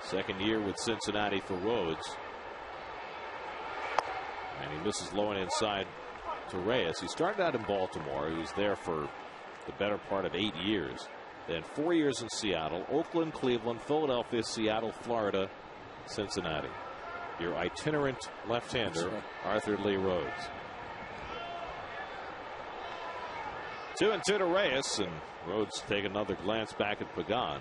Second year with Cincinnati for Rhodes. And he misses low and inside to Reyes. He started out in Baltimore. He was there for the better part of 8 years. Then 4 years in Seattle, Oakland, Cleveland, Philadelphia, Seattle, Florida, Cincinnati. Your itinerant left-hander, Arthur Lee Rhodes. 2-2 to Reyes, and Rhodes take another glance back at Pagan.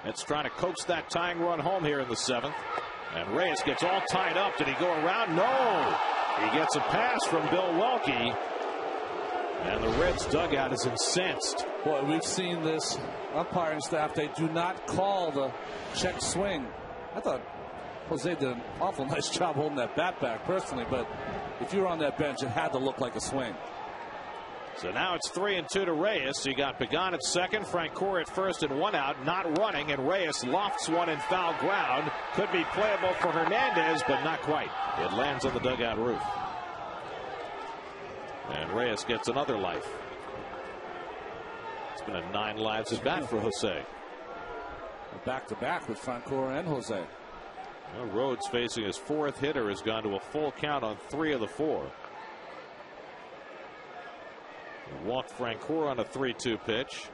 Mets trying to coax that tying run home here in the 7th. And Reyes gets all tied up. Did he go around? No. He gets a pass from Bill Welke. And the Reds dugout is incensed. Boy, we've seen this umpiring staff. They do not call the check swing. I thought Jose did an awful nice job holding that bat back personally, but if you were on that bench, it had to look like a swing. So now it's 3-2 to Reyes. You got Pagan at second, Francoeur at first, and 1 out, not running, and Reyes lofts one in foul ground. Could be playable for Hernandez, but not quite. It lands on the dugout roof. And Reyes gets another life. It's been a 9 lives at bat for Jose. Back-to-back with Francoeur and Jose. Well, Rhodes, facing his 4th hitter, has gone to a full count on 3 of the 4. He walked Francoeur on a 3-2 pitch.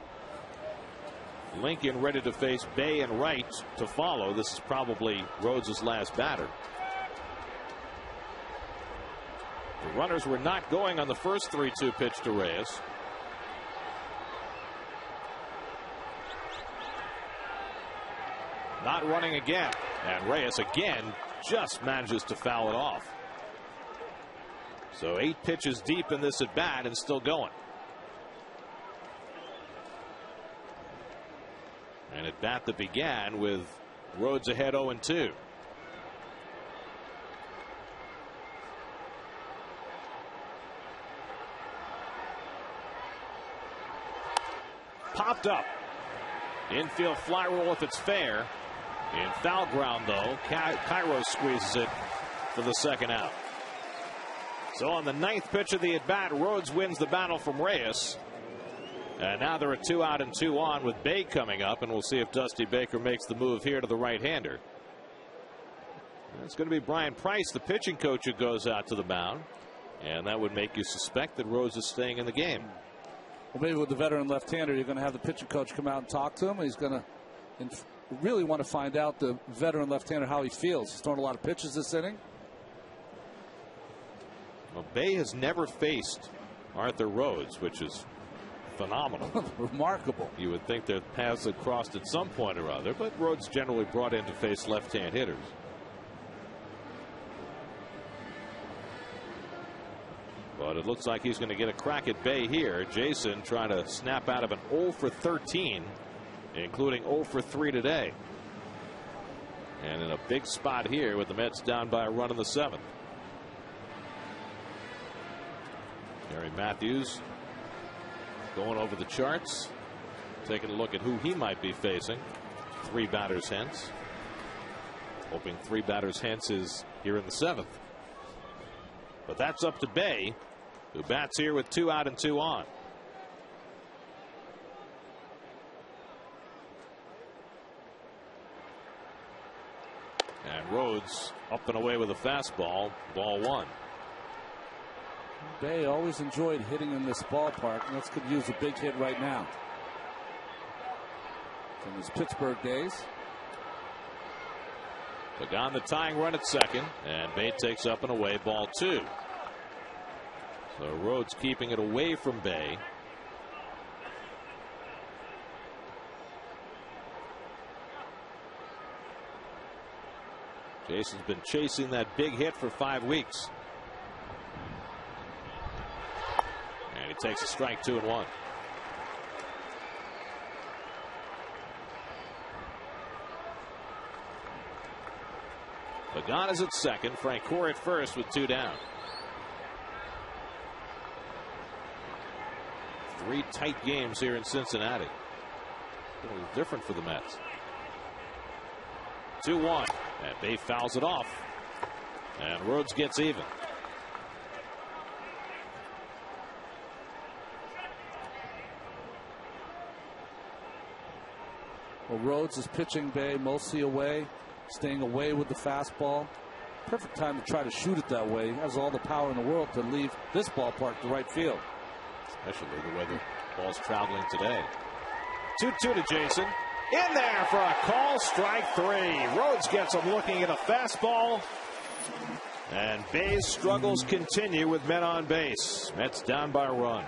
Lincoln ready to face Bay and Wright to follow. This is probably Rhodes' last batter. The runners were not going on the first 3-2 pitch to Reyes. Not running again. And Reyes again just manages to foul it off. So 8 pitches deep in this at bat and still going. An at bat that began with Rhodes ahead 0-2. Popped up. Infield fly roll if it's fair. In foul ground, though, Cairo squeezes it for the 2nd out. So on the 9th pitch of the at-bat, Rhodes wins the battle from Reyes. And now there are 2 out and 2 on with Bay coming up, and we'll see if Dusty Baker makes the move here to the right-hander. It's going to be Brian Price, the pitching coach, who goes out to the mound. And that would make you suspect that Rhodes is staying in the game. Well, maybe with the veteran left-hander, you're going to have the pitching coach come out and talk to him. He's going to really want to find out, the veteran left-hander, how he feels. He's thrown a lot of pitches this inning. Well, Bay has never faced Arthur Rhodes, which is phenomenal. Remarkable. You would think their paths had crossed at some point or other, but Rhodes generally brought in to face left-hand hitters. But it looks like he's going to get a crack at Bay here. Jason trying to snap out of an 0 for 13, including 0 for 3 today. And in a big spot here with the Mets down by a run in the 7th. Gary Matthews going over the charts, taking a look at who he might be facing. 3 batters hence. Hoping 3 batters hence is here in the 7th. But that's up to Bay, who bats here with 2 out and 2 on. And Rhodes up and away with a fastball. Ball 1. Bay always enjoyed hitting in this ballpark, and let's could use a big hit right now. From his Pittsburgh days. Pagan the tying run at second, and Bay takes up and away, ball 2. So Rhodes keeping it away from Bay. Jason's been chasing that big hit for 5 weeks. And he takes a strike, 2-1. Pagan is at second. Francoeur at first with 2 down. 3 tight games here in Cincinnati. A little different for the Mets. 2-1. And Bay fouls it off. And Rhodes gets even. Well, Rhodes is pitching Bay mostly away, staying away with the fastball. Perfect time to try to shoot it that way. He has all the power in the world to leave this ballpark to right field. Especially the way the ball's traveling today. 2-2 to Jason. In there for a call, strike 3. Rhodes gets him looking at a fastball. And Bay's struggles continue with men on base. Mets down by a run.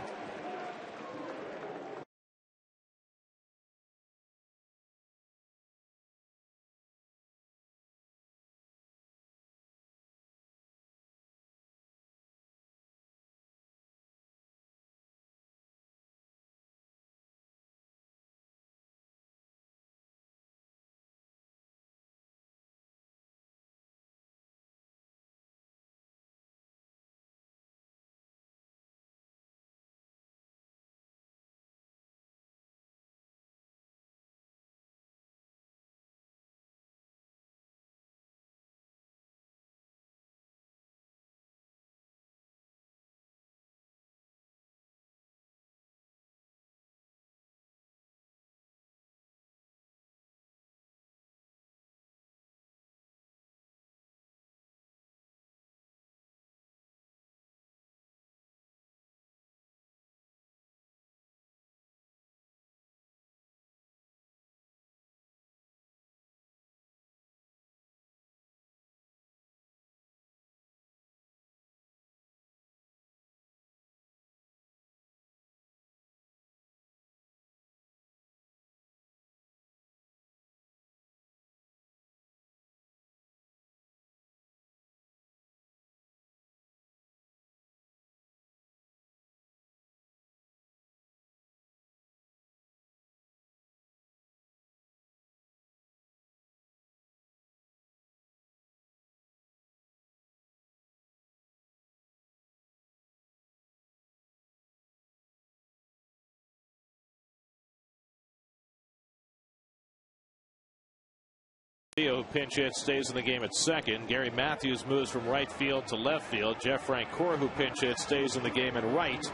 Who pinch hits, stays in the game at second. Gary Matthews moves from right field to left field. Jeff Francoeur, who pinch hits, stays in the game at right.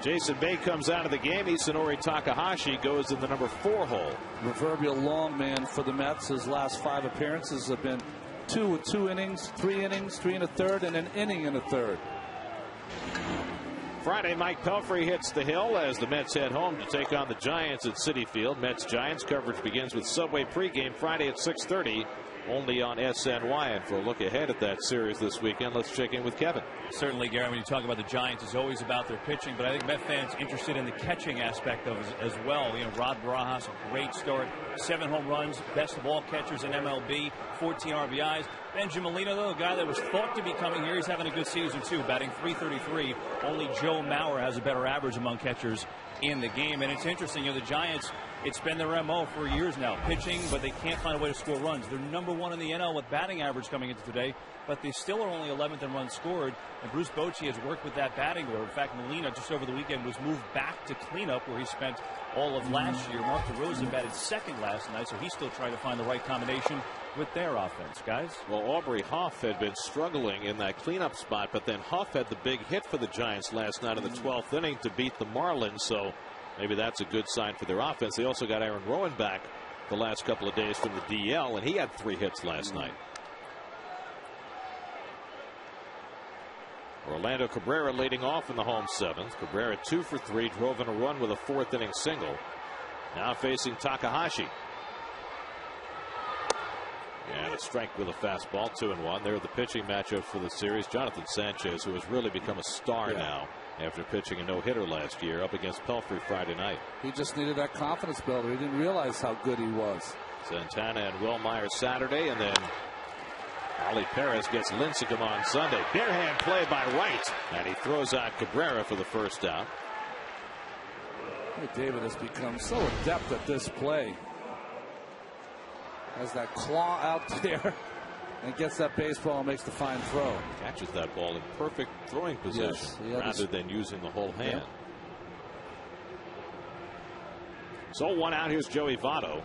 Jason Bay comes out of the game. Isanori Takahashi goes in the number 4 hole. Proverbial long man for the Mets. His last 5 appearances have been 2 innings, 3 innings, 3 1/3, and an inning and a third. Friday, Mike Pelfrey hits the hill as the Mets head home to take on the Giants at Citi Field. Mets-Giants coverage begins with Subway pregame Friday at 6:30, only on SNY. And for a look ahead at that series this weekend, let's check in with Kevin. Certainly, Gary, when you talk about the Giants, it's always about their pitching, but I think Met fans interested in the catching aspect of it as well. You know, Rod Barajas, a great start, 7 home runs, best of all catchers in MLB, 14 RBIs. Benjamin Molina, though, a guy that was thought to be coming here, he's having a good season too, batting .333. Only Joe Mauer has a better average among catchers in the game. And it's interesting, you know, the Giants, it's been their MO for years now, pitching, but they can't find a way to score runs. They're number 1 in the NL with batting average coming into today, but they still are only 11th in runs scored. And Bruce Bochy has worked with that batting order. In fact, Molina just over the weekend was moved back to cleanup where he spent all of last year. Mark DeRozan batted second last night, so he's still trying to find the right combination with their offense, guys. Well, Aubrey Huff had been struggling in that cleanup spot, but then Huff had the big hit for the Giants last night in the 12th inning to beat the Marlins, so maybe that's a good sign for their offense. They also got Aaron Rowan back the last couple of days from the DL, and he had 3 hits last night. Orlando Cabrera leading off in the home 7th. Cabrera 2 for 3, drove in a run with a 4th inning single. Now facing Takahashi. And a strike with a fastball, 2-1. They're the pitching matchup for the series. Jonathan Sanchez, who has really become a star now after pitching a no-hitter last year, up against Pelfrey Friday night. He just needed that confidence builder. He didn't realize how good he was. Santana and Will Myers Saturday, and then Ollie Perez gets Lincecum on Sunday. Bare hand play by Wright, and he throws out Cabrera for the first out. Hey, David has become so adept at this play. Has that claw out there and gets that baseball and makes the fine throw. Catches that ball in perfect throwing position rather than using the whole hand. So 1 out. Here's Joey Votto.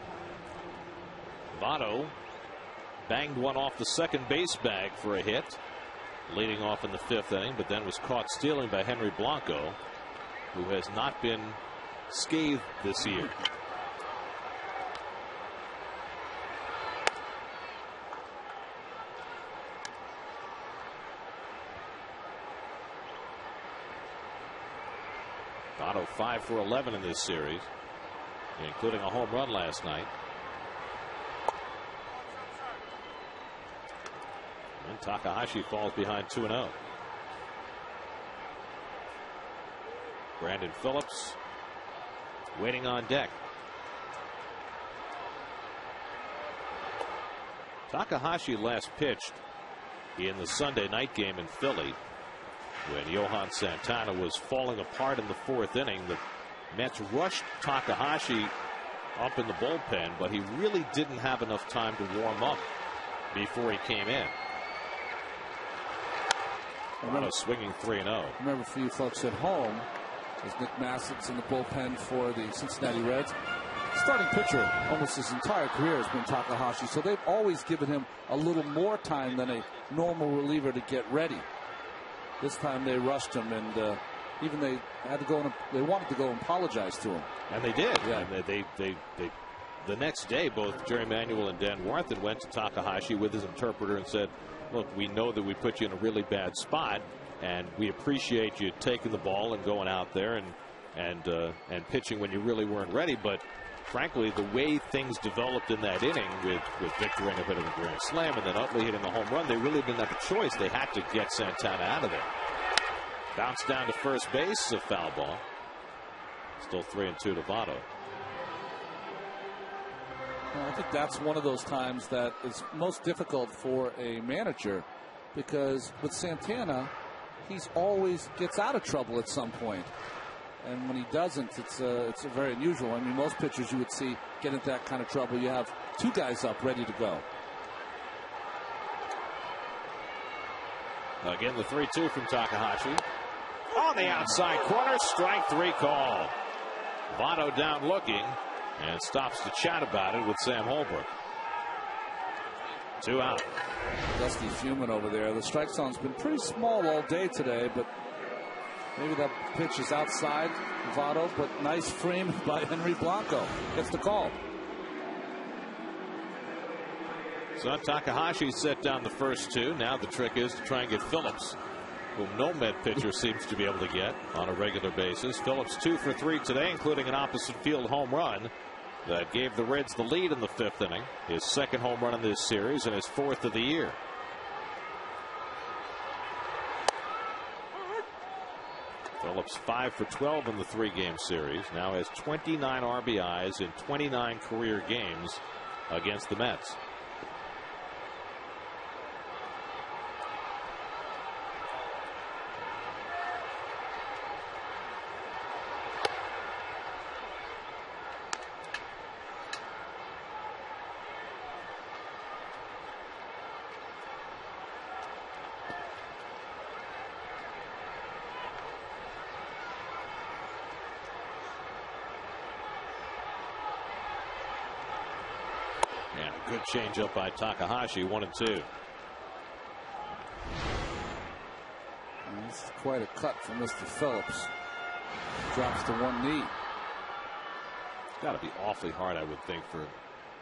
Votto banged one off the second base bag for a hit, leading off in the 5th inning, but then was caught stealing by Henry Blanco, who has not been scathed this year. Votto 5 for 11 in this series, including a home run last night. And Takahashi falls behind 2-0. Brandon Phillips waiting on deck. Takahashi last pitched in the Sunday night game in Philly when Johan Santana was falling apart in the 4th inning. The Mets rushed Takahashi up in the bullpen, but he really didn't have enough time to warm up before he came in. Swinging 3-0. Remember, for you folks at home, as Nick Massett's in the bullpen for the Cincinnati Reds, starting pitcher almost his entire career has been Takahashi, so they've always given him a little more time than a normal reliever to get ready. This time they rushed him, and even they had to go and they wanted to go and apologize to him, and they did. Yeah. And they the next day, both Jerry Manuel and Dan Warthen went to Takahashi with his interpreter and said, "Look, we know that we put you in a really bad spot, and we appreciate you taking the ball and going out there and pitching when you really weren't ready. But frankly, the way things developed in that inning, with Victor in a bit of a grand slam and then Utley hitting the home run, they really didn't have a choice. They had to get Santana out of there." Bounce down to first base, a foul ball. Still 3-2 to Votto. Well, I think that's one of those times that is most difficult for a manager, because with Santana, he's always gets out of trouble at some point. And when he doesn't, it's very unusual. I mean, most pitchers you would see get into that kind of trouble. You have 2 guys up ready to go. Again, the 3-2 from Takahashi. On the outside corner, strike 3 call. Votto down looking and stops to chat about it with Sam Holbrook. 2 out. Dusty fuming over there. The strike zone's been pretty small all day today, but maybe that pitch is outside Votto, but nice frame by Henry Blanco. Gets the call. So Takahashi set down the first 2. Now the trick is to try and get Phillips, whom no Met pitcher seems to be able to get on a regular basis. Phillips 2 for 3 today, including an opposite field home run that gave the Reds the lead in the 5th inning. His 2nd home run in this series and his 4th of the year. Phillips 5 for 12 in the 3-game series. Now has 29 RBIs in 29 career games against the Mets. Good changeup by Takahashi, 1-2. It's quite a cut for Mr. Phillips. Drops to one knee. It's got to be awfully hard, I would think, for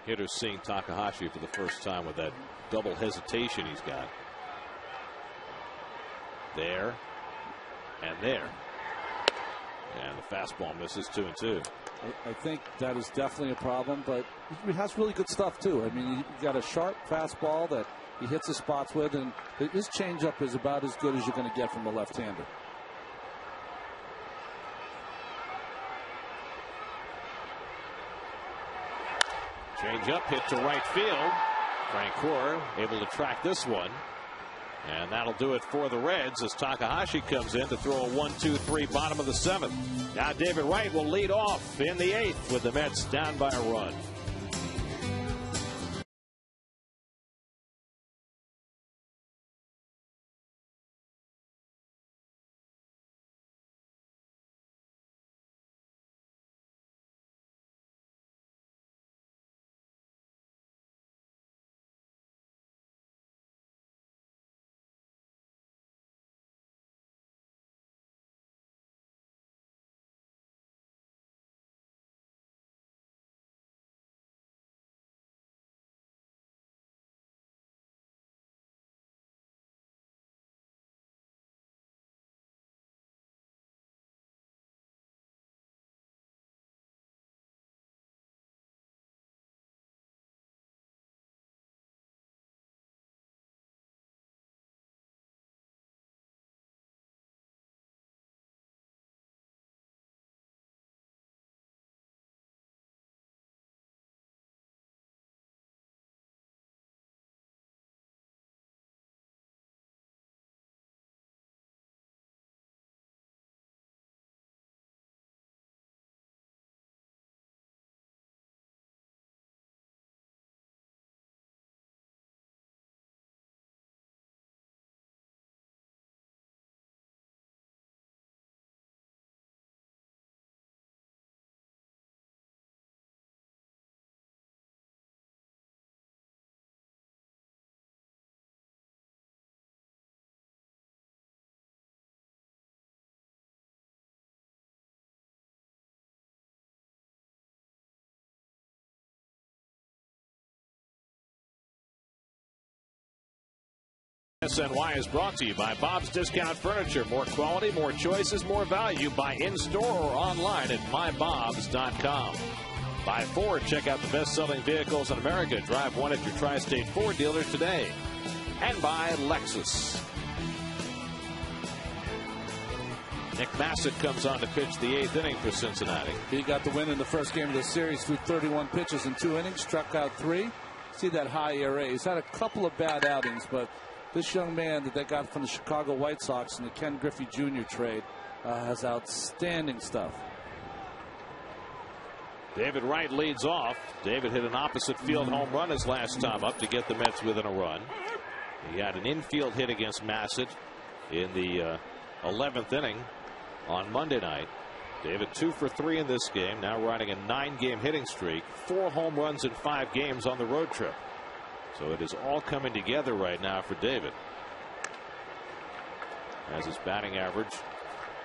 hitters seeing Takahashi for the first time with that double hesitation he's got. There and there. And the fastball misses, 2-2. I think that is definitely a problem, but he has really good stuff too. I mean, he got a sharp fastball that he hits his spots with, and his changeup is about as good as you're going to get from a left-hander. Changeup hit to right field. Frank Gore able to track this one. And that'll do it for the Reds as Takahashi comes in to throw a 1-2-3 bottom of the 7th. Now David Wright will lead off in the 8th with the Mets down by a run. SNY is brought to you by Bob's Discount Furniture. More quality, more choices, more value. Buy in-store or online at mybobs.com. By Ford, check out the best-selling vehicles in America. Drive one at your Tri-State Ford dealer today. And by Lexus. Nick Bassett comes on to pitch the 8th inning for Cincinnati. He got the win in the first game of the series through 31 pitches in 2 innings, struck out 3. See that high ERA. He's had a couple of bad outings, but this young man that they got from the Chicago White Sox in the Ken Griffey Jr. trade has outstanding stuff. David Wright leads off. David hit an opposite field home run his last time up to get the Mets within a run. He had an infield hit against Bassett in the 11th inning on Monday night. David 2 for 3 in this game, now riding a 9-game hitting streak, 4 home runs in 5 games on the road trip. So it is all coming together right now for David. As his batting average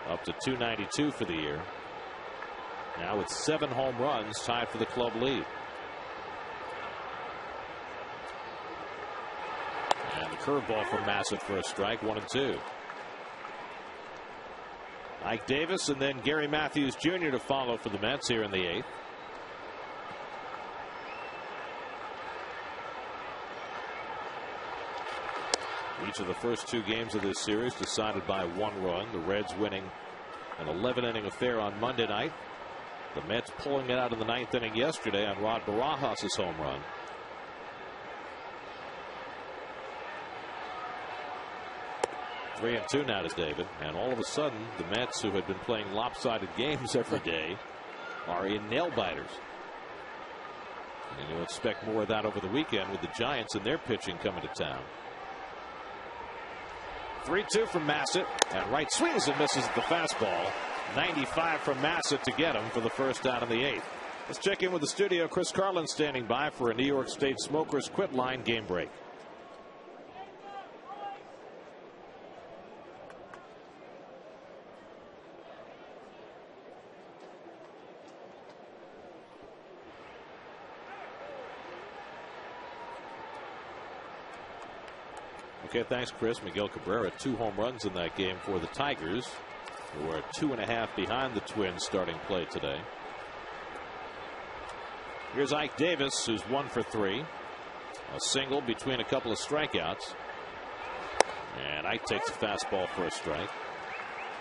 up to .292 for the year. Now with 7 home runs, tied for the club lead. And the curveball from Massett for a strike, 1-2. Ike Davis and then Gary Matthews Jr. to follow for the Mets here in the 8th. Each of the first 2 games of this series decided by 1 run. The Reds winning an 11-inning affair on Monday night. The Mets pulling it out in the 9th inning yesterday on Rod Barajas' home run. Three and 2 now to David, and all of a sudden the Mets, who had been playing lopsided games every day, are in nail biters. And you'll expect more of that over the weekend with the Giants and their pitching coming to town. 3-2 from Massett, and right swings and misses at the fastball. 95 from Massett to get him for the first out in the 8th. Let's check in with the studio. Chris Carlin standing by for a New York State Smokers Quit Line game break. Okay, thanks, Chris. Miguel Cabrera, 2 home runs in that game for the Tigers, who are 2.5 behind the Twins starting play today. Here's Ike Davis, who's 1 for 3. A single between a couple of strikeouts. And Ike takes a fastball for a strike.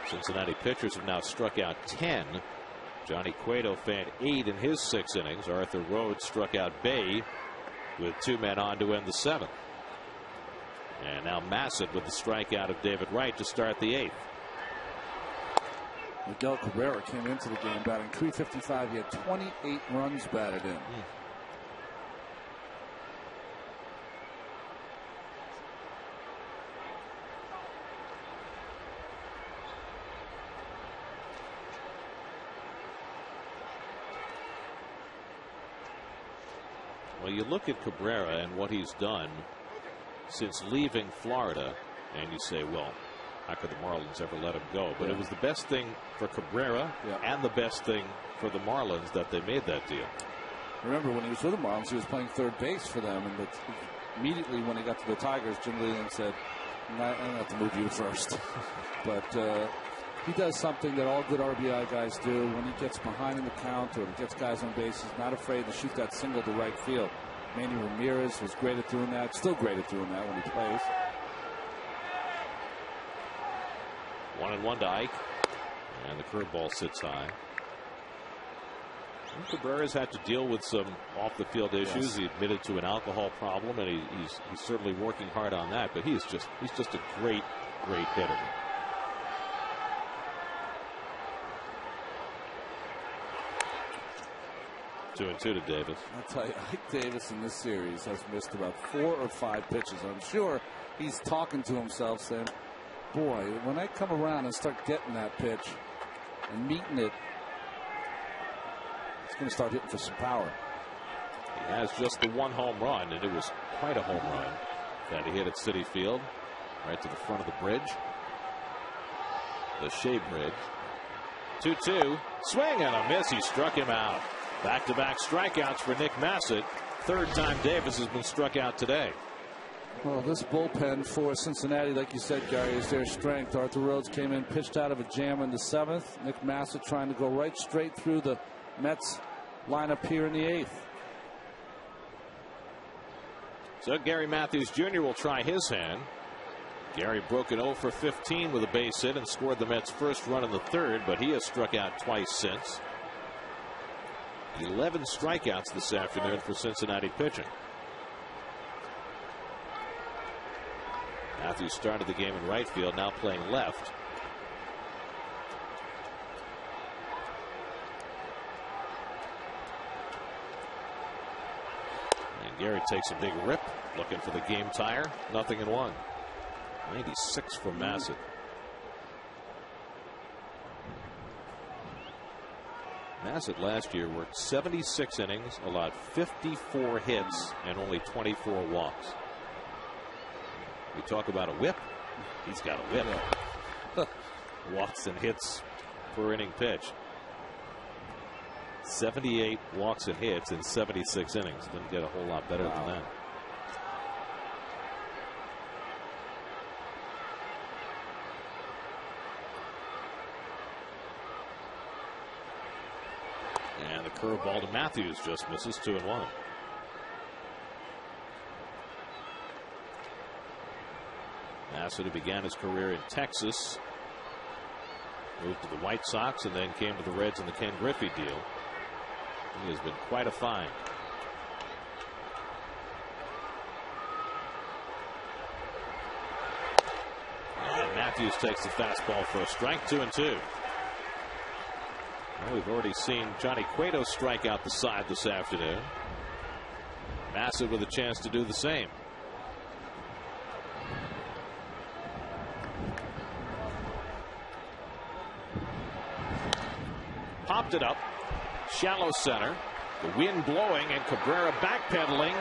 Cincinnati pitchers have now struck out 10. Johnny Cueto fanned 8 in his 6 innings. Arthur Rhodes struck out Bay with 2 men on to end the 7th. And now Massett with the strikeout of David Wright to start the 8th. Miguel Cabrera came into the game batting .355. He had 28 runs batted in. Well, you look at Cabrera and what he's done since leaving Florida, and you say, well, how could the Marlins ever let him go? But it was the best thing for Cabrera and the best thing for the Marlins that they made that deal. Remember, when he was with the Marlins, he was playing third base for them, and immediately when he got to the Tigers, Jim Leyland said, I don't have to move you first. But he does something that all good RBI guys do. When he gets behind in the count or gets guys on base, he's not afraid to shoot that single to right field. Manny Ramirez was great at doing that, still great at doing that when he plays. 1-1 to Ike, and the curveball sits high. And Cabrera's had to deal with some off the field issues. He admitted to an alcohol problem, and he's certainly working hard on that. But he's just a great hitter. Two and 2 to Davis. I'll tell you, Ike Davis in this series has missed about 4 or 5 pitches. I'm sure he's talking to himself saying, boy, when I come around and start getting that pitch and meeting it, it's going to start hitting for some power. He has just the 1 home run, and it was quite a home run that he hit at Citi Field, right to the front of the bridge, the Shea Bridge. 2-2, swing and a miss. He struck him out. Back-to-back strikeouts for Nick Massett. 3rd time Davis has been struck out today. Well, this bullpen for Cincinnati, like you said, Gary, is their strength. Arthur Rhodes came in, pitched out of a jam in the 7th. Nick Massett trying to go right straight through the Mets lineup here in the 8th. So Gary Matthews Jr. will try his hand. Gary broke an 0 for 15 with a base hit and scored the Mets' first run in the 3rd, but he has struck out twice since. 11 strikeouts this afternoon for Cincinnati pitching. Matthews started the game in right field, now playing left. And Gary takes a big rip, looking for the game tire. 0-1. 96 from Massett. Bassett last year worked 76 innings, allowed 54 hits, and only 24 walks. We talk about a whip. He's got a whip. Walks and hits per inning pitch. 78 walks and hits in 76 innings. Didn't get a whole lot better than that. And the curveball to Matthews just misses. 2-1. Bassett, who began his career in Texas, moved to the White Sox and then came to the Reds in the Ken Griffey deal. He has been quite a find. And Matthews takes the fastball for a strike. 2-2. Well, we've already seen Johnny Cueto strike out the side this afternoon. Bassett with a chance to do the same. Popped it up. Shallow center. The wind blowing and Cabrera backpedaling.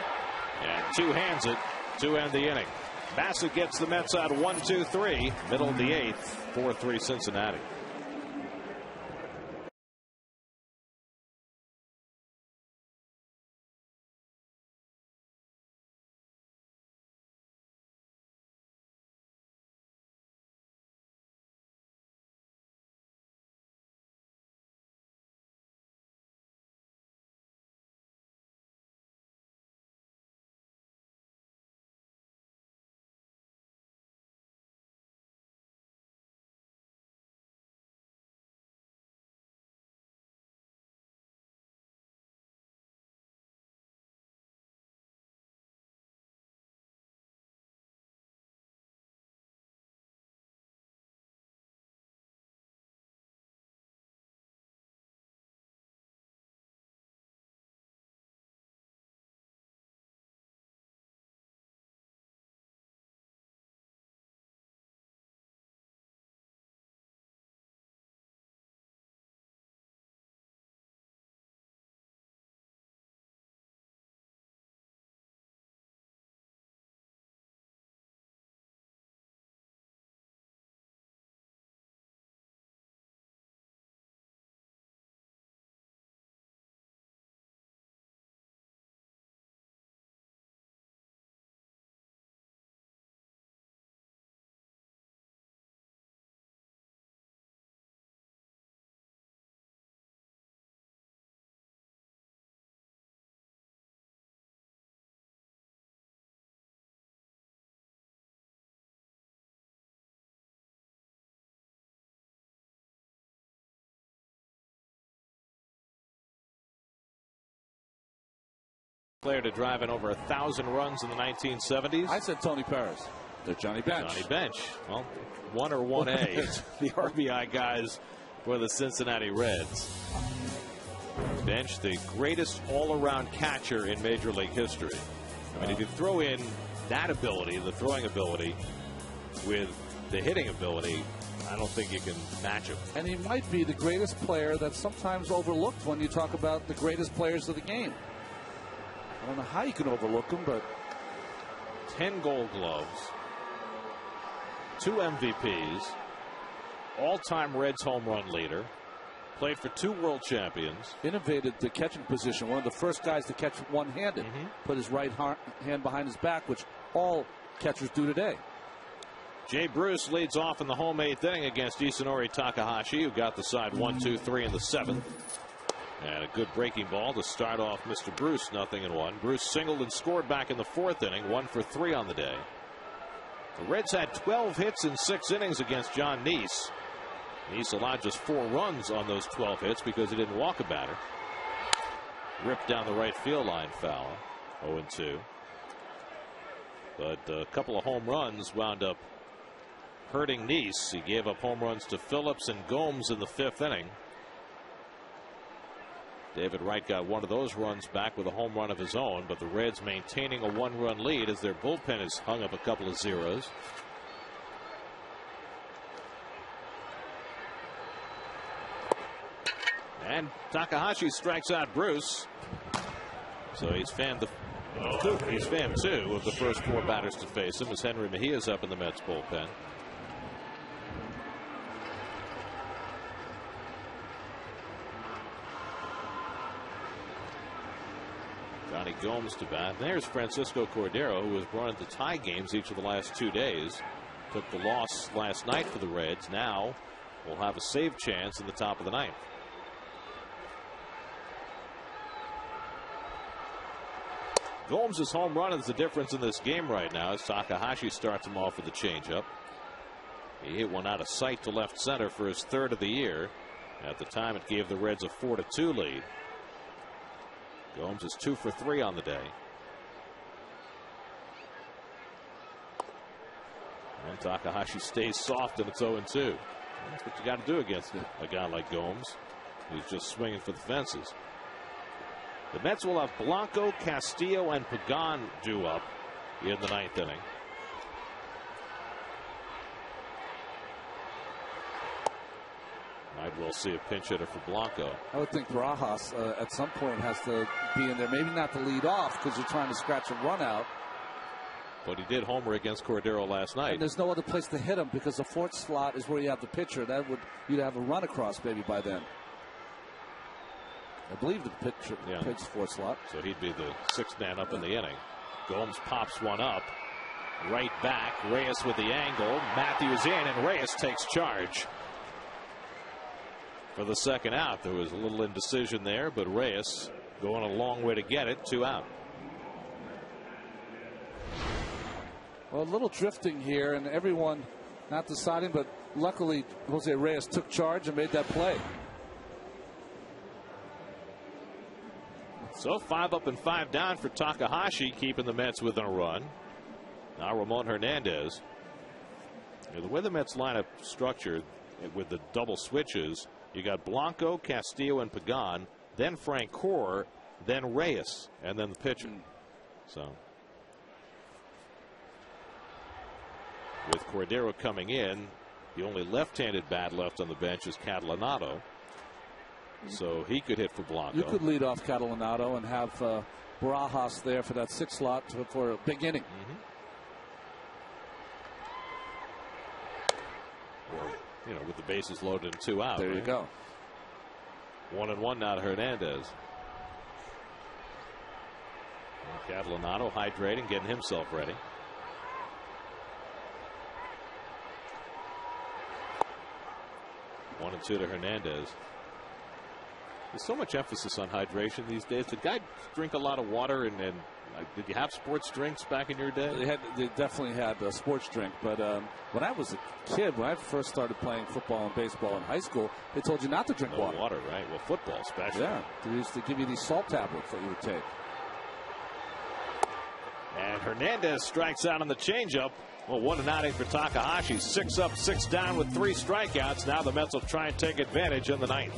And two-hands it to end the inning. Bassett gets the Mets out 1-2-3. Middle of the 8th. 4-3 Cincinnati. Player to drive in over 1,000 runs in the 1970s. I said Tony Perez. They're Johnny Bench. Johnny Bench. Well, 1 or 1A. The RBI guys for the Cincinnati Reds. Bench, the greatest all-around catcher in Major League history. I mean, if you throw in that ability, the throwing ability, with the hitting ability, I don't think you can match him. And he might be the greatest player that's sometimes overlooked when you talk about the greatest players of the game. I don't know how you can overlook him, but 10 Gold Gloves, 2 MVPs, all-time Reds home run leader, played for 2 world champions. Innovated the catching position. One of the first guys to catch one-handed. Put his right hand behind his back, which all catchers do today. Jay Bruce leads off in the home 8th inning against Isanori Takahashi, who got the side 1-2-3 in the 7th. And a good breaking ball to start off Mr. Bruce, 0-1. Bruce singled and scored back in the 4th inning, 1 for 3 on the day. The Reds had 12 hits in 6 innings against John Neese. Neese allowed just 4 runs on those 12 hits because he didn't walk a batter. Ripped down the right field line foul, 0-2. But a couple of home runs wound up hurting Neese. He gave up home runs to Phillips and Gomes in the 5th inning. David Wright got one of those runs back with a home run of his own, but the Reds maintaining a 1-run lead as their bullpen has hung up a couple of zeros. And Takahashi strikes out Bruce. So he's fanned two of the first 4 batters to face him as Henry Mejia's up in the Mets bullpen. Johnny Gomes to bat. There's Francisco Cordero, who has brought into tie games each of the last 2 days. Took the loss last night for the Reds. Now will have a save chance in the top of the 9th. Gomes' home run is the difference in this game right now as Takahashi starts him off with a changeup. He hit one out of sight to left center for his 3rd of the year. At the time, it gave the Reds a 4-2 lead. Gomes is 2 for 3 on the day. And Takahashi stays soft, and it's 0-2. That's what you got to do against a guy like Gomes, who's just swinging for the fences. The Mets will have Blanco, Castillo, and Pagan due up in the 9th inning. Might well see a pinch hitter for Blanco. I would think Barajas at some point has to be in there. Maybe not to lead off because you're trying to scratch a run out. But he did homer against Cordero last night. And there's no other place to hit him because the 4th slot is where you have the pitcher. You'd have a run across maybe by then. I believe the pitcher picks 4th slot. So he'd be the 6th man up in the inning. Gomes pops one up. Right back. Reyes with the angle. Matthews in, and Reyes takes charge. For the 2nd out, there was a little indecision there, but Reyes going a long way to get it. 2 out. Well, a little drifting here, and everyone not deciding, but luckily Jose Reyes took charge and made that play. So 5 up and 5 down for Takahashi, keeping the Mets within a run. Now Ramon Hernandez. The way the Mets lineup structured with the double switches, you got Blanco, Castillo, and Pagan, then Frank Core, then Reyes, and then the pitcher. So with Cordero coming in, the only left-handed bat left on the bench is Catalanado. So he could hit for Blanco. You could lead off Catalanado and have Barajas there for that 6th slot for a big inning. Or, with the bases loaded and 2 out. There you go. 1-1 now to Hernandez. Catalanado hydrating, getting himself ready. 1-2 to Hernandez. There's so much emphasis on hydration these days. Did guys drink a lot of water? And did you have sports drinks back in your day? They definitely had a sports drink. But when I was a kid, when I first started playing football and baseball in high school, they told you not to drink water. Water, right? Well, football especially. Yeah, they used to give you these salt tablets that you would take. And Hernandez strikes out on the changeup. Well, what an outing for Takahashi. 6 up, 6 down with 3 strikeouts. Now the Mets will try and take advantage in the 9th.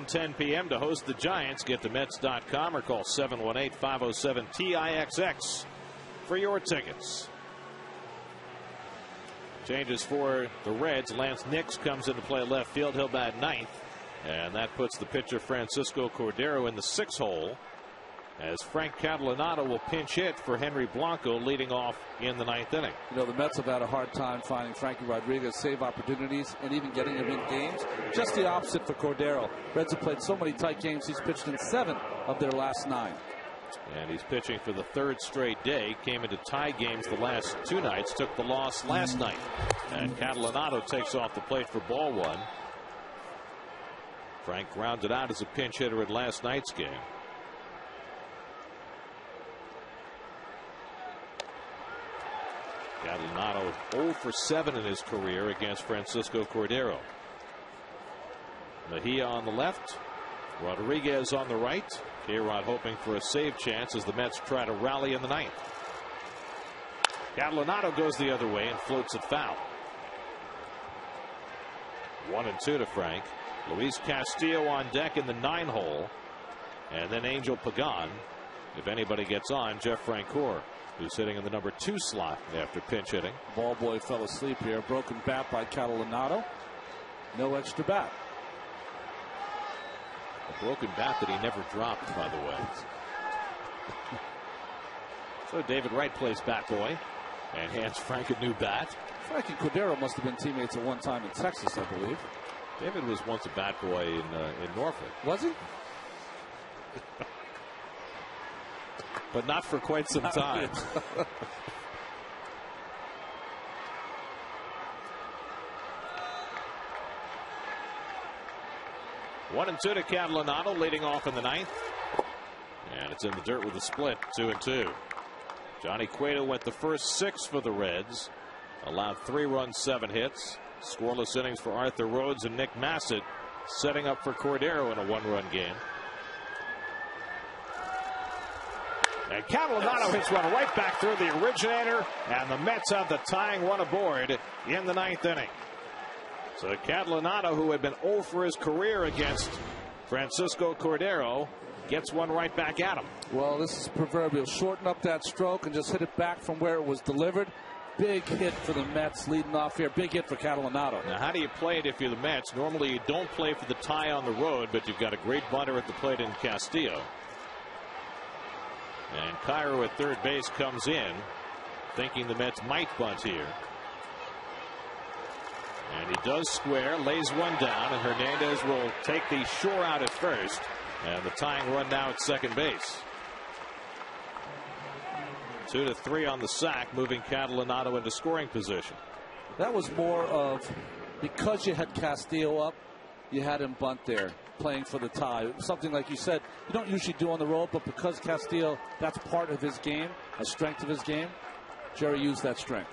10 p.m. to host the Giants. Get to Mets.com or call 718-507-TIXX for your tickets. Changes for the Reds. Lance Nix comes into play left field. He'll bat ninth. And that puts the pitcher Francisco Cordero in the 6 hole, as Frank Catalanotto will pinch hit for Henry Blanco leading off in the 9th inning. You know, the Mets have had a hard time finding Frankie Rodriguez save opportunities and even getting him in games. Just the opposite for Cordero. Reds have played so many tight games. He's pitched in 7 of their last 9. And he's pitching for the 3rd straight day. Came into tie games the last 2 nights. Took the loss last night. And Catalanotto takes off the plate for ball 1. Frank grounded out as a pinch hitter in last night's game. Catalanotto 0 for 7 in his career against Francisco Cordero. Mejia on the left, Rodriguez on the right. K-Rod hoping for a save chance as the Mets try to rally in the 9th. Catalanotto goes the other way and floats it foul. 1-2 to Frank. Luis Castillo on deck in the 9 hole, and then Angel Pagan. If anybody gets on, Jeff Francoeur, who's sitting in the number 2 slot after pinch hitting. Ball boy fell asleep here. Broken bat by Catalanotto. No extra bat. A broken bat that he never dropped, by the way. So David Wright plays bat boy and hands Frank a new bat. Frank and Cordero must have been teammates at one time in Texas, I believe. David was once a bat boy in Norfolk. Was he? But not for quite some time. 1-2 to Catalanotto, leading off in the 9th. And it's in the dirt with a split, 2-2. Johnny Cueto went the first 6 for the Reds. Allowed 3 runs, 7 hits. Scoreless innings for Arthur Rhodes and Nick Massett, setting up for Cordero in a 1-run game. And Catalanotto hits one right back through the originator, and the Mets have the tying run aboard in the 9th inning. So Catalanotto, who had been 0 for his career against Francisco Cordero, gets one right back at him. Well, this is proverbial. Shorten up that stroke and just hit it back from where it was delivered. Big hit for the Mets leading off here. Big hit for Catalanotto. Now, how do you play it if you're the Mets? Normally, you don't play for the tie on the road, but you've got a great bunter at the plate in Castillo. And Cairo at third base comes in, thinking the Mets might bunt here. And he does square, lays one down, and Hernandez will take the shore out at first. And the tying run now at second base. 2-3 on the sack, moving Catalanotto into scoring position. That was more of, because you had Castillo up, you had him bunt there, playing for the tie. Something like you said, you don't usually do on the road, but because Castillo, that's part of his game, a strength of his game, Jerry used that strength.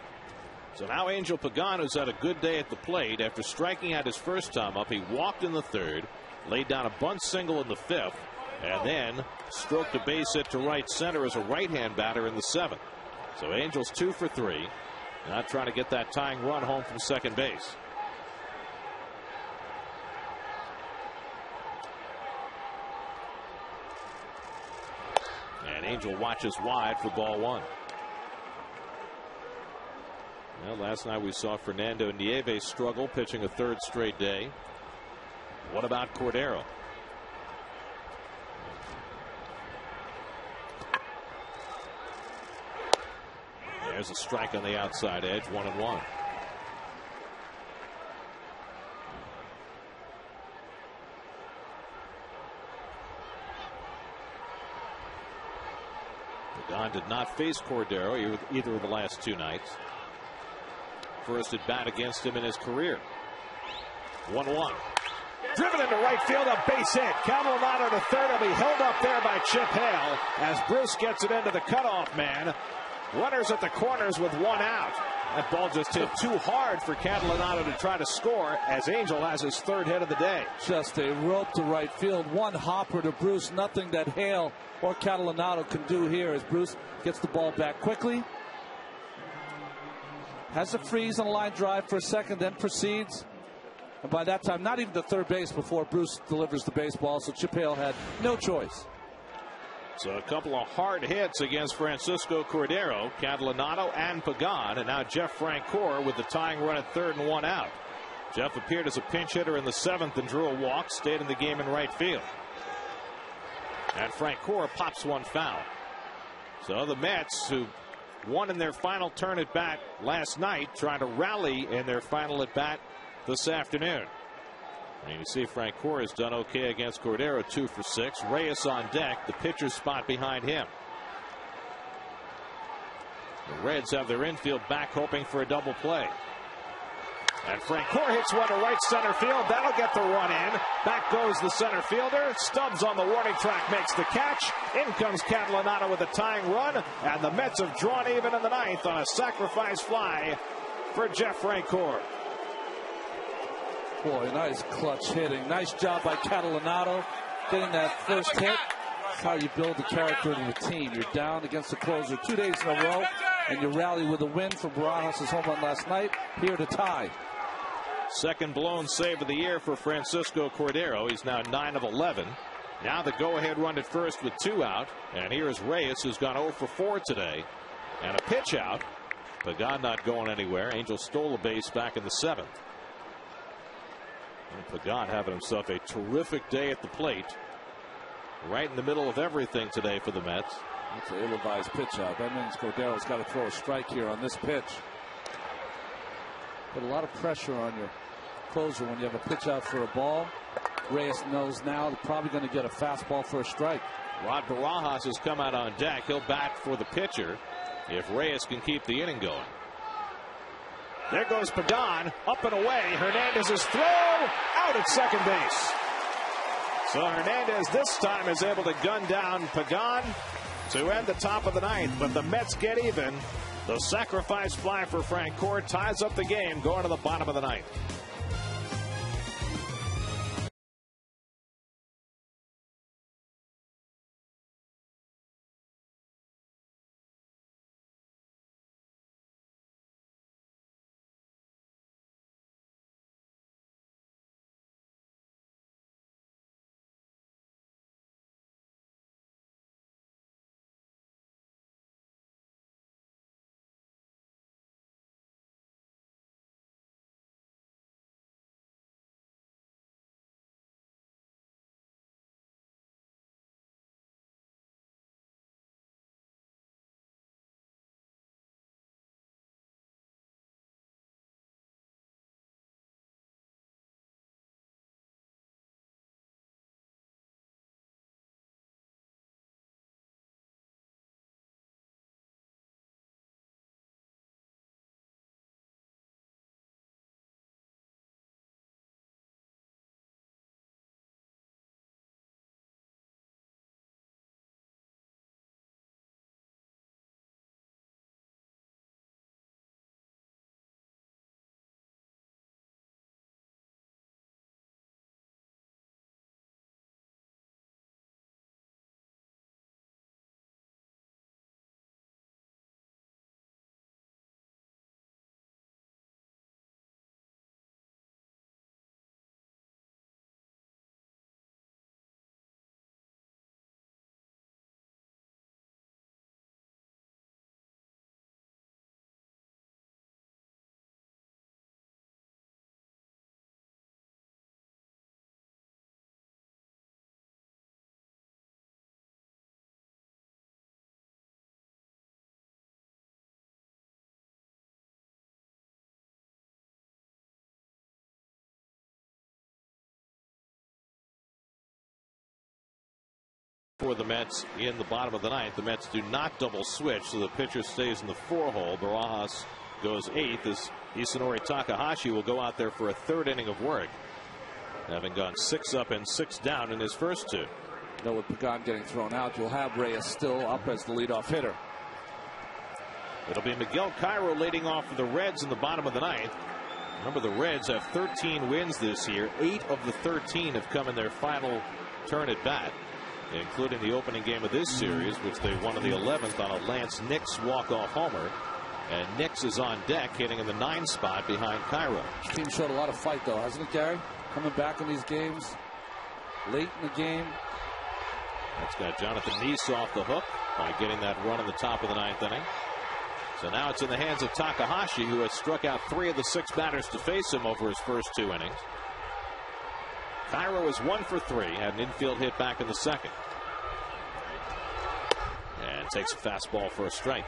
So now Angel Pagan, who's had a good day at the plate, after striking out his first time up, he walked in the 3rd, laid down a bunt single in the 5th, and then stroked a base hit to right center as a right-hand batter in the 7th. So Angels 2 for 3, not trying to get that tying run home from second base. And Angel watches wide for ball 1. Well, last night we saw Fernando Nieves struggle, pitching a 3rd straight day. What about Cordero? There's a strike on the outside edge, 1-1. Pagan did not face Cordero either of the last 2 nights. First at bat against him in his career. 1-1. Driven into right field, a base hit. Catalanotto to third will be held up there by Chip Hale as Bruce gets it into the cutoff man. Runners at the corners with 1 out. That ball just hit too hard for Catalanotto to try to score, as Angel has his 3rd hit of the day. Just a rope to right field. 1 hopper to Bruce. Nothing that Hale or Catalanotto can do here as Bruce gets the ball back quickly. Has a freeze on a line drive for a second, then proceeds And by that time, not even the third base before Bruce delivers the baseball, so Chip Hale had no choice. So a couple of hard hits against Francisco Cordero, Catalanato and Pagan, and now Jeff Francoeur with the tying run at third and 1 out. Jeff appeared as a pinch hitter in the 7th and drew a walk, stayed in the game in right field. And Francoeur pops one foul. So the Mets, who won in their final turn at bat last night, trying to rally in their final at bat this afternoon. And you see Francoeur has done okay against Cordero, 2 for 6. Reyes on deck, the pitcher's spot behind him. The Reds have their infield back, hoping for a double play. And Francoeur hits one to right center field. That'll get the run in. Back goes the center fielder. Stubbs on the warning track makes the catch. In comes Catalanato with a tying run. And the Mets have drawn even in the 9th on a sacrifice fly for Jeff Francoeur. Boy, nice clutch hitting. Nice job by Catalanato getting that first hit. That's how you build the character of the team. You're down against the closer 2 days in a row, and you rally with a win from Barajas' home run last night. Here to tie. Second blown save of the year for Francisco Cordero. He's now 9 of 11. Now the go-ahead run at first with 2 out. And here is Reyes, who's gone 0 for 4 today. And a pitch out. Pagan not going anywhere. Angel stole a base back in the 7th. And Pagan having himself a terrific day at the plate. Right in the middle of everything today for the Mets. That's an ill-advised pitch out. That means Cordero's got to throw a strike here on this pitch. Put a lot of pressure on your closer when you have a pitch out for a ball. Reyes knows now they're probably going to get a fastball for a strike. Rod Barajas has come out on deck. He'll bat for the pitcher if Reyes can keep the inning going. There goes Pagan, up and away. Hernandez's throw, out at second base. So Hernandez this time is able to gun down Pagan to end the top of the 9th, but the Mets get even. The sacrifice fly for Francoeur ties up the game going to the bottom of the 9th. For the Mets in the bottom of the 9th. The Mets do not double switch, so the pitcher stays in the 4-hole. Barajas goes 8th as Isanori Takahashi will go out there for a 3rd inning of work, having gone 6 up and 6 down in his first 2. Now with Pagan getting thrown out, you'll have Reyes still up as the leadoff hitter. It'll be Miguel Cairo leading off for the Reds in the bottom of the 9th. Remember, the Reds have 13 wins this year. 8 of the 13 have come in their final turn at bat, including the opening game of this series, which they won in the 11th on a Lance Nix walk-off homer. And Nix is on deck, hitting in the 9 spot behind Cairo. This team showed a lot of fight, though, hasn't it, Gary? Coming back in these games, late in the game. That's got Jonathan Neese off the hook by getting that run in the top of the 9th inning. So now it's in the hands of Takahashi, who has struck out 3 of the 6 batters to face him over his first 2 innings. Cairo is 1 for 3, had an infield hit back in the 2nd. And takes a fastball for a strike.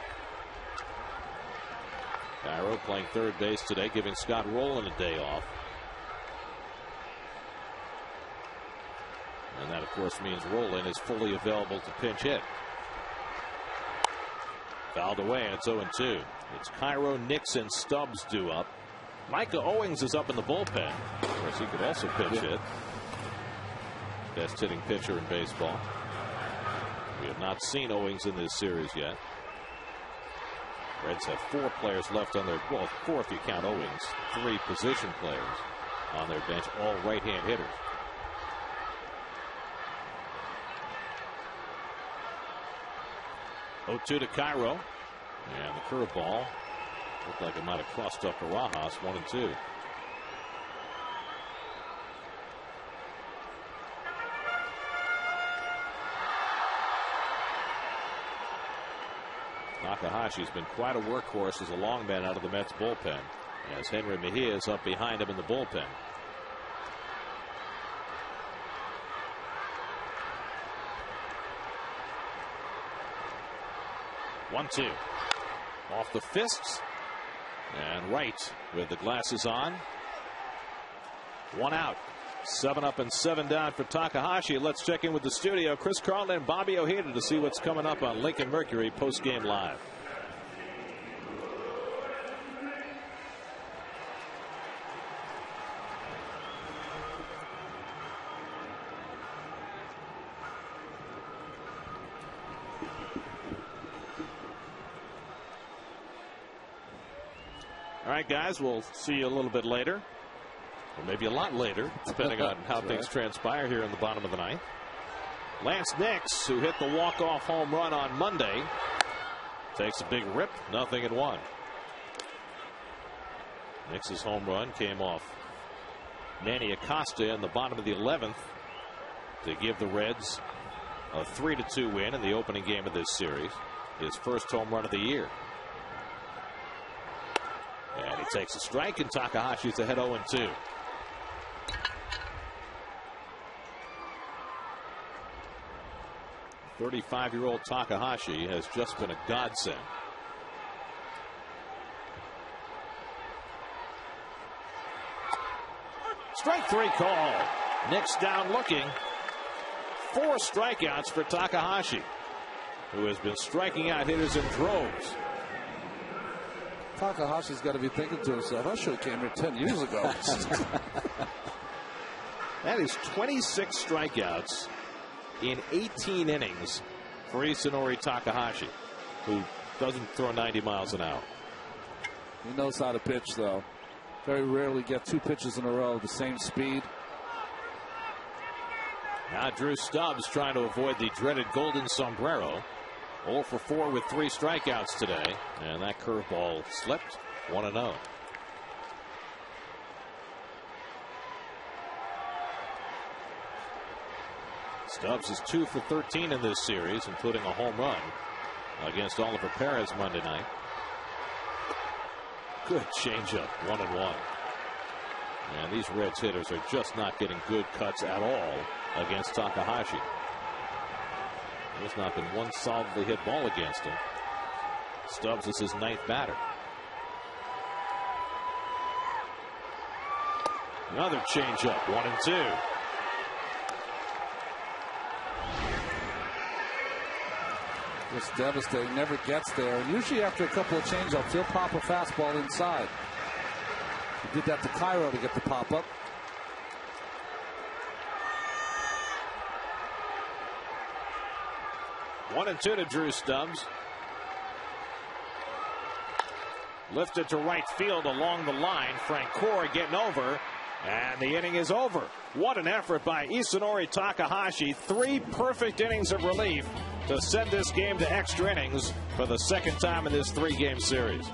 Cairo playing third base today, giving Scott Rowland a day off. And that, of course, means Rowland is fully available to pinch hit. Fouled away, and it's 0-2. It's Cairo, Nix, and Stubbs due up. Micah Owings is up in the bullpen. Of course, he could also pinch hit. Best hitting pitcher in baseball. We have not seen Owings in this series yet. Reds have 4 players left on their, well, 4 if you count Owings, 3 position players on their bench, all right-hand hitters. Oh-2 to Cairo, and the curveball looked like it might have crossed up to Rojas. 1-2. Takahashi's been quite a workhorse as a long man out of the Mets bullpen, as Henry Mejia is up behind him in the bullpen. One-two. Off the fists. And right with the glasses on. 1 out. 7 up and 7 down for Takahashi. Let's check in with the studio. Chris Carlin and Bobby Ojeda to see what's coming up on Lincoln Mercury post-game live. All right, guys, we'll see you a little bit later. Or maybe a lot later, depending on how things transpire here in the bottom of the 9th. Lance Nix, who hit the walk-off home run on Monday, takes a big rip, 0-1. Nix's home run came off Manny Acosta in the bottom of the 11th to give the Reds a 3-2 win in the opening game of this series. His first home run of the year. And he takes a strike, and Takahashi's ahead 0-2. .35-year-old Takahashi has just been a godsend. Strike 3 call. Nix down looking. 4 strikeouts for Takahashi, who has been striking out hitters in droves. Takahashi's got to be thinking to himself, I should have came here 10 years ago. That is 26 strikeouts in 18 innings for Isanori Takahashi, who doesn't throw 90 miles an hour. He knows how to pitch, though. Very rarely get 2 pitches in a row, the same speed. Now Drew Stubbs trying to avoid the dreaded golden sombrero. 0 for 4 with 3 strikeouts today, and that curveball slipped. 1-0. Stubbs is 2 for 13 in this series, including a home run against Oliver Perez Monday night. Good changeup, 1-1. And these Reds hitters are just not getting good cuts at all against Takahashi. There's not been one solidly hit ball against him. Stubbs is his 9th batter. Another changeup, 1-2. It's devastating. Never gets there. Usually after a couple of changeups, he'll pop a fastball inside. He did that to Cairo to get the pop-up. One and 2 to Drew Stubbs. Lifted to right field along the line. Frank Cora getting over. And the inning is over. What an effort by Isanori Takahashi. 3 perfect innings of relief to send this game to extra innings for the second time in this 3-game series.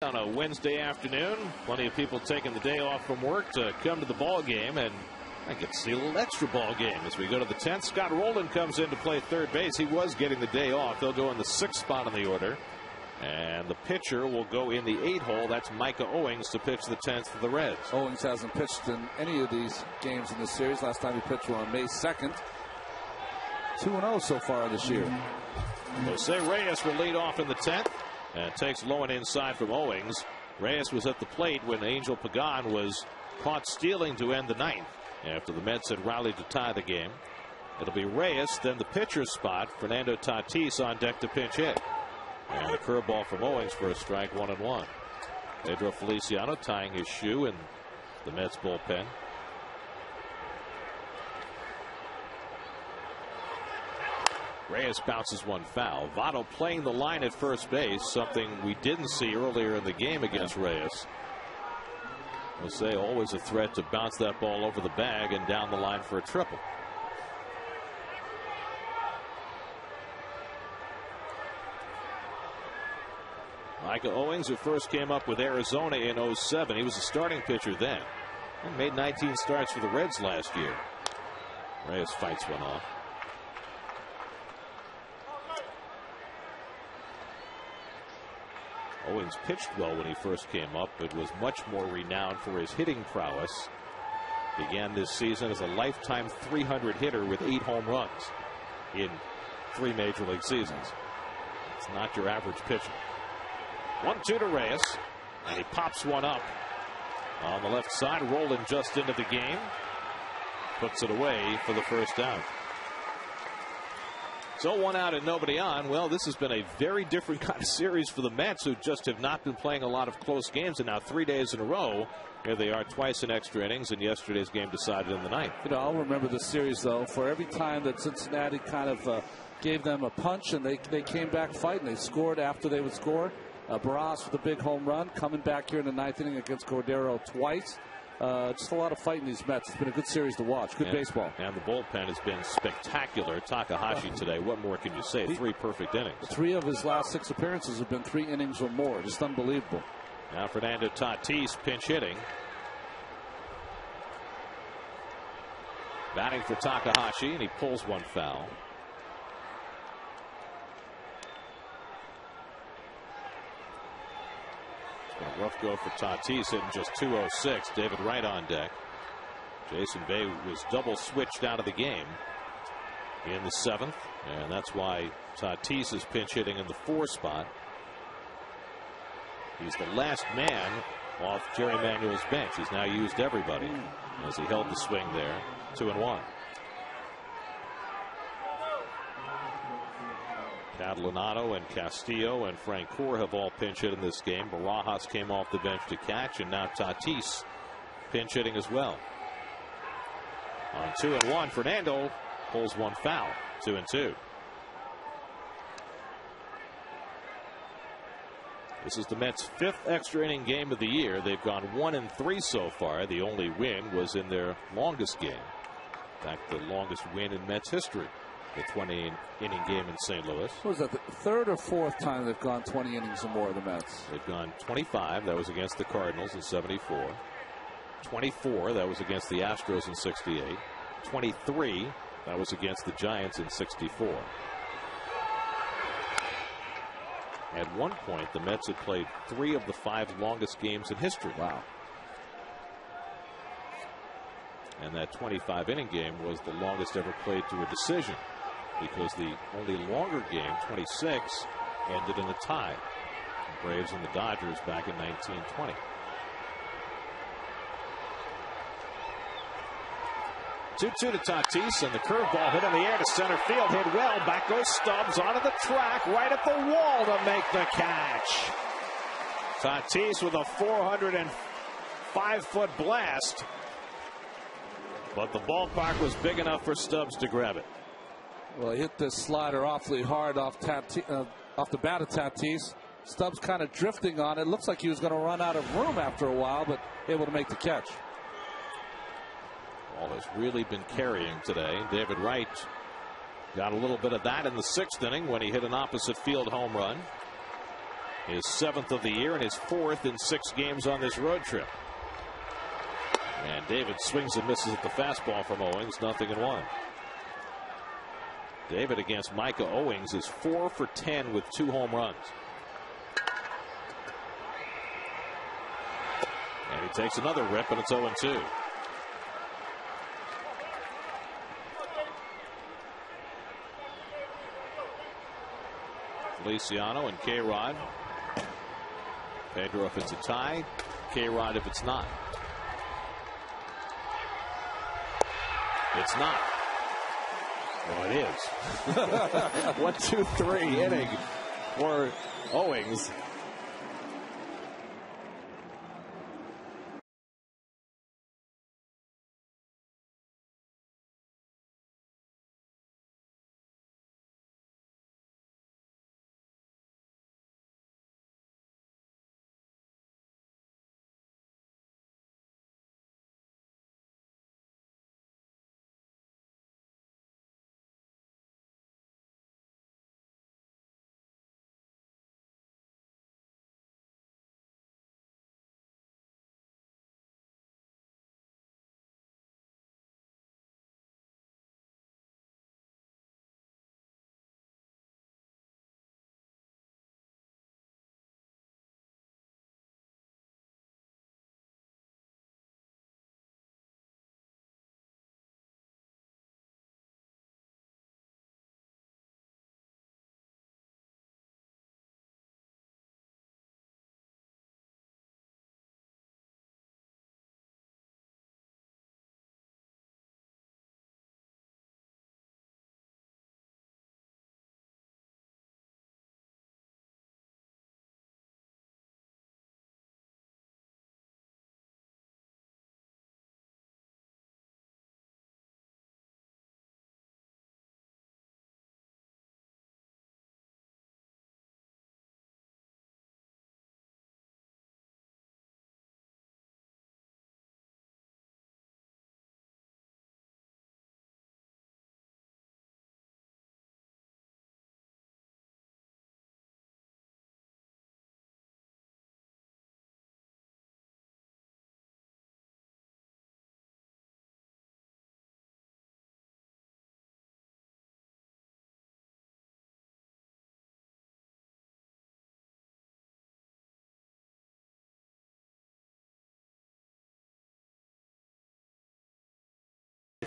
On a Wednesday afternoon, plenty of people taking the day off from work to come to the ball game, and I get to see a little extra ball game as we go to the 10th. Scott Rowland comes in to play third base. He was getting the day off. They'll go in the 6th spot on the order, and the pitcher will go in the 8 hole. That's Micah Owings to pitch the 10th for the Reds. Owings hasn't pitched in any of these games in this series. Last time he pitched was on May 2nd. 2-0 so far this year. Jose Reyes will lead off in the 10th. And takes low and inside from Owings. Reyes was at the plate when Angel Pagan was caught stealing to end the 9th after the Mets had rallied to tie the game. It'll be Reyes, then the pitcher's spot. Fernando Tatis on deck to pinch hit. And the curveball from Owings for a strike, 1-1. Pedro Feliciano tying his shoe in the Mets bullpen. Reyes bounces one foul. Votto playing the line at first base, something we didn't see earlier in the game against Reyes. Jose always a threat to bounce that ball over the bag and down the line for a triple. Micah Owings, who first came up with Arizona in 07. He was a starting pitcher then and made 19 starts for the Reds last year. Reyes fights one off. Owings pitched well when he first came up, but was much more renowned for his hitting prowess. Began this season as a lifetime 300 hitter with 8 home runs in 3 major league seasons. It's not your average pitcher. 1-2 to Reyes, and he pops one up on the left side. Rowland just into the game, puts it away for the first out. So 1 out and nobody on. Well, this has been a very different kind of series for the Mets, who just have not been playing a lot of close games, and now 3 days in a row, here they are twice in extra innings, and yesterday's game decided in the 9th. You know, I'll remember this series, though, for every time that Cincinnati kind of gave them a punch and they came back fighting. They scored after they would score. Barras with a big home run, coming back here in the 9th inning against Cordero twice. Just a lot of fight in these Mets. It's been a good series to watch. Good baseball. And the bullpen has been spectacular. Takahashi today, what more can you say? 3 perfect innings. 3 of his last 6 appearances have been 3 innings or more. Just unbelievable. Now Fernando Tatis pinch hitting. Batting for Takahashi, and he pulls one foul. It's been a rough go for Tatis, hitting just .206. David Wright on deck. Jason Bay was double switched out of the game in the 7th, and that's why Tatis is pinch hitting in the 4 spot. He's the last man off Jerry Manuel's bench. He's now used everybody as he held the swing there. 2-1. Catalanado and Castillo and Francoeur have all pinch hit in this game. Barajas came off the bench to catch, and now Tatis pinch hitting as well. On 2-1, Fernando pulls one foul. 2-2. This is the Mets' 5th extra inning game of the year. They've gone 1-3 so far. The only win was in their longest game. In fact, the longest win in Mets history. The 20-inning game in St. Louis. What was that, the 3rd or 4th time they've gone 20 innings or more, the Mets? They've gone 25. That was against the Cardinals in '74. 24. That was against the Astros in '68. 23. That was against the Giants in '64. At one point, the Mets had played 3 of the 5 longest games in history. Wow. And that 25-inning game was the longest ever played to a decision, because the only longer game, 26, ended in a tie. The Braves and the Dodgers back in 1920. Two to Tatis, and the curveball hit in the air to center field. Hit well. Back goes Stubbs onto the track, right at the wall to make the catch. Tatis with a 405-foot blast. But the ballpark was big enough for Stubbs to grab it. Well, he hit this slider awfully hard off the bat of Tatis. Stubbs kind of drifting on it. Looks like he was going to run out of room after a while, but able to make the catch. Ball has really been carrying today. David Wright got a little bit of that in the 6th inning when he hit an opposite field home run. His 7th of the year and his 4th in 6 games on this road trip. And David swings and misses at the fastball from Owings. 0-1. David against Micah Owings is 4 for 10 with 2 home runs. And he takes another rip, and it's 0-2. Feliciano and K-Rod. Pedro if it's a tie. K-Rod if it's not. It's not. Well, it is. 1-2-3 inning for Owings.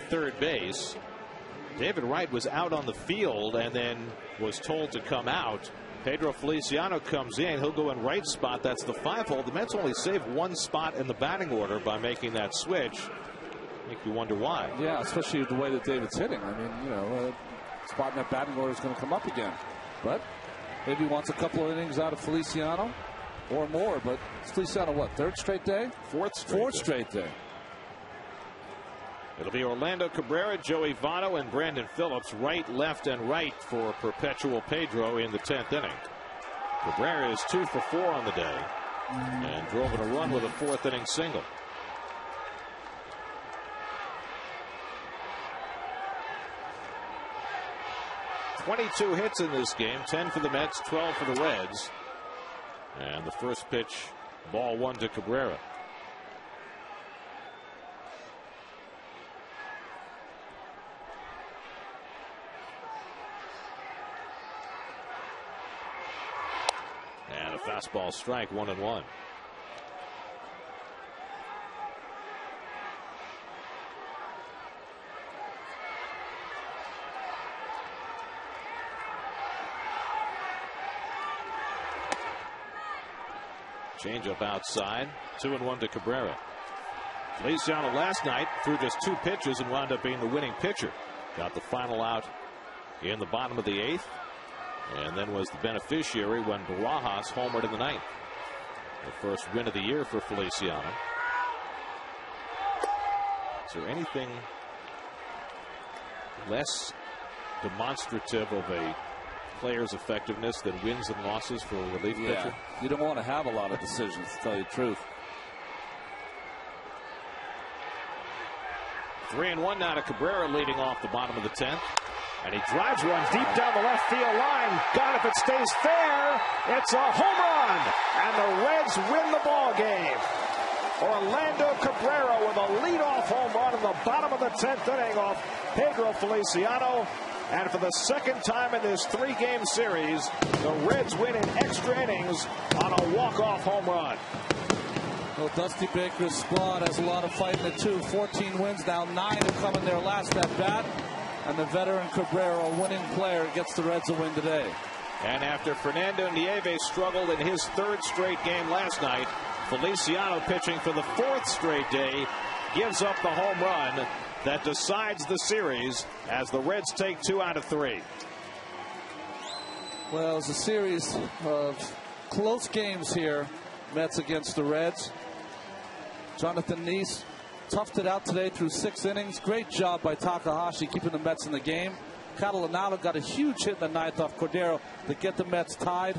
third base. David Wright was out on the field and then was told to come out. Pedro Feliciano comes in. He'll go in right spot. That's the 5-hole. The Mets only saved one spot in the batting order by making that switch. Make you wonder why. Yeah, especially the way that David's hitting. I mean, you know, spot in that batting order is going to come up again. But maybe he wants a couple of innings out of Feliciano or more. But Feliciano, what, third straight day? Fourth straight day. It'll be Orlando Cabrera, Joey Votto, and Brandon Phillips, right, left, and right for perpetual Pedro in the 10th inning. Cabrera is 2 for 4 on the day and drove in a run with a 4th inning single. "22 hits in this game, 10 for the Mets, 12 for the Reds. And the first pitch, ball 1 to Cabrera. And a fastball strike, 1-1. Changeup outside, 2-1 to Cabrera. Feliciano last night threw just 2 pitches and wound up being the winning pitcher. Got the final out in the bottom of the 8th, and then was the beneficiary when Barajas homered in the 9th. The first win of the year for Feliciano. Is there anything less demonstrative of a player's effectiveness than wins and losses for a relief pitcher? You don't want to have a lot of decisions, to tell you the truth. 3-1 now to Cabrera, leading off the bottom of the 10th. And he drives one deep down the left field line. God, if it stays fair, it's a home run. And the Reds win the ball game. Orlando Cabrera with a leadoff home run in the bottom of the 10th inning off Pedro Feliciano. And for the second time in this 3-game series, the Reds win in extra innings on a walk-off home run. Well, Dusty Baker's squad has a lot of fight in it, too. 14 wins now, 9 have come in their last at-bat. And the veteran Cabrera, a winning player, gets the Reds a win today. And after Fernando Nieves struggled in his 3rd straight game last night, Feliciano, pitching for the 4th straight day, gives up the home run that decides the series as the Reds take 2 out of 3. Well, it's a series of close games here, Mets against the Reds. Jonathan Neese toughed it out today through 6 innings. Great job by Takahashi keeping the Mets in the game. Catalanado got a huge hit in the 9th off Cordero to get the Mets tied.